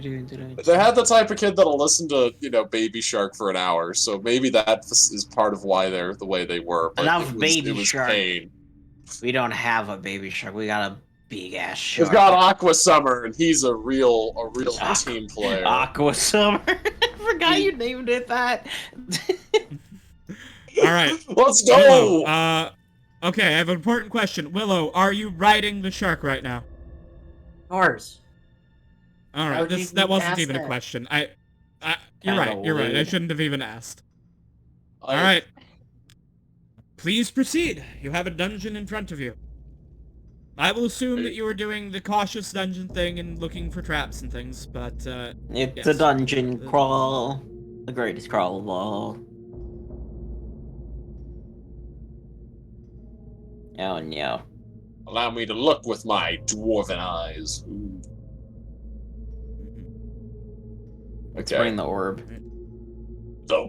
had the type of kid that'll listen to Baby Shark for an hour. So maybe that is part of why they're the way they were. But Enough Baby it was Shark. pain. We don't have a Baby Shark. We got a big ass shark. We've got Aqua Summer, and he's a real team player. Aqua Summer. I forgot you named it that. All right, let's go. Willow, okay, I have an important question. Willow, are you riding the shark right now? Of course. All right, that wasn't even a question. You're right. I shouldn't have even asked. All right. Please proceed. You have a dungeon in front of you. I will assume that you were doing the cautious dungeon thing and looking for traps and things, but it's a dungeon crawl, the greatest crawl of all. Oh no! Allow me to look with my dwarven eyes. Ooh. Let's Okay. bring the orb.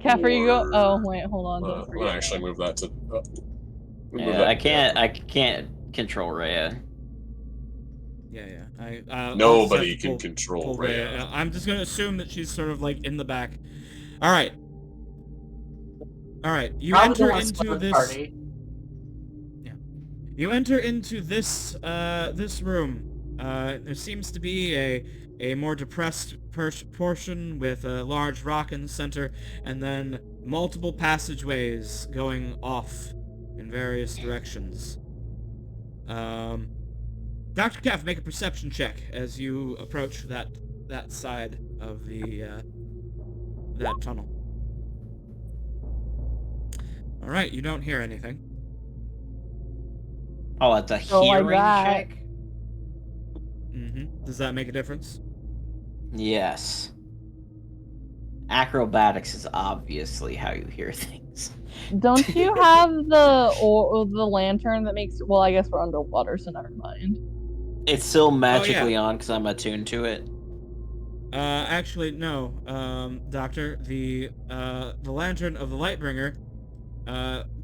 Calf, are you go? Oh wait, hold on. I'm gonna actually move that to. Yeah, I can't control Rhea. Yeah. Nobody can control Rhea. I'm just gonna assume that she's sort of like in the back. All right. You enter into this. Party. You enter into this this room. There seems to be a more depressed portion with a large rock in the center, and then multiple passageways going off in various directions. Dr. Kev, make a perception check as you approach that side of the that tunnel. All right, you don't hear anything. Oh, it's a Oh, like hearing that. check? Does that make a difference? Yes. Acrobatics is obviously how you hear things. Don't you have the lantern that makes? Well, I guess we're underwater, so never mind. It's still magically on because I'm attuned to it. Actually, no. Doctor, the lantern of the Lightbringer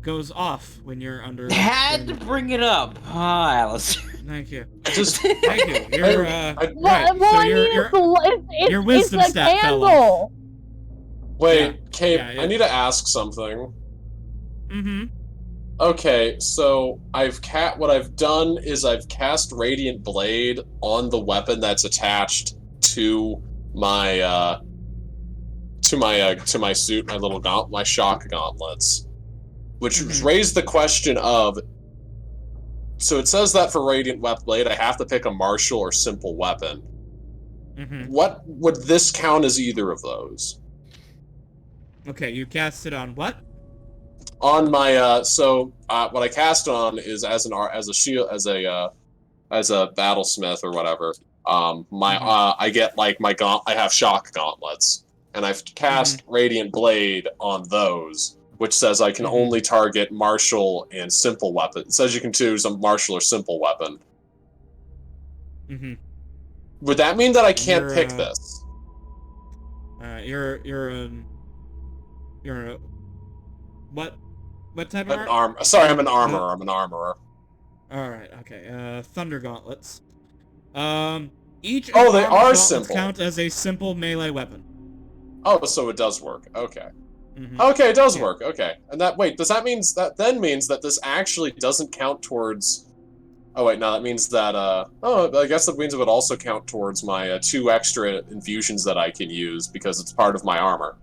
goes off when you're under. Had to bring it up. Ah, Alice. Thank you. Thank you. You're right. Well, So I mean, your wisdom it's a stat fell candle. Wait, Cape, yeah. I need to ask something. Mm-hmm. Okay, so what I've done is I've cast Radiant Blade on the weapon that's attached to my suit, my shock gauntlets, which raised the question of. So it says that for Radiant Blade, I have to pick a martial or simple weapon. What would this count as either of those? Okay, you cast it on what? On my what I cast on is as a shield, as a battlesmith or whatever. I get like I have shock gauntlets, and I've cast Radiant Blade on those, which says I can only target martial and simple weapon. It says you can choose a martial or simple weapon. Would that mean that I can't pick this? You're a what type of armor? Sorry, I'm an armorer. I'm an armorer. All right. Okay. Thunder gauntlets. Each they are gauntlets simple. Count as a simple melee weapon. Oh, so it does work. Okay. Okay, it does work. Okay, and does that means that this actually doesn't count towards Oh wait, no, that means that oh, I guess that means it would also count towards my 2 extra infusions that I can use because it's part of my armor.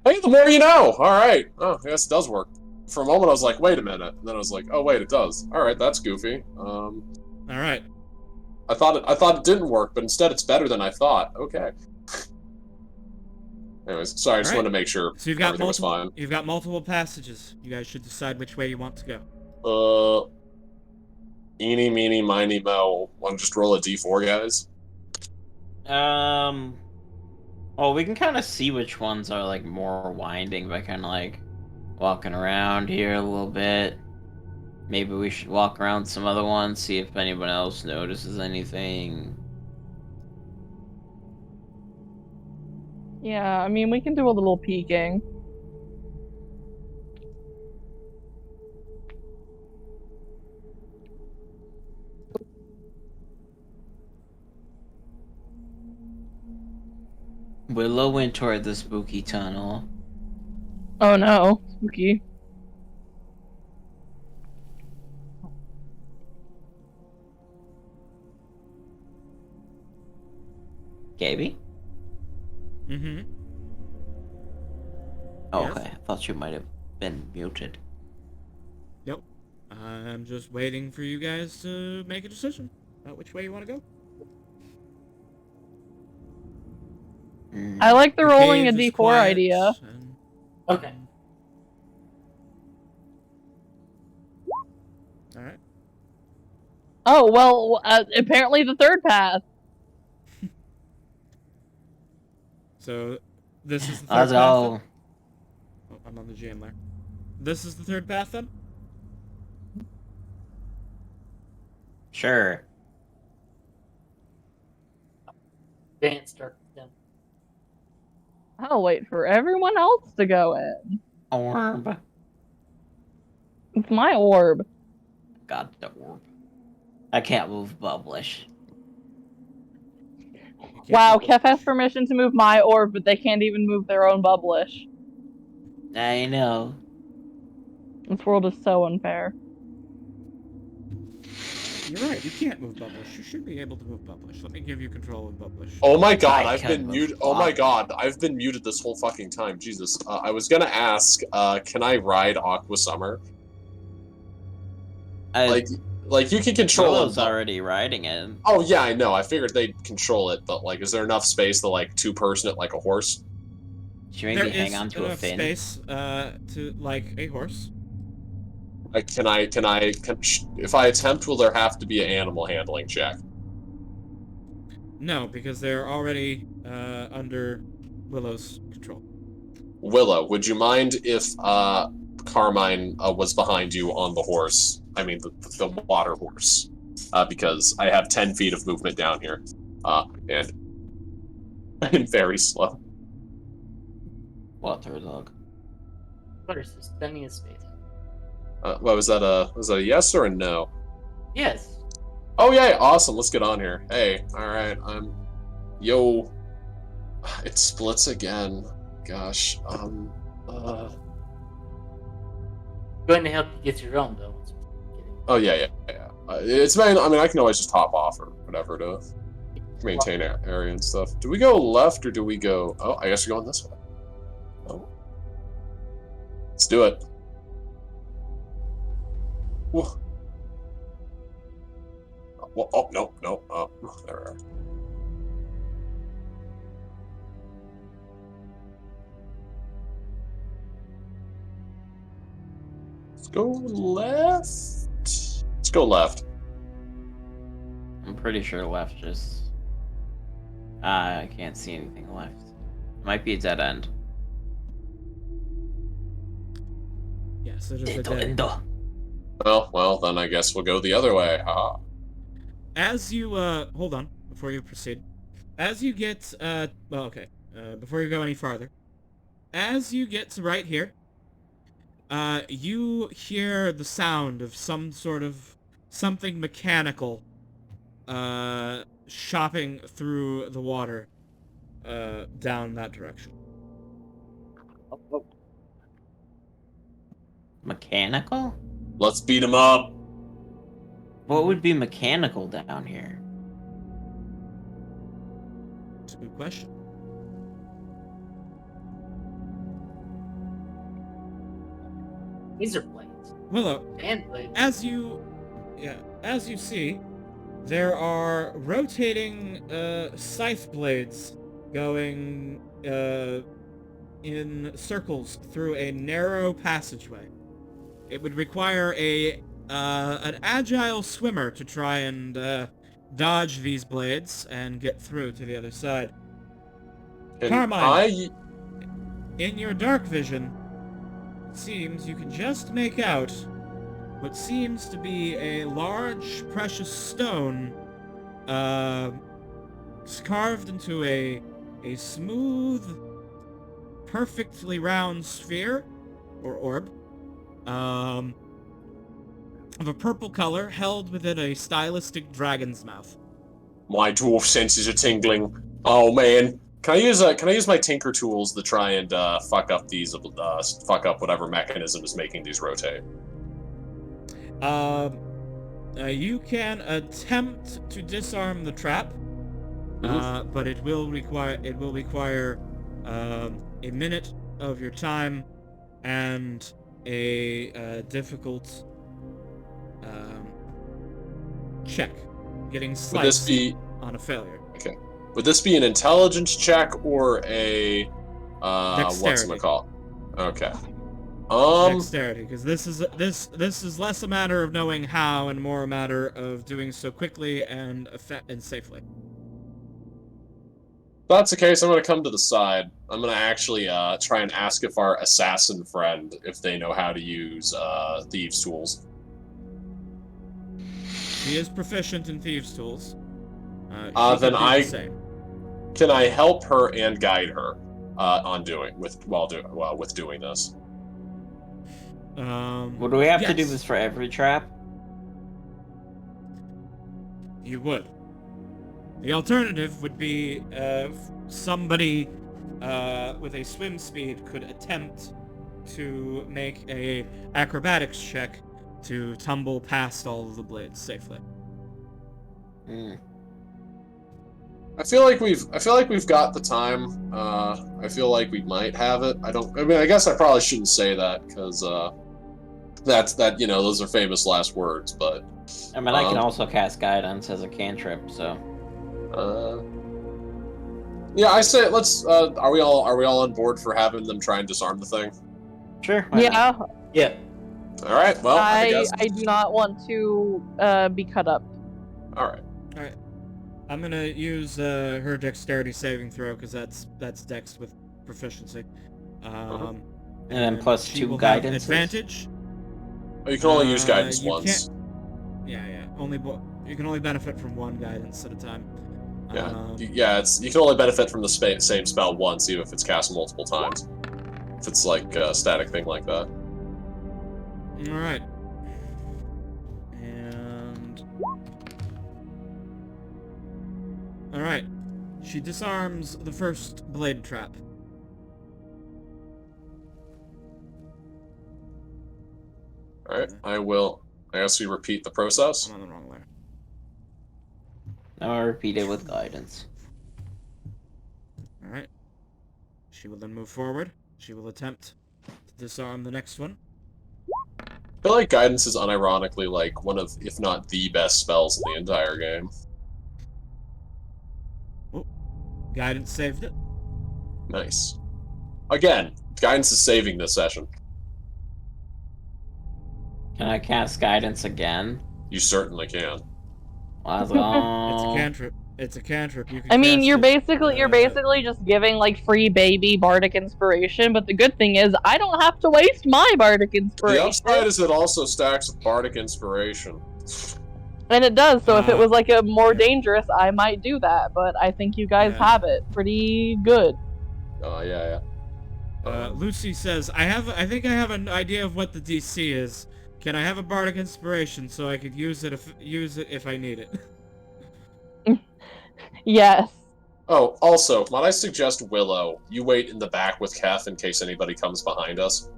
Hey, the more you know! Alright. Oh, I guess it does work. For a moment I was like, wait a minute. And then I was like, oh wait, it does. Alright, that's goofy. Alright. I thought it didn't work, but instead it's better than I thought. Okay. Anyways, sorry, I just wanted to make sure So you've got everything was fine. You've got multiple passages. You guys should decide which way you want to go. Eeny, meeny, miny, mo. Want to just roll a d4, guys? Well, we can kind of see which ones are like more winding by kind of like walking around here a little bit. Maybe we should walk around some other ones, see if anyone else notices anything. Yeah, I mean, we can do a little peeking. Willow went toward the spooky tunnel. Oh no, spooky. Gaby? Mm-hmm. Oh, Yes? okay. I thought you might have been muted. Nope. I'm just waiting for you guys to make a decision about which way you want to go. I like the rolling a cave is d4 quiet, idea. and- Okay. Alright. Oh, well, apparently the third path. So, this is the third Let's path go. then? Oh, I'm on the jam there. This is the third path then? Sure. Dance starts then. I'll wait for everyone else to go in. Orb. It's my orb. Got the orb. I can't move Bubblish. You can't Wow, move Kef has Bubblish. permission to move my orb, but they can't even move their own Bubblish. I know. This world is so unfair. You're right, you can't move Bubblish. You should be able to move Bubblish. Let me give you control of Bubblish. Oh my god, I I've can been move muted. Oh my block. god, I've been muted this whole fucking time. Jesus. I was gonna ask, can I ride Aqua Summer? Like you can control it. Willow's already riding it. Oh yeah, I know. I figured they'd control it, but like, is there enough space to like 2-person it like a horse? She made There me hang is on to a enough fin. space to like a horse. Like, if I attempt, will there have to be an animal handling check? No, because they're already under Willow's control. Willow, would you mind if Carmine was behind you on the horse? I mean, the water horse, because I have 10 feet of movement down here, and I'm very slow. Water dog. There's just plenty of space. What was that? Was that a yes or a no? Yes. Oh yeah, awesome. Let's get on here. Hey, all right. Yo. It splits again. Gosh. Going to help you get your own though. Oh yeah. It's main. I mean, I can always just hop off or whatever to maintain area and stuff. Do we go left or do we go? Oh, I guess we're going this way. Oh. Let's do it. Whoa. Well, oh no. Oh, there we are. Let's go left. Let's go left. I'm pretty sure left just... I can't see anything left. Might be a dead end. Yes, it is a dead end. Well, then I guess we'll go the other way. Haha. As you, hold on, before you proceed. As you get, before you go any farther. As you get to right here, you hear the sound of some sort of something mechanical, shopping through the water, down that direction. Mechanical? Let's beat him up. What would be mechanical down here? It's a good question. Laser blades. Willow, And blades. as you see, there are rotating scythe blades going in circles through a narrow passageway. It would require an agile swimmer to try and dodge these blades and get through to the other side. Can Carmine, in your dark vision, it seems you can just make out what seems to be a large, precious stone, carved into a smooth, perfectly round sphere, or orb, of a purple color, held within a stylistic dragon's mouth. My dwarf senses are tingling. Oh man, can I use my tinker tools to try and fuck up whatever mechanism is making these rotate? You can attempt to disarm the trap, but it will require a minute of your time and a difficult check, getting sliced on a failure. Okay. Would this be an intelligence check or a Dexterity. whatchamacallit? Okay. Dexterity, because this is less a matter of knowing how and more a matter of doing so quickly and safely. If that's the case, I'm going to come to the side. I'm going to actually try and ask if our assassin friend, if they know how to use thieves' tools. He is proficient in thieves' tools. Then can I help her and guide her with doing this? Would we have to do this for every trap? You would. The alternative would be somebody with a swim speed could attempt to make a acrobatics check to tumble past all of the blades safely. I feel like we've got the time. I feel like we might have it. I guess I probably shouldn't say that because those are famous last words. But I mean, I can also cast guidance as a cantrip. So. Yeah, I say let's. Are we all on board for having them try and disarm the thing? Sure. Yeah. Yeah. All right. Well, I guess. I do not want to be cut up. All right. I'm gonna use her dexterity saving throw because that's dex with proficiency. And then plus she 2 will guidance. have advantage. Oh, you can only use guidance you once. Yeah. You can only benefit from 1 guidance at a time. Yeah. You can only benefit from the same spell once, even if it's cast multiple times. If it's like a static thing like that. All right. And all right. She disarms the first blade trap. All right. I guess we repeat the process. I'm on the wrong layer. Now I repeat it with guidance. All right. She will then move forward. She will attempt to disarm the next one. I feel like guidance is unironically like one of, if not the best spells in the entire game. Oh, guidance saved it. Nice. Again, guidance is saving this session. Can I cast guidance again? You certainly can. Let's go. It's a cantrip. It's a cantrip. You can I mean, cast you're it, basically just giving like free baby bardic inspiration. But the good thing is, I don't have to waste my bardic inspiration. The upside is it also stacks with bardic inspiration. And it does. So if it was like a more dangerous, I might do that. But I think you guys have it pretty good. Oh yeah. Lucy says, I think I have an idea of what the DC is. Can I have a bardic inspiration so I could use it if I need it? Yes. Oh, also, might I suggest Willow, you wait in the back with Keth in case anybody comes behind us.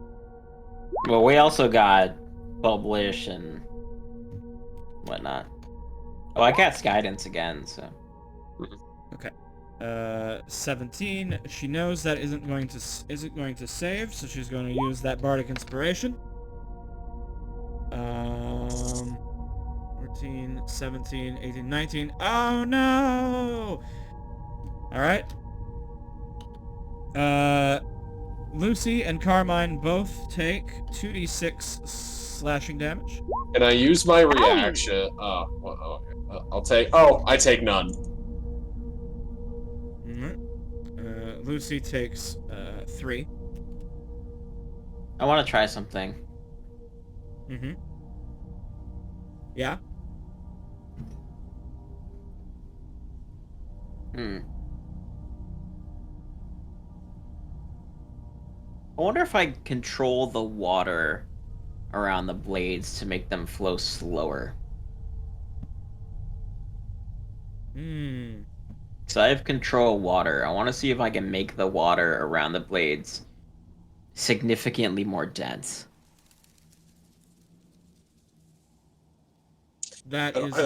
Well, we also got Publish and whatnot. Oh, I cast guidance again, so 17. She knows that isn't going to save, so she's going to use that bardic inspiration. 14, 17, 18, 19. Oh no! Alright. Lucy and Carmine both take 2d6 slashing damage. Can I use my reaction? I take none. Alright. Lucy takes 3. I want to try something. Mm-hmm. Yeah? I wonder if I control the water around the blades to make them flow slower. So I have control water. I want to see if I can make the water around the blades significantly more dense. That is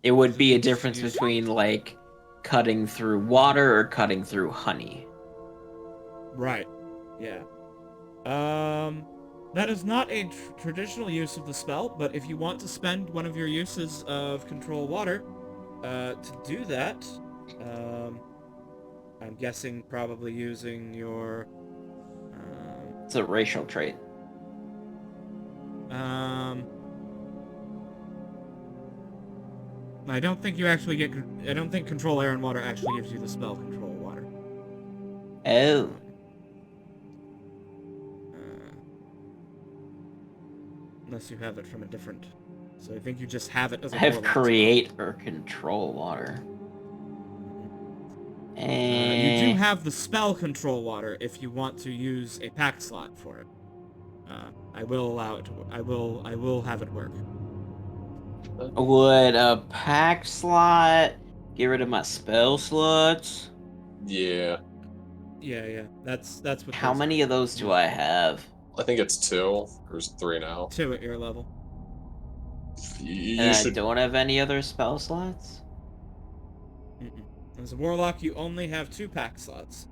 It would be a difference between, like, cutting through water or cutting through honey. right. Yeah. That is not a traditional use of the spell, but if you want to spend one of your uses of control water, to do that, I'm guessing probably using your, It's a racial trait. I don't think you actually get, I don't think control air and water actually gives you the spell control water. Oh. Unless you have it from a different, so I think you just have it as a I have warlock create or control water. And you do have the spell control water if you want to use a pack slot for it. I will allow it to. I will have it work. Would a pack slot get rid of my spell slots? Yeah. Yeah. That's what. How those many are. of those do I have? I think it's 2, or is it 3 now? 2 at your level. You And I should. don't have any other spell slots? As a warlock, you only have 2 pack slots.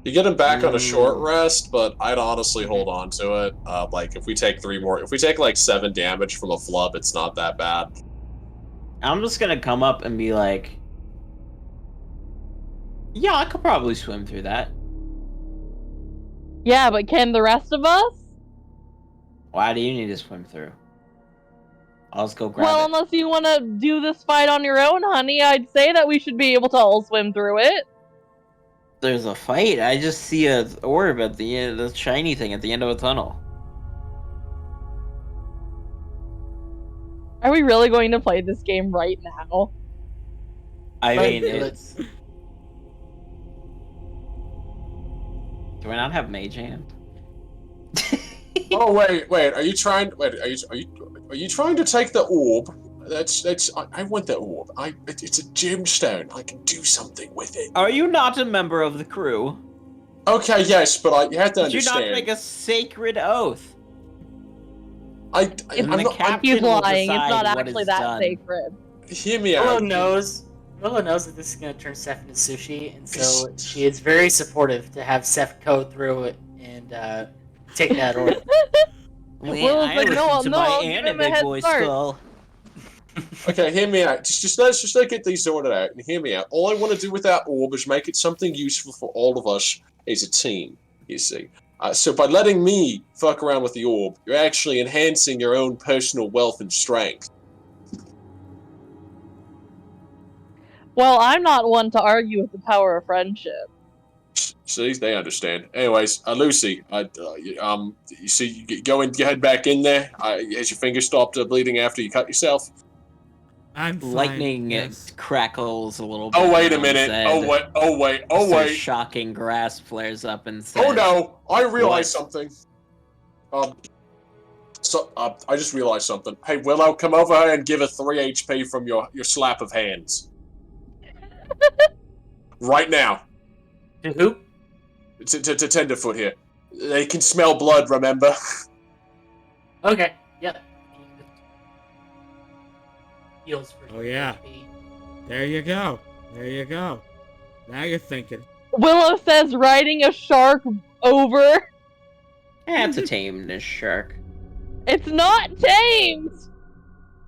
You get him back on a short Ooh. rest, but I'd honestly hold on to it. Like, if we take 3 more, if we take like 7 damage from a flub, it's not that bad. I'm just gonna come up and be like, yeah, I could probably swim through that. Yeah, but can the rest of us? Why do you need to swim through? I'll just go grab Well, it. unless you want to do this fight on your own, honey, I'd say that we should be able to all swim through it. There's a fight. I just see a orb at the end, the shiny thing at the end of a tunnel. Are we really going to play this game right now? I Right, mean, do it. it's... Do I not have Mage Hand? Oh wait! Are you trying? Are you trying to take the orb? I want the orb. It's a gemstone. I can do something with it. Are you not a member of the crew? Okay, yes, but you have to Did you understand. not make a sacred oath? I'm And the not. captain He's will lying. It's decide not what actually is that done. sacred. Hear me Willow out. knows that this is gonna turn Seth into sushi, and so she is very supportive to have Seth go through it and take that order. Man, Willow's I like, listen no, to no, my I'll give him a anime head voice start. skull. Okay, hear me out. Let's just get these sorted out and hear me out. All I want to do with that orb is make it something useful for all of us as a team. You see. So by letting me fuck around with the orb, you're actually enhancing your own personal wealth and strength. Well, I'm not one to argue with the power of friendship. See, they understand. Anyways, Lucy, you see, you go and head back in there. Has your finger stopped bleeding after you cut yourself? I'm fine. Lightning Yes. crackles a little bit. Oh wait a around minute. Zed. Oh So wait. shocking grasp flares up and says, Oh no! I realized What? something. I just realized something. Hey Willow, come over here and give her 3 HP from your slap of hands. Right now. To who? To Tenderfoot here. They can smell blood, remember? Okay. Yep. heals for Oh, yeah. HP. There you go. There you go. Now you're thinking. Willow says riding a shark over. It's a tamed shark. It's not tamed!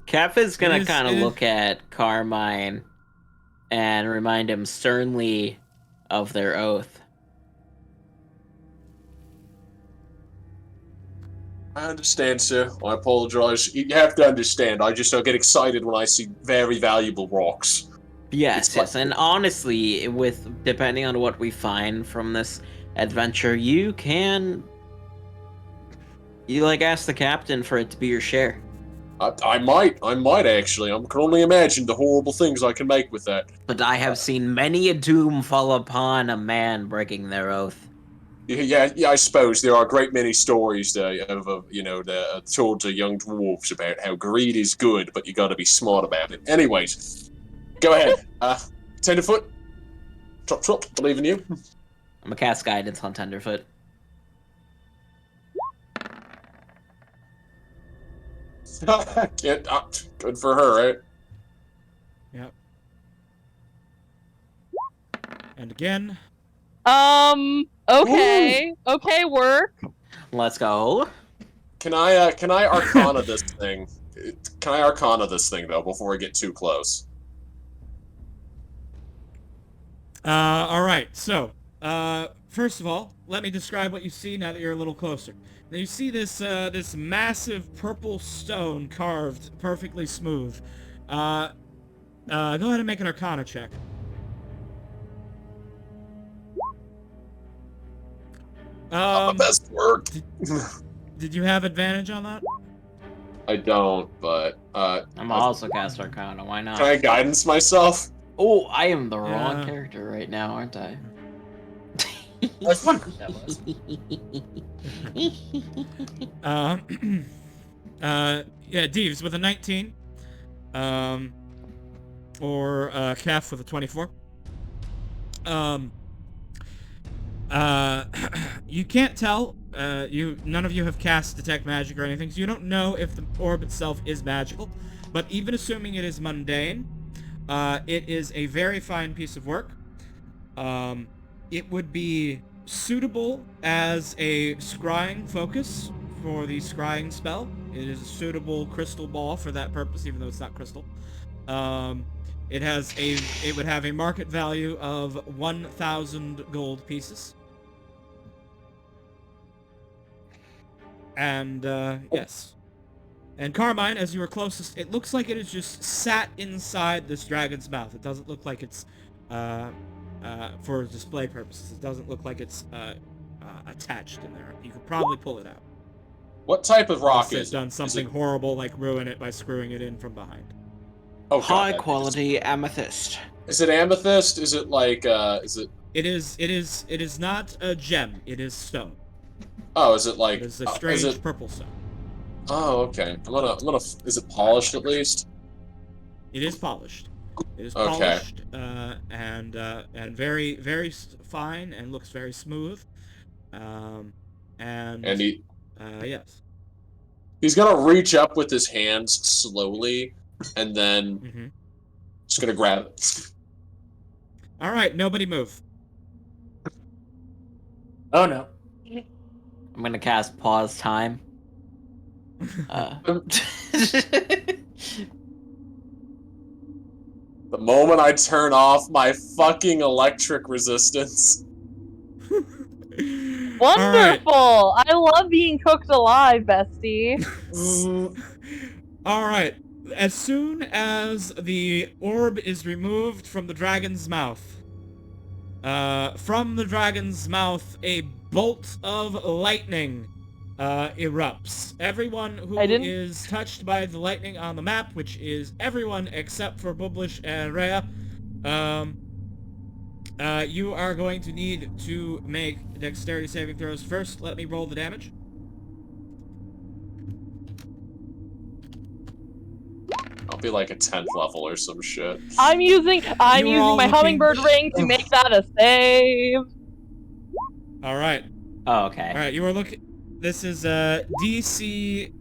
Kef is gonna It is- kind of it is- look at Carmine and remind him sternly of their oath. I understand, sir. I apologize. You have to understand, I just don't get excited when I see very valuable rocks. Yes, It's yes, like- and honestly, with depending on what we find from this adventure, you ask the captain for it to be your share. I might actually. I can only imagine the horrible things I can make with that. But I have seen many a doom fall upon a man breaking their oath. Yeah, I suppose there are a great many stories told to young dwarves about how greed is good, but you got to be smart about it. Anyways, go ahead. Tenderfoot, chop, believe in you. I'm a cast guidance on Tenderfoot. Good for her, right? Yep. And again. Okay. Okay, work. Let's go. Can I Arcana this thing? Can I Arcana this thing though before I get too close? Alright, so, first of all, let me describe what you see now that you're a little closer. Now you see this massive purple stone carved perfectly smooth. Go ahead and make an Arcana check. Not the best work. Did you have advantage on that? I don't, but I'm also cast Arcana, why not? can I guidance myself? Oh, I am the wrong Yeah. character right now, aren't I? I was wondering who that was. Yeah, Deeves with a 19. Or Kef with a 24. You can't tell. None of you have cast detect magic or anything, so you don't know if the orb itself is magical. But even assuming it is mundane, it is a very fine piece of work. It would be suitable as a scrying focus for the scrying spell. It is a suitable crystal ball for that purpose, even though it's not crystal. It would have a market value of 1,000 gold pieces. And, yes. And Carmine, as you were closest, it looks like it is just sat inside this dragon's mouth. It doesn't look like it's, for display purposes. It doesn't look like it's, attached in there. You could probably pull it out. What type of rock Unless is they've done it? something horrible like ruin it by screwing it in from behind. Oh, God, High that quality amethyst. Is it amethyst? Is it like is it? It is not a gem. It is stone. Oh, is it like? It is a is strange it? purple stone. Oh, okay. I'm gonna. Is it polished at least? It is polished. It is Okay. polished and very very fine and looks very smooth. And yes. He's gonna reach up with his hands slowly, and then Mm-hmm. just gonna grab it. All right, nobody move. Oh no. I'm gonna cast pause time. The moment I turn off my fucking electric resistance. Wonderful! I love being cooked alive, bestie. All right. As soon as the orb is removed from the dragon's mouth, a bolt of lightning erupts. Everyone who is touched by the lightning on the map, which is everyone except for Bublish and Rhea, you are going to need to make dexterity saving throws first. Let me roll the damage. I'll be like a 10th level or some shit. I'm using all my looking- hummingbird ring to make that a save. All right. Oh, okay. All right, you are looking. This is DC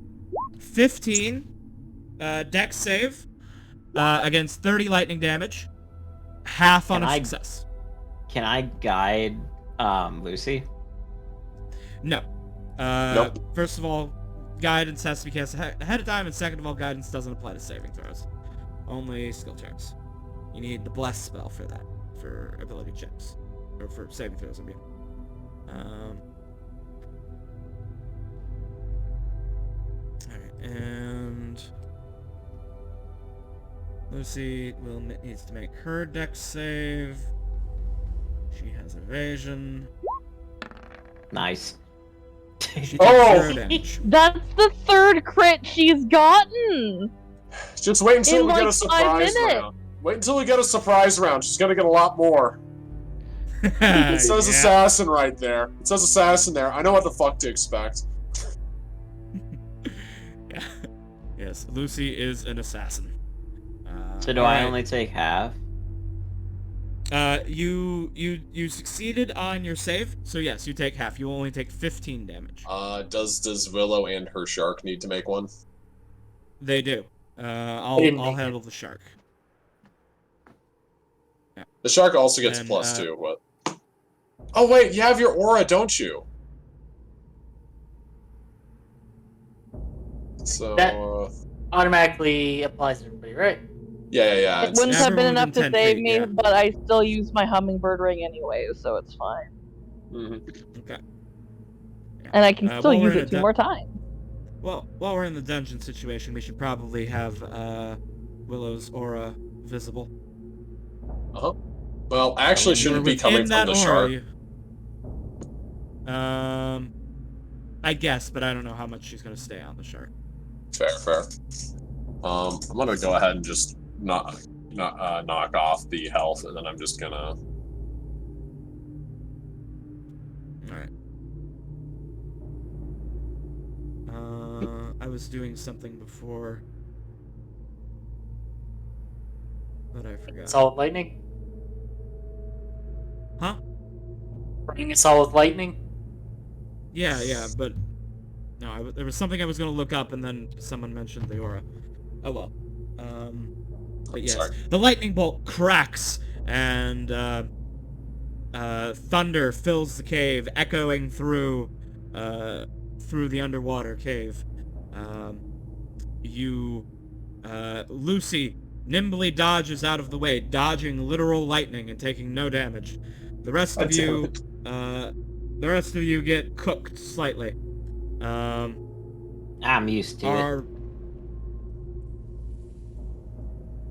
15 dex save. against 30 lightning damage. Half on Can a I- success. Can I guide Lucy? No. Nope. First of all, guidance has to be cast ahead of time, and second of all, guidance doesn't apply to saving throws. Only skill checks. You need the bless spell for that, for ability checks, or for saving throws. I mean. Alright, and Lucy needs to make her dex save. She has evasion. Nice. She takes Oh! 0 damage. That's the third crit she's gotten. Just wait until In, we get a like, 5 surprise minutes. round. Wait until we get a surprise round. She's gonna get a lot more. It says Yeah. assassin right there. It says assassin there. I know what the fuck to expect. Yeah. Yes, Lucy is an assassin. So do I alright. only take half? You succeeded on your save, so yes, you take half. You only take 15 damage. Does Willow and her shark need to make one? They do. I'll didn't make handle the shark. The shark also gets And, +2. What? Oh wait, you have your aura, don't you? So That- Automatically applies to everybody, right? yeah. It wouldn't have been everyone enough within to 10 save feet, me, yeah. but I still use my hummingbird ring anyway, so it's fine. Okay. And I can still while we're use in it a 2 more times. Well, while we're in the dungeon situation, we should probably have Willow's aura visible. Well, actually, shouldn't be coming from the shark. I guess, but I don't know how much she's gonna stay on the shark. Fair. I'm gonna go ahead and just knock off the health, and then I'm just gonna. Alright. I was doing something before, but I forgot. Solid lightning? Huh? Bringing us all with lightning? Yeah, but no, there was something I was gonna look up, and then someone mentioned the aura. Oh well. But yes, Sorry. the lightning bolt cracks, and thunder fills the cave, echoing through the underwater cave. Lucy nimbly dodges out of the way, dodging literal lightning and taking no damage. The rest of you get cooked slightly. I'm used to it.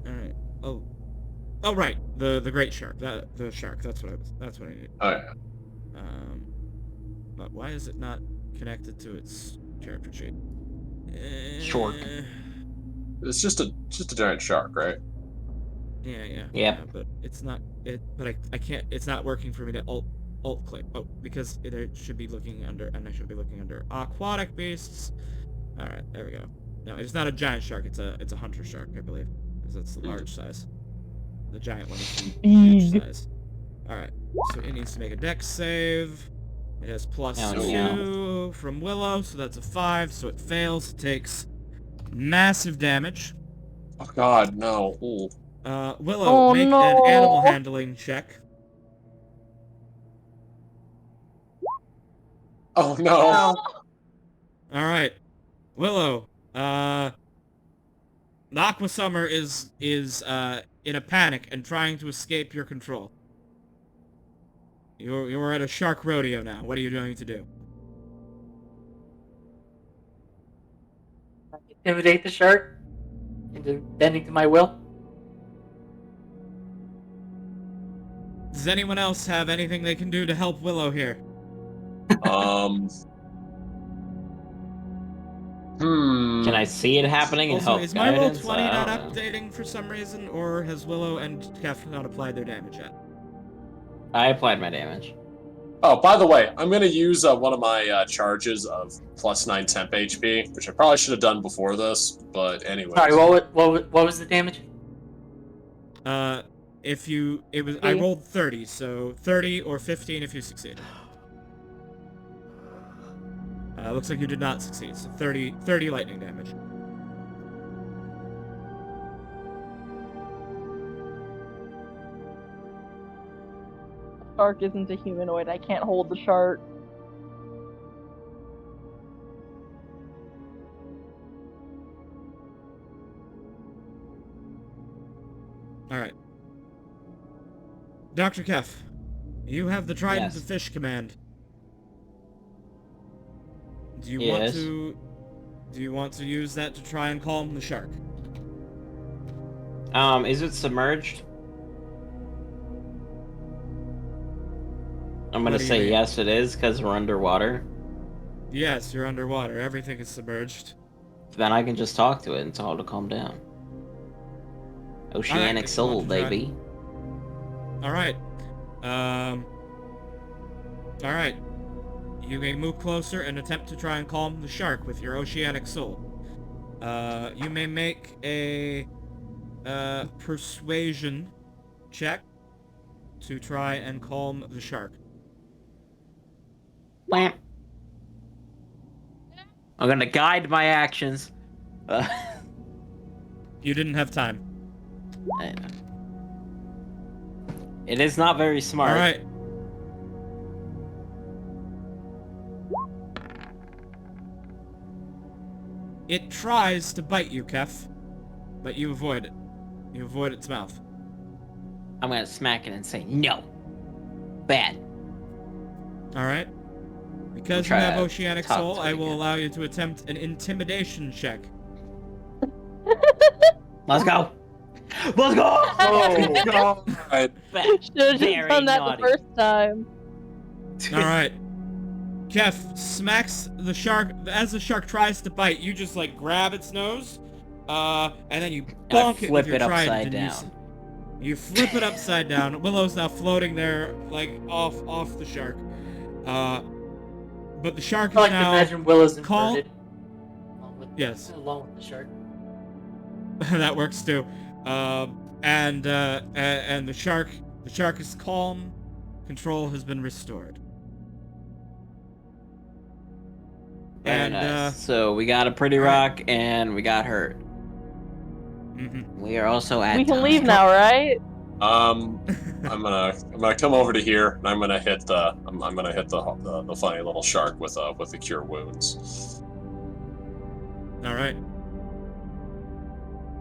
Alright. Oh right. The great shark. The shark. That's what I need. Oh yeah. But why is it not connected to its character sheet? Short. It's just a giant shark, right? Yeah. Yep. But it's not. But I can't. It's not working for me to alt click. Oh, because it should be looking under, and I should be looking under aquatic beasts. All right, there we go. No, it's not a giant shark. It's a hunter shark, I believe, because it's the large size. The giant one is the huge size. All right, so it needs to make a dex save. It has +2 from Willow, so that's a 5. So it fails. It takes massive damage. Oh God, no. Ooh. Willow, make no. an animal handling check. Oh no. All right, Willow. The Aqua Summer is in a panic and trying to escape your control. You're at a shark rodeo now. What are you going to do? Intimidate the shark into bending to my will? Does anyone else have anything they can do to help Willow here? Can I see it happening and Also, help is my roll guidance? 20 I not don't know. updating for some reason, or has Willow and Kef not applied their damage yet? I applied my damage. Oh, by the way, I'm gonna use one of my charges of +9 temp HP, which I probably should have done before this, but anyway. Sorry, what was the damage? I rolled 30, so 30 or 15 if you succeeded. Looks like you did not succeed, so 30 lightning damage. shark isn't a humanoid. I can't hold the shark. Alright. Dr. Kef, you have the Trident Yes. of Fish command. Do you Yes. want to use that to try and calm the shark? Is it submerged? I'm What gonna do you say mean? yes, it is, because we're underwater. Yes, you're underwater. Everything is submerged. Then I can just talk to it and tell it to calm down. Oceanic if you want soul, to try. baby. Alright. Alright. You may move closer and attempt to try and calm the shark with your oceanic soul. You may make a persuasion check to try and calm the shark. Wham. I'm gonna guide my actions. You didn't have time. I know. It is not very smart. Alright. It tries to bite you, Kef, but you avoid it. You avoid its mouth. I'm gonna smack it and say no. Bad. Alright. Because you Try have to Oceanic talk Soul, to it I will again. allow you to attempt an intimidation check. Let's go. Let's go. Oh god. Should have just Very done that naughty. the first time. Alright. Kef smacks the shark. As the shark tries to bite, you just like grab its nose, and then you And I bonk it with flip your it upside trident. And down. you flip it upside down. Willow's now floating there, like off the shark. But the shark is I like to now. imagine Willow's call- inverted. Yes. Along with the shark. That works too. And the shark is calm. Control has been restored. Very And nice. So we got a pretty alright. rock and we got hurt. We are also at We can time. leave now, right? I'm gonna come over to here and I'm gonna hit the funny little shark with the cure wounds. All right.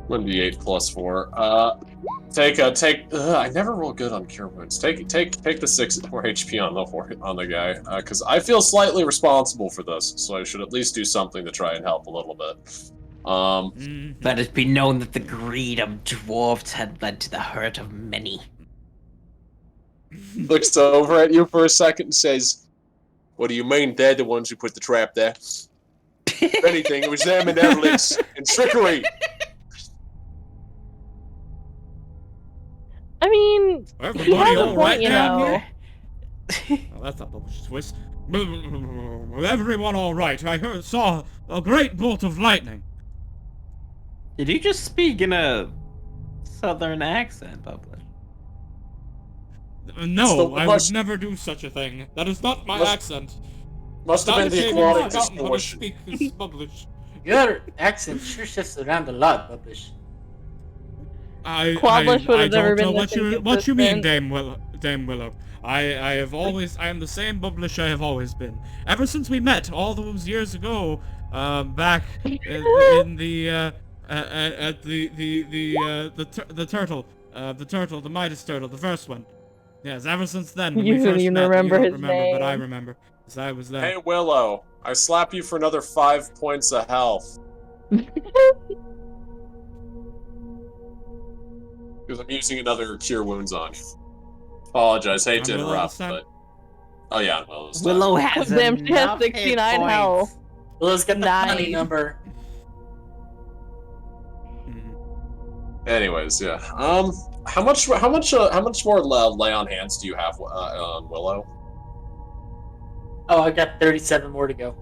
1d8 plus 4. I never roll good on cure wounds. Take the 6 more HP on the guy, because I feel slightly responsible for this, so I should at least do something to try and help a little bit. Let it be known that the greed of dwarves had led to the hurt of many. Looks over at you for a second and says, "What do you mean they're the ones who put the trap there? If anything, it was them and Evelyn's and trickery." I mean, he Everybody has a all right point, you down know. here? Oh, that's not published twist. Everyone all right? I saw a great bolt of lightning. Did you just speak in a southern accent, Publish? No, I would must- never do such a thing. That is not my Must- accent. Must have Not been a the shame aquatic I've forgotten how to distortion. speak is published. Your accent sure shifts around a lot, Publish. Quadlish would I have never don't know been what this you mean, inconsistent. Dame Willow. I am the same publish I have always been. Ever since we met all those years ago, back in the turtle, the Midas turtle, the first one. Yes, ever since then, when You we don't first even met, remember you don't his remember, but I name. remember, because I was there. Hey Willow, I slap you for another 5 points of health. Because I'm using another cure wounds on you. Apologize, hate to On Willow interrupt, this time? but oh yeah, well, this time. Willow has Damn, she has enough hit 69 points. health. Willow's got the funny Nice. number. Anyways, yeah. How much more lay on hands do you have on Willow? Oh, I got 37 more to go.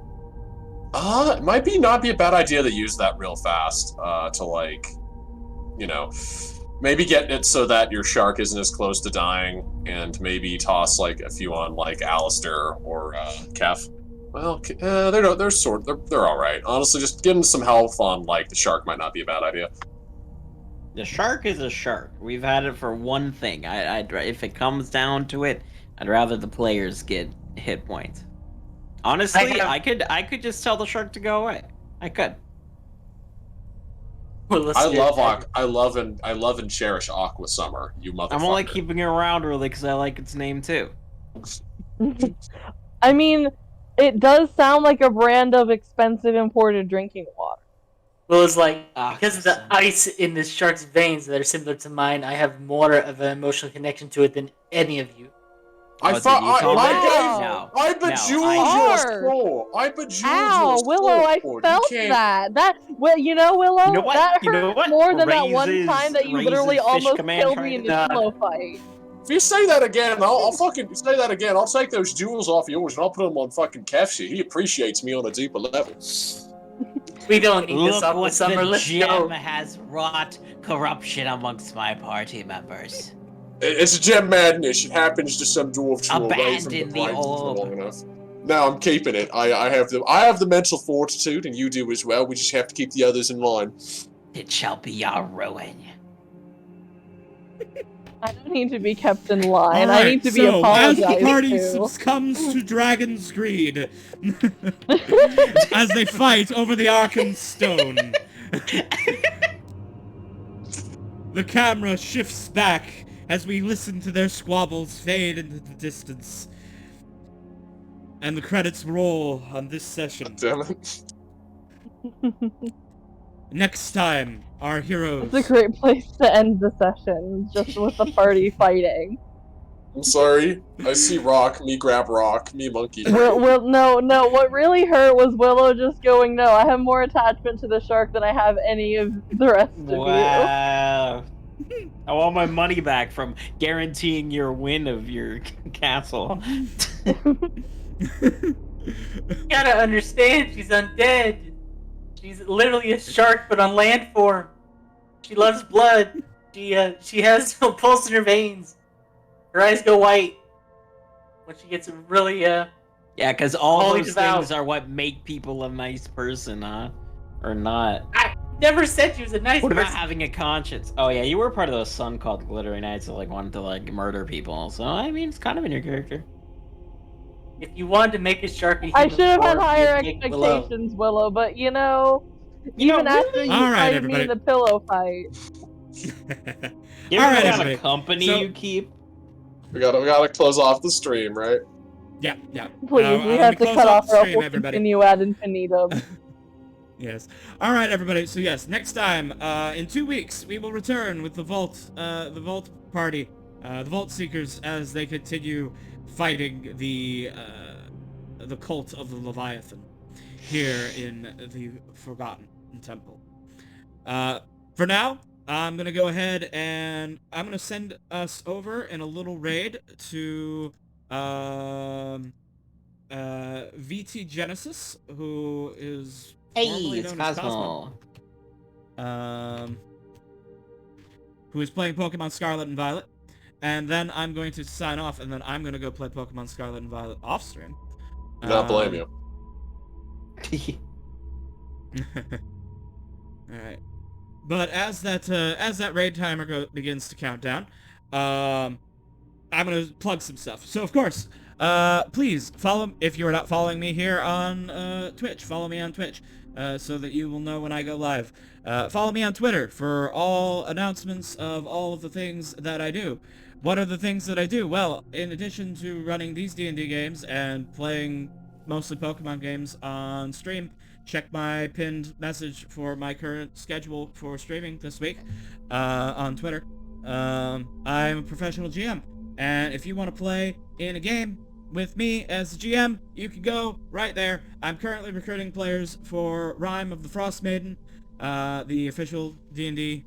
It might not be a bad idea to use that real fast. To like, maybe get it so that your shark isn't as close to dying, and maybe toss like a few on like Alistair or Kef. Well, they're all right. Honestly, just getting some health on like the shark might not be a bad idea. The shark is a shark. We've had it for one thing. If it comes down to it, I'd rather the players get hit points. Honestly, have- I could just tell the shark to go away. I could. Well, let's I get- love I love and cherish Aqua Summer. You motherfucker. I'm only keeping it around really because I like its name too. I mean, it does sound like a brand of expensive imported drinking water. Well, it's like Ah, because of the ice in this shark's veins that are similar to mine, I have more of an emotional connection to it than any of you. I Oh, thought did you call my it? guy. No. I No, bejeweled I- your soul. I bejeweled Ow, your soul. Willow, I You felt can't- that. Well, Willow, You know what? that You hurt know what? more than that one Raises- time that you Raises literally Fish almost Command killed trying me in to- the pillow fight. If you say that again, I'll fucking say that again. I'll take those jewels off yours and I'll put them on fucking Kefshi. He appreciates me on a deeper level. We don't need this Look Aqua what Summer. the Let's gem go. has wrought corruption amongst my party members. It's a gem madness. It happens to some dwarves who are away from the Abandon the bright for orb. long enough. No, I'm keeping it. I have the mental fortitude, and you do as well. We just have to keep the others in line. It shall be your ruin. I don't need to be kept in line. Alright, I need to be so as apologized the party to. succumbs to Dragon's greed, as they fight over the Arkan Stone, the camera shifts back as we listen to their squabbles fade into the distance. And the credits roll on this session. Damn it. Next time, our heroes... It's a great place to end the session, just with the party fighting. I'm sorry. I see rock. Me grab rock. Me monkey. No. What really hurt was Willow just going, no, I have more attachment to the shark than I have any of the rest of you. Wow. I want my money back from guaranteeing your win of your castle. You gotta understand, she's undead. She's literally a shark, but on land form. She loves blood. She has no pulse in her veins. Her eyes go white when she gets really Yeah, because all Holy those devout. things are what make people a nice person, huh? Or not. I never said she was a nice What about person. having a conscience? Oh yeah, you were part of those Sun called Glittering Knights that like wanted to like murder people. So I mean, it's kind of in your character. If you wanted to make a shark a I human should have had form, higher you'd make Willow. expectations, Willow, but even know, after you Alright, fighted everybody. me in the pillow fight. You All ever right, got a everybody. company So- you keep? We gotta close off the stream, right? Yeah. Please, I'm we gonna have to close cut off off the or stream, we'll everybody. continue ad infinitum. Yes. All right, everybody. So yes, next time, in 2 weeks, we will return with the Vault party, the Vault Seekers, as they continue fighting the cult of the Leviathan here in the Forgotten Temple. For now, I'm gonna go ahead and I'm gonna send us over in a little raid to VT Genesis, who is formerly Hey, it's known as Cosmo. who is playing Pokemon Scarlet and Violet. And then I'm going to sign off, and then I'm going to go play Pokemon Scarlet and Violet off stream. Do not blame you. Alright. But as that raid timer begins to count down, I'm going to plug some stuff. So, of course, please follow, if you're not following me here on Twitch, follow me on Twitch. So that you will know when I go live. Follow me on Twitter for all announcements of all of the things that I do. What are the things that I do? Well, in addition to running these D&D games and playing mostly Pokemon games on stream, check my pinned message for my current schedule for streaming this week on Twitter. I'm a professional GM, and if you want to play in a game with me as the GM, you can go right there. I'm currently recruiting players for Rime of the Frost Maiden, the official D&D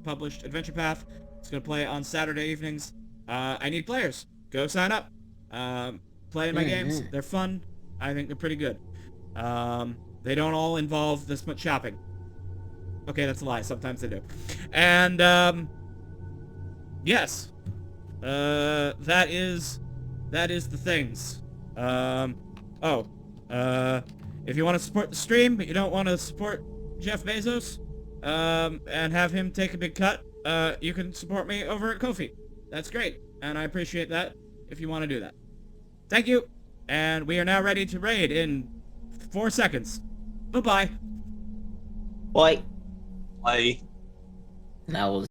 published adventure path. It's going to play on Saturday evenings. I need players. Go sign up. Play in my games. They're fun. I think they're pretty good. They don't all involve this much shopping. Okay, that's a lie. Sometimes they do. And, yes. That is the things. If you want to support the stream, but you don't want to support Jeff Bezos, and have him take a big cut, you can support me over at Ko-fi. That's great, and I appreciate that. if you want to do that. Thank you, and we are now ready to raid in 4 seconds. Bye-bye. Boy, I that was